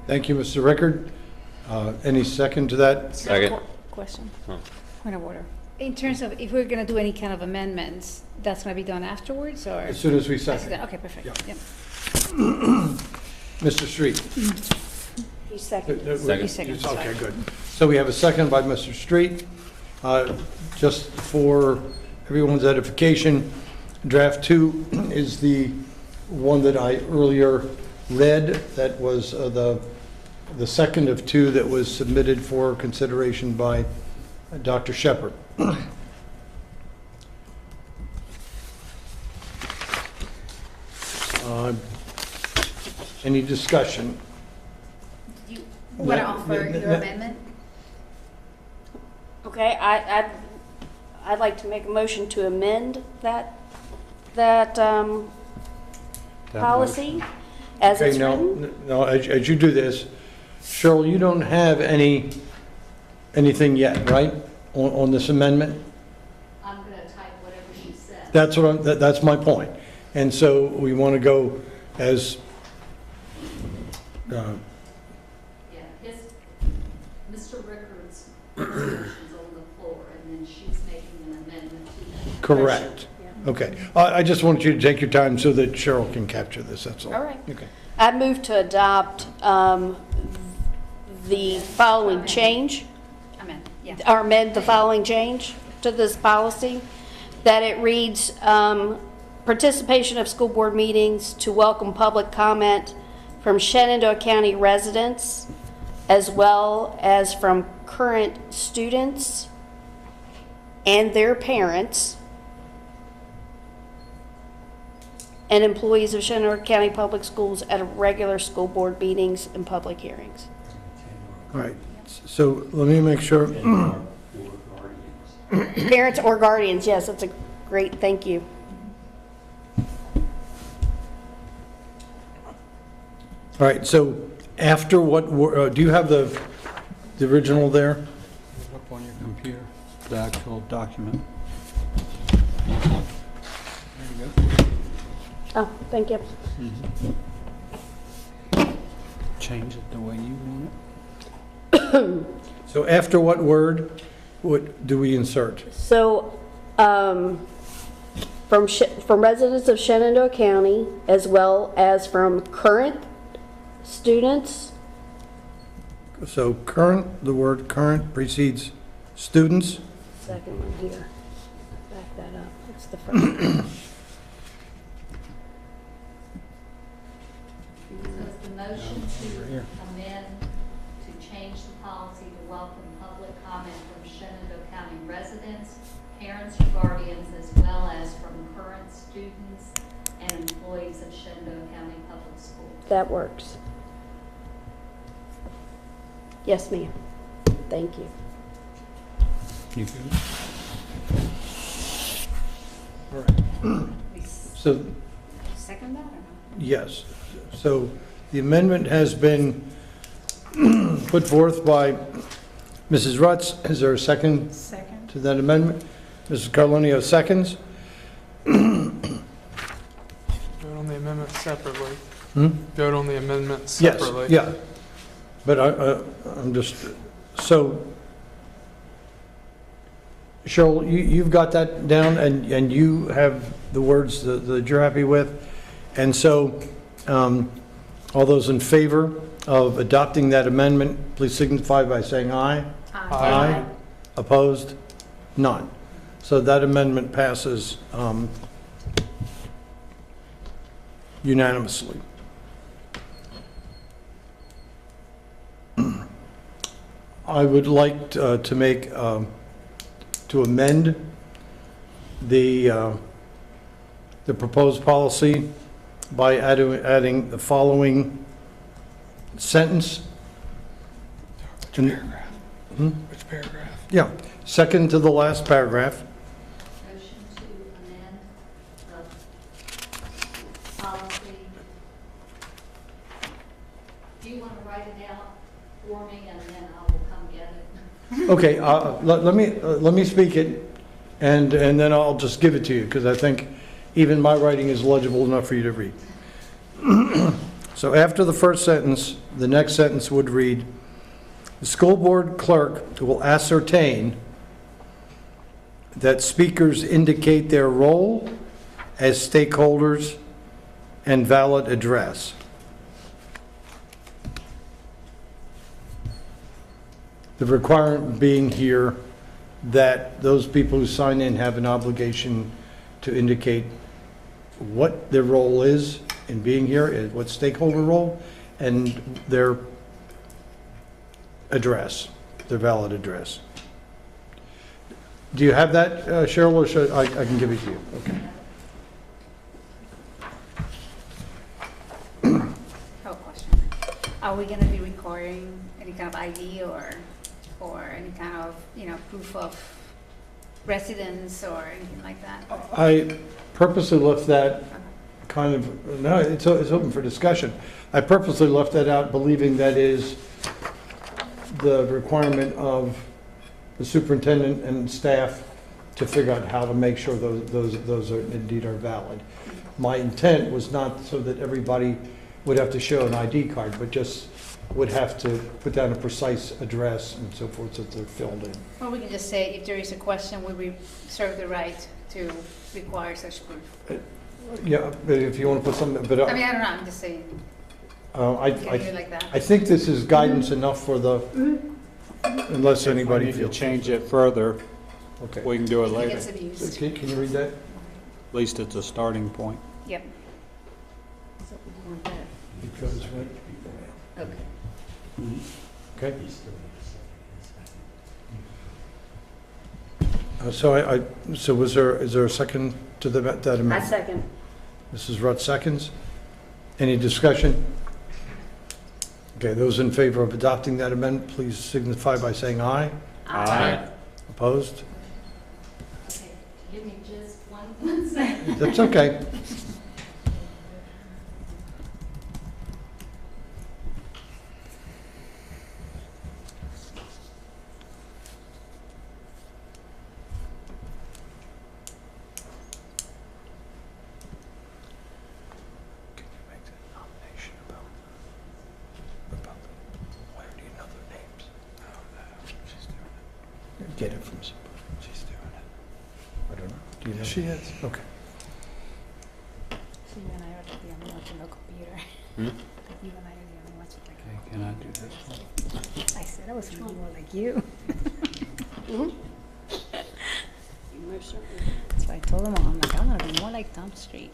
Thank you, Mr. Rickard. Any second to that? Second. Question. Point of order. In terms of, if we're going to do any kind of amendments, that's going to be done afterwards, or? As soon as we second. Okay, perfect. Yeah. Yep. Mr. Street. He's second. Okay, second. Okay, good. So we have a second by Mr. Street. Just for everyone's edification, draft 2 is the one that I earlier read. That was the second of 2 that was submitted for consideration by Dr. Shepard. Any discussion? You want to offer n- your n- amendment? Okay, I'd like to make a motion to amend that policy as Okay, it's no, written. no, as you do this, Cheryl, you don't have anything yet, right, on this amendment? I'm going to type whatever you said. That's what that's my point. And so we want to go as, Yeah, Mr. Rickard's motion's on the floor, and then she's making an amendment to that. correct. Okay. I just want you to take your time so that Cheryl can capture this, that's all. All right. Okay. I move to adopt the following change, Amendment, yeah. or amend the following change to this policy, that it reads, participation of school board meetings to welcome public comment from Shenandoah County residents, as well as from current students and their parents, and employees of Shenandoah County Public Schools at regular school board meetings and public hearings. All right. So let me make sure. Parents or guardians, yes, that's a great, thank you. All right, so after what, do you have the original there? Up on your computer, the actual document. Oh, thank you. Change it the way you want it. So after what word, what do we insert? So, from residents of Shenandoah County, as well as from current students, So current, the word current precedes students. second one here, back that up, it's the first one. So it's the motion to amend, to change the policy to welcome public comment from Shenandoah County residents, parents or guardians, as well as from current students and employees of Shenandoah County Public Schools. That works. Yes, ma'am. Thank you. You good? All right. So, Second that or no? yes. So the amendment has been put forth by Mrs. Rutz. Is there a second Second. to that amendment? Mrs. Carlonio seconds. Vote on the amendment separately. Vote on the amendment Yes, separately. yeah. But I'm just, so, Cheryl, you've got that down, and you have the words that you're happy with. And so, all those in favor of adopting that amendment, please signify by saying aye. Aye. Opposed? None. So that amendment passes unanimously. I would like to make, to amend the proposed policy by adding the following sentence. Which paragraph? Yeah, second to the last paragraph. Motion to amend the policy. Do you want to write it out for me, and then I will come get it? Okay, let me speak it, and then I'll just give it to you, because I think even my writing is legible enough for you to read. So after the first sentence, the next sentence would read, "The school board clerk will ascertain that speakers indicate their role as stakeholders and valid address." The requirement being here that those people who sign in have an obligation to indicate what their role is in being here, what stakeholder role, and their address, their valid address. Do you have that, Cheryl, or should I can give it to you? Okay. Oh, we gonna be requiring any kind of ID or any kind of, proof of residence or anything like that? I purposely left that kind of, no, it's open for discussion. I purposely left that out, believing that is the requirement of the superintendent and staff to figure out how to make sure those are indeed are valid. My intent was not so that everybody would have to show an ID card, but just would have to put down a precise address and so forth so that they're filled in. Or we can just say, if there is a question, we reserve the right to require such proof. Yeah, but if you want to put something, but I mean, I don't know, I'm just saying, I can you do it like that? I think this is guidance enough for the, unless If we anybody need to feels. change it further, Okay. we can do it It later. gets At abused. Can you read that? least it's a starting point. Yep. Because, Okay. okay. So so is there a second to that I amendment? second. Mrs. Rutt seconds. Any discussion? Okay, those in favor of adopting that amendment, please signify by saying aye. Aye. Opposed? Okay, give me just one second. That's okay. Can you make that nomination about, where do you know their names? She's doing it. Get it from somebody. She's doing it. I don't know. Do you know? She is. Okay. So you and I are the only ones in the computer. Hmm? You and I are the only ones with the Okay, can I do this one? I said I was gonna be more like you. So I told them all, I'm like, I'm gonna be more like Tom Street.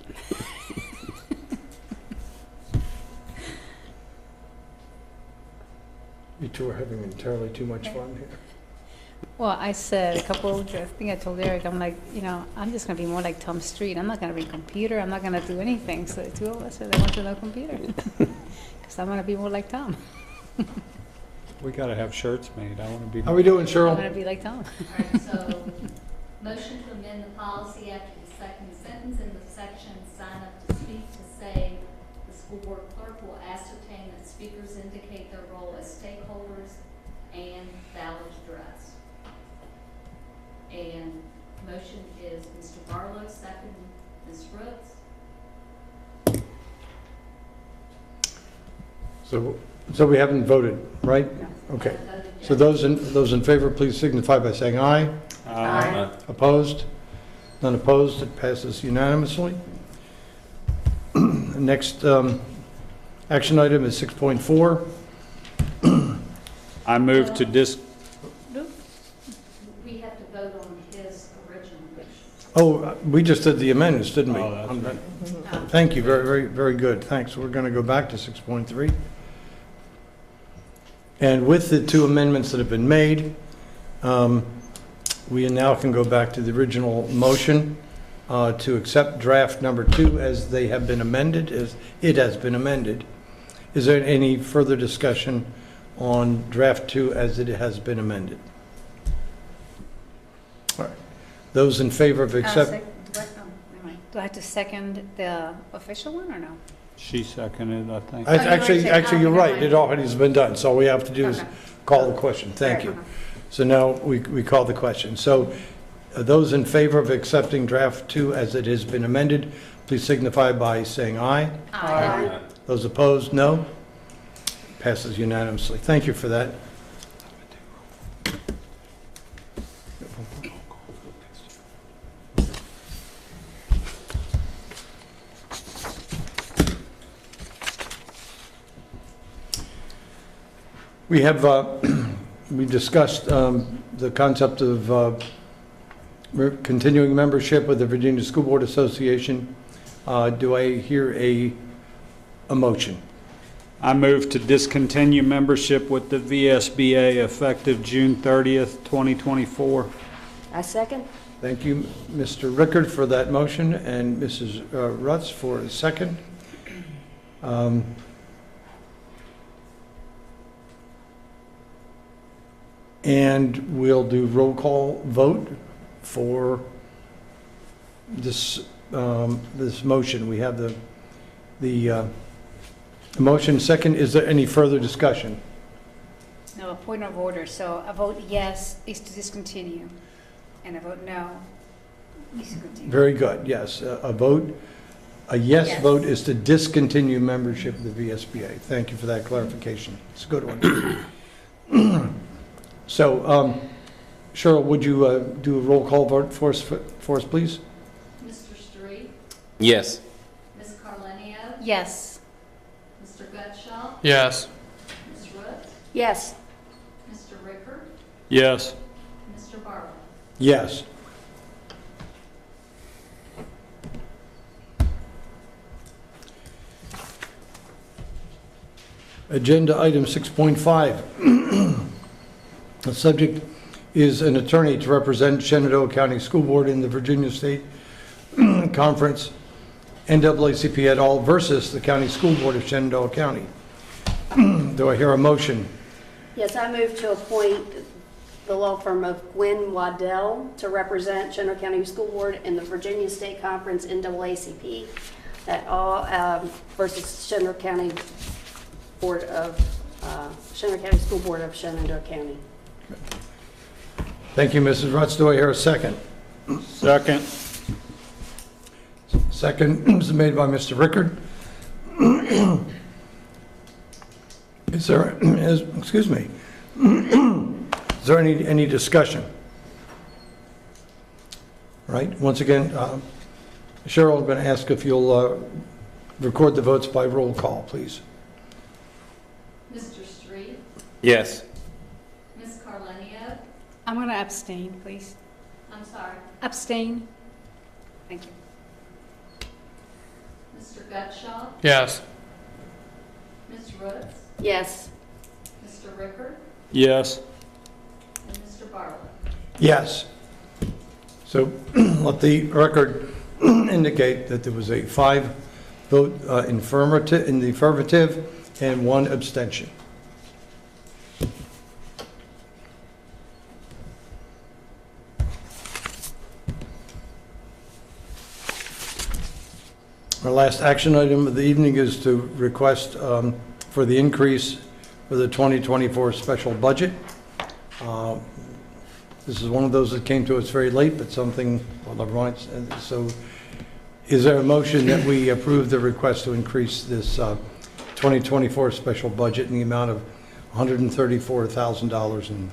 You two are having entirely too much fun here. Well, I said I think I told Eric, I'm like, I'm just gonna be more like Tom Street. I'm not gonna read computer, I'm not gonna do anything. So the two of us said they want to know computer. Because I'm gonna be more like Tom. We gotta have shirts made. I wanna be. How we doing, I'm Cheryl? gonna be like Tom. All right, so, motion to amend the policy after the second sentence in the section, sign up to speak, to say, the school board clerk will ascertain that speakers indicate their role as stakeholders and valid address. And motion is Mr. Barlow, second, Ms. Roots. So we haven't voted, right? Okay. So those in favor, please signify by saying aye. Aye. Opposed? None opposed, it passes unanimously. Next action item is 6.4. I move to We have to vote on his original motion. Oh, we just did the amendments, didn't we? Oh, that's right. Thank you, very, very, very good, thanks. We're going to go back to 6.3. And with the two amendments that have been made, we now can go back to the original motion to accept draft number 2 as they have been amended, as it has been amended. Is there any further discussion on draft 2 as it has been amended? All right. Those in favor of accept, Do I have to second the official one or no? She seconded, I think. actually, you're never right, mind. it already has been done, so all we have to do is Okay. call the question, thank you. Okay. So now we call the question. So those in favor of accepting draft 2 as it has been amended, please signify by saying aye. Aye. Those opposed, no. Passes unanimously. Thank you for that. We have, we discussed the concept of continuing membership with the Virginia School Board Association. Do I hear a motion? I move to discontinue membership with the VSBA effective June 30th, 2024. I second. Thank you, Mr. Rickard, for that motion, and Mrs. Rutz for a second. And we'll do roll call vote for this, this motion. We have the motion second. Is there any further discussion? No, a point of order. So a vote yes is to discontinue, and a vote no is to continue. Very good, yes. A yes Yes. vote is to discontinue membership of the VSBA. Thank you for that clarification. It's a good one. So, Cheryl, would you do a roll call vote for us, please? Mr. Street? Yes. Ms. Carlenio? Yes. Mr. Gutschall? Yes. Ms. Roots? Yes. Mr. Ricker? Yes. Mr. Barlow? Yes. Agenda item 6.5. The subject is an attorney to represent Shenandoah County School Board in the Virginia State Conference, NAACP et al. Versus the County School Board of Shenandoah County. Do I hear a motion? Yes, I move to appoint the law firm of Gwynn Waddell to represent Shenandoah County School Board in the Virginia State Conference NAACP at all versus Shenandoah County Board of Shenandoah County School Board of Shenandoah County. Thank you, Mrs. Rutz. Do I hear a second? Second. Second is made by Mr. Rickard. Is there, excuse me, is there any discussion? Right, once again, Cheryl, I'm going to ask if you'll record the votes by roll call, please. Mr. Street? Yes. Ms. Carlenio? I'm going to abstain, please. I'm sorry. Abstain. Thank you. Mr. Gutschall? Yes. Ms. Roots? Yes. Mr. Ricker? Yes. And Mr. Barlow? Yes. So let the record indicate that there was a 5-vote affirmative in the affirmative and 1 abstention. Our last action item of the evening is to request for the increase for the 2024 special budget. This is one of those that came to us very late, but something, well, everyone, so is there a motion that we approve the request to increase this 2024 special budget in the amount of $134,000? And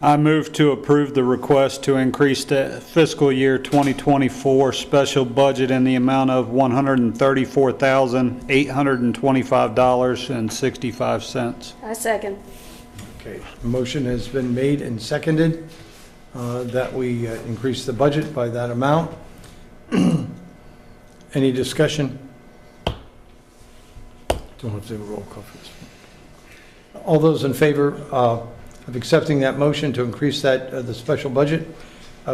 I move to approve the request to increase the fiscal year 2024 special budget in the amount of $134,825.65. I second. Okay, motion has been made and seconded that we increase the budget by that amount. Any discussion? Don't have to do a roll call for this. All those in favor of accepting that motion to increase that the special budget,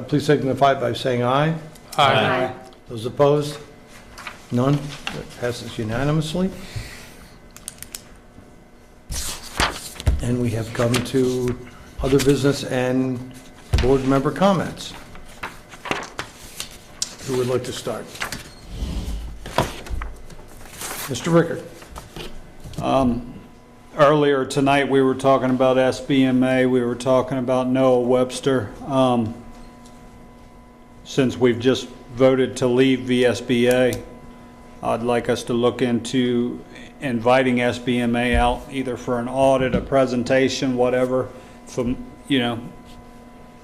please signify by saying aye. Aye. Those opposed? None. That passes unanimously. And we have come to other business and board member comments. Who would like to start? Mr. Rickard. Earlier tonight, we were talking about SBMA, we were talking about Noah Webster. Since we've just voted to leave VSBA, I'd like us to look into inviting SBMA out either for an audit, a presentation, whatever, from, you know,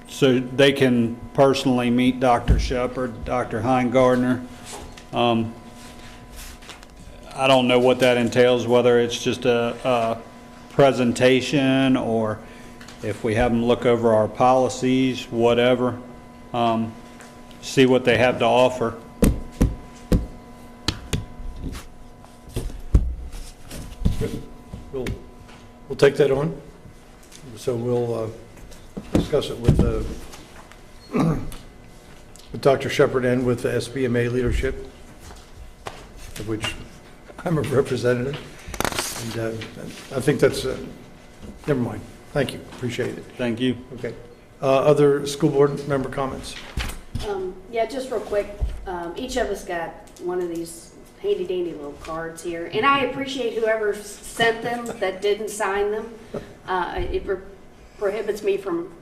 so they can personally meet Dr. Shepard, Dr. Heingardner. I don't know what that entails, whether it's just a presentation or if we have them look over our policies, whatever, see what they have to offer. We'll take that on. So we'll discuss it with Dr. Shepard and with the SBMA leadership, of which I'm a representative. And I think that's, never mind. Thank you, appreciate it. Thank you. Okay. Other school board member comments? Yeah, just real quick, each of us got one of these handy dandy little cards here, and I appreciate whoever sent them that didn't sign them. It prohibits me from,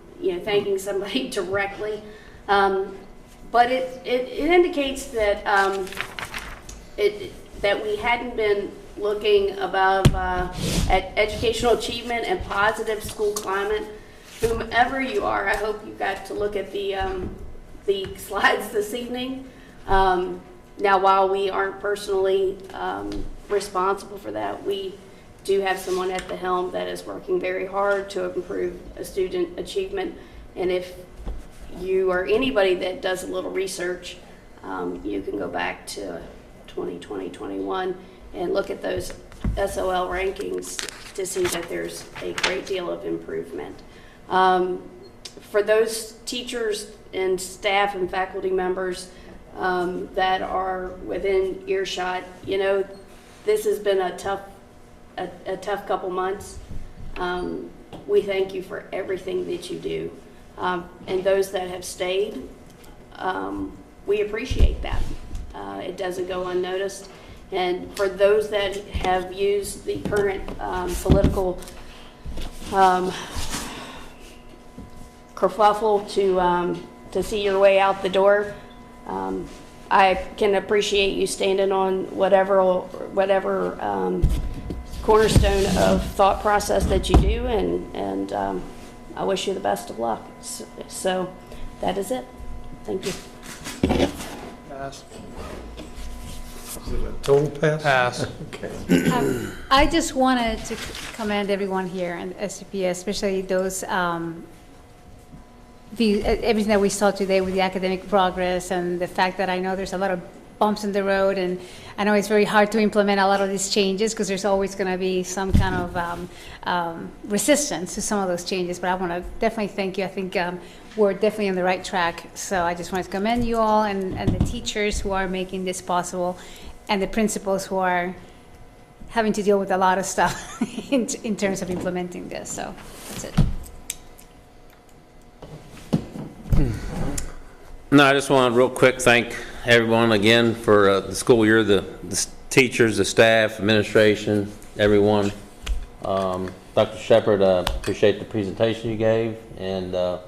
thanking somebody directly. But it indicates that, that we hadn't been looking above, at educational achievement and positive school climate. Whomever you are, I hope you got to look at the slides this evening. Now, while we aren't personally responsible for that, we do have someone at the helm that is working very hard to improve a student achievement. And if you or anybody that does a little research, you can go back to 2020, 21 and look at those SOL rankings to see that there's a great deal of improvement. For those teachers and staff and faculty members that are within earshot, this has been a tough couple months. We thank you for everything that you do. And those that have stayed, we appreciate that. It doesn't go unnoticed. And for those that have used the current political kerfuffle to see your way out the door, I can appreciate you standing on whatever cornerstone of thought process that you do, and I wish you the best of luck. So that is it. Thank you. Pass. Is it a total pass? Pass. Okay. I just wanted to commend everyone here and SCPS, especially those, everything that we saw today with the academic progress and the fact that I know there's a lot of bumps in the road, and I know it's very hard to implement a lot of these changes because there's always going to be some kind of resistance to some of those changes, but I want to definitely thank you. I think we're definitely on the right track, so I just wanted to commend you all and the teachers who are making this possible and the principals who are having to deal with a lot of stuff in terms of implementing this, so that's it. No, I just want to real quick thank everyone again for the school year, the teachers, the staff, administration, everyone. Dr. Shepard, I appreciate the presentation you gave and the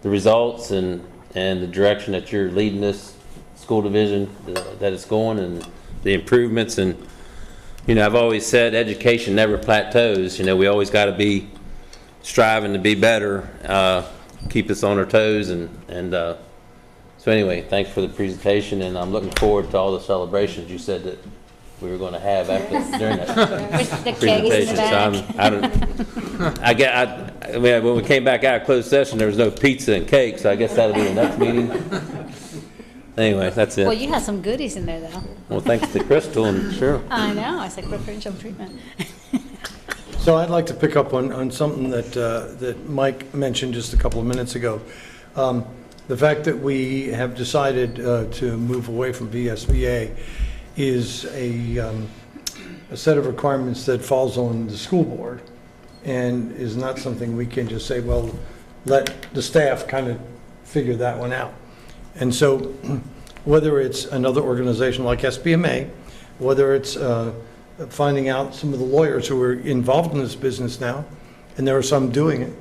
results and the direction that you're leading this school division, that it's going, and the improvements. And, I've always said education never plateaus. We always got to be striving to be better, keep us on our toes, and so anyway, thanks for the presentation, and I'm looking forward to all the celebrations you said that we were going to have during that With the kegs in the back. I mean, when we came back out of closed session, there was no pizza and cake, so I guess that'll be the next meeting. Anyway, that's it. Well, you have some goodies in there, though. Well, thanks to Crystal and Cheryl. I know, it's like preferential treatment. So I'd like to pick up on something that Mike mentioned just a couple of minutes ago. The fact that we have decided to move away from VSBA is a set of requirements that falls on the school board and is not something we can just say, well, let the staff kind of figure that one out. And so whether it's another organization like SBMA, whether it's finding out some of the lawyers who are involved in this business now, and there are some doing it,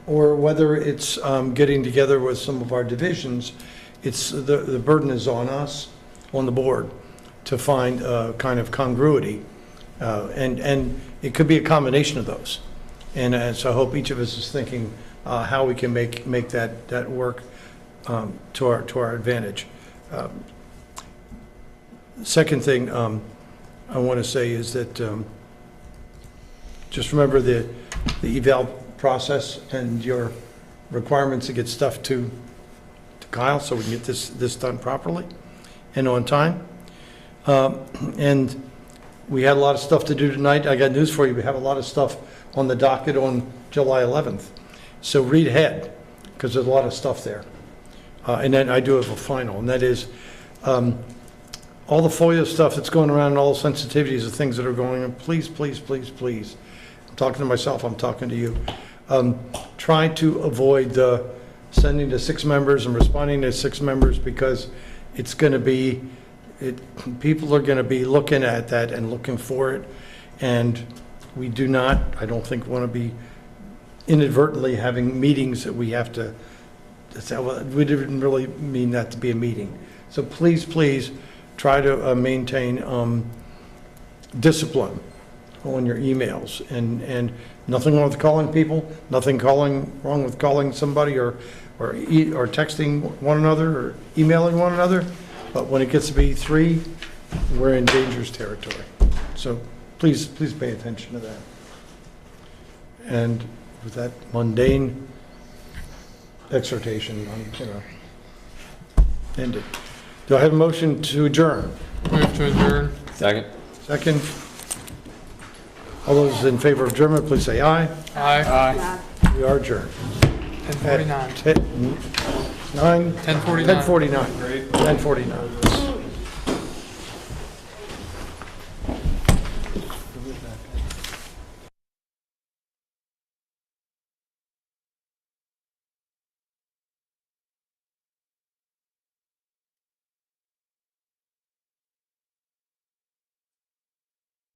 or whether it's getting together with some of our divisions, it's the burden is on us, on the board, to find a kind of congruity. And it could be a combination of those. And so I hope each of us is thinking how we can make that work to our advantage. Second thing I want to say is that just remember the eval process and your requirements to get stuff to Kyle so we can get this done properly and on time. And we had a lot of stuff to do tonight. I got news for you. We have a lot of stuff on the docket on July 11th. So read ahead because there's a lot of stuff there. And then I do have a final, and that is all the FOIA stuff that's going around and all the sensitivities of things that are going on. Please, please, please, please. I'm talking to myself. I'm talking to you. Try to avoid the sending to 6 members and responding to 6 members, because it's going to be, people are going to be looking at that and looking for it. And we do not, I don't think, want to be inadvertently having meetings that we have to, we didn't really mean that to be a meeting. So please, please try to maintain discipline on your emails, and nothing wrong with calling people, nothing wrong with calling somebody or texting one another or emailing one another. But when it gets to be 3, we're in dangerous territory. So please pay attention to that. And with that mundane exhortation, end it. Do I have a motion to adjourn? Move to adjourn. Second? Second? All those in favor of adjournment, please say aye. Aye. We are adjourned. 10:49. 10:49. 10:49. 10:49.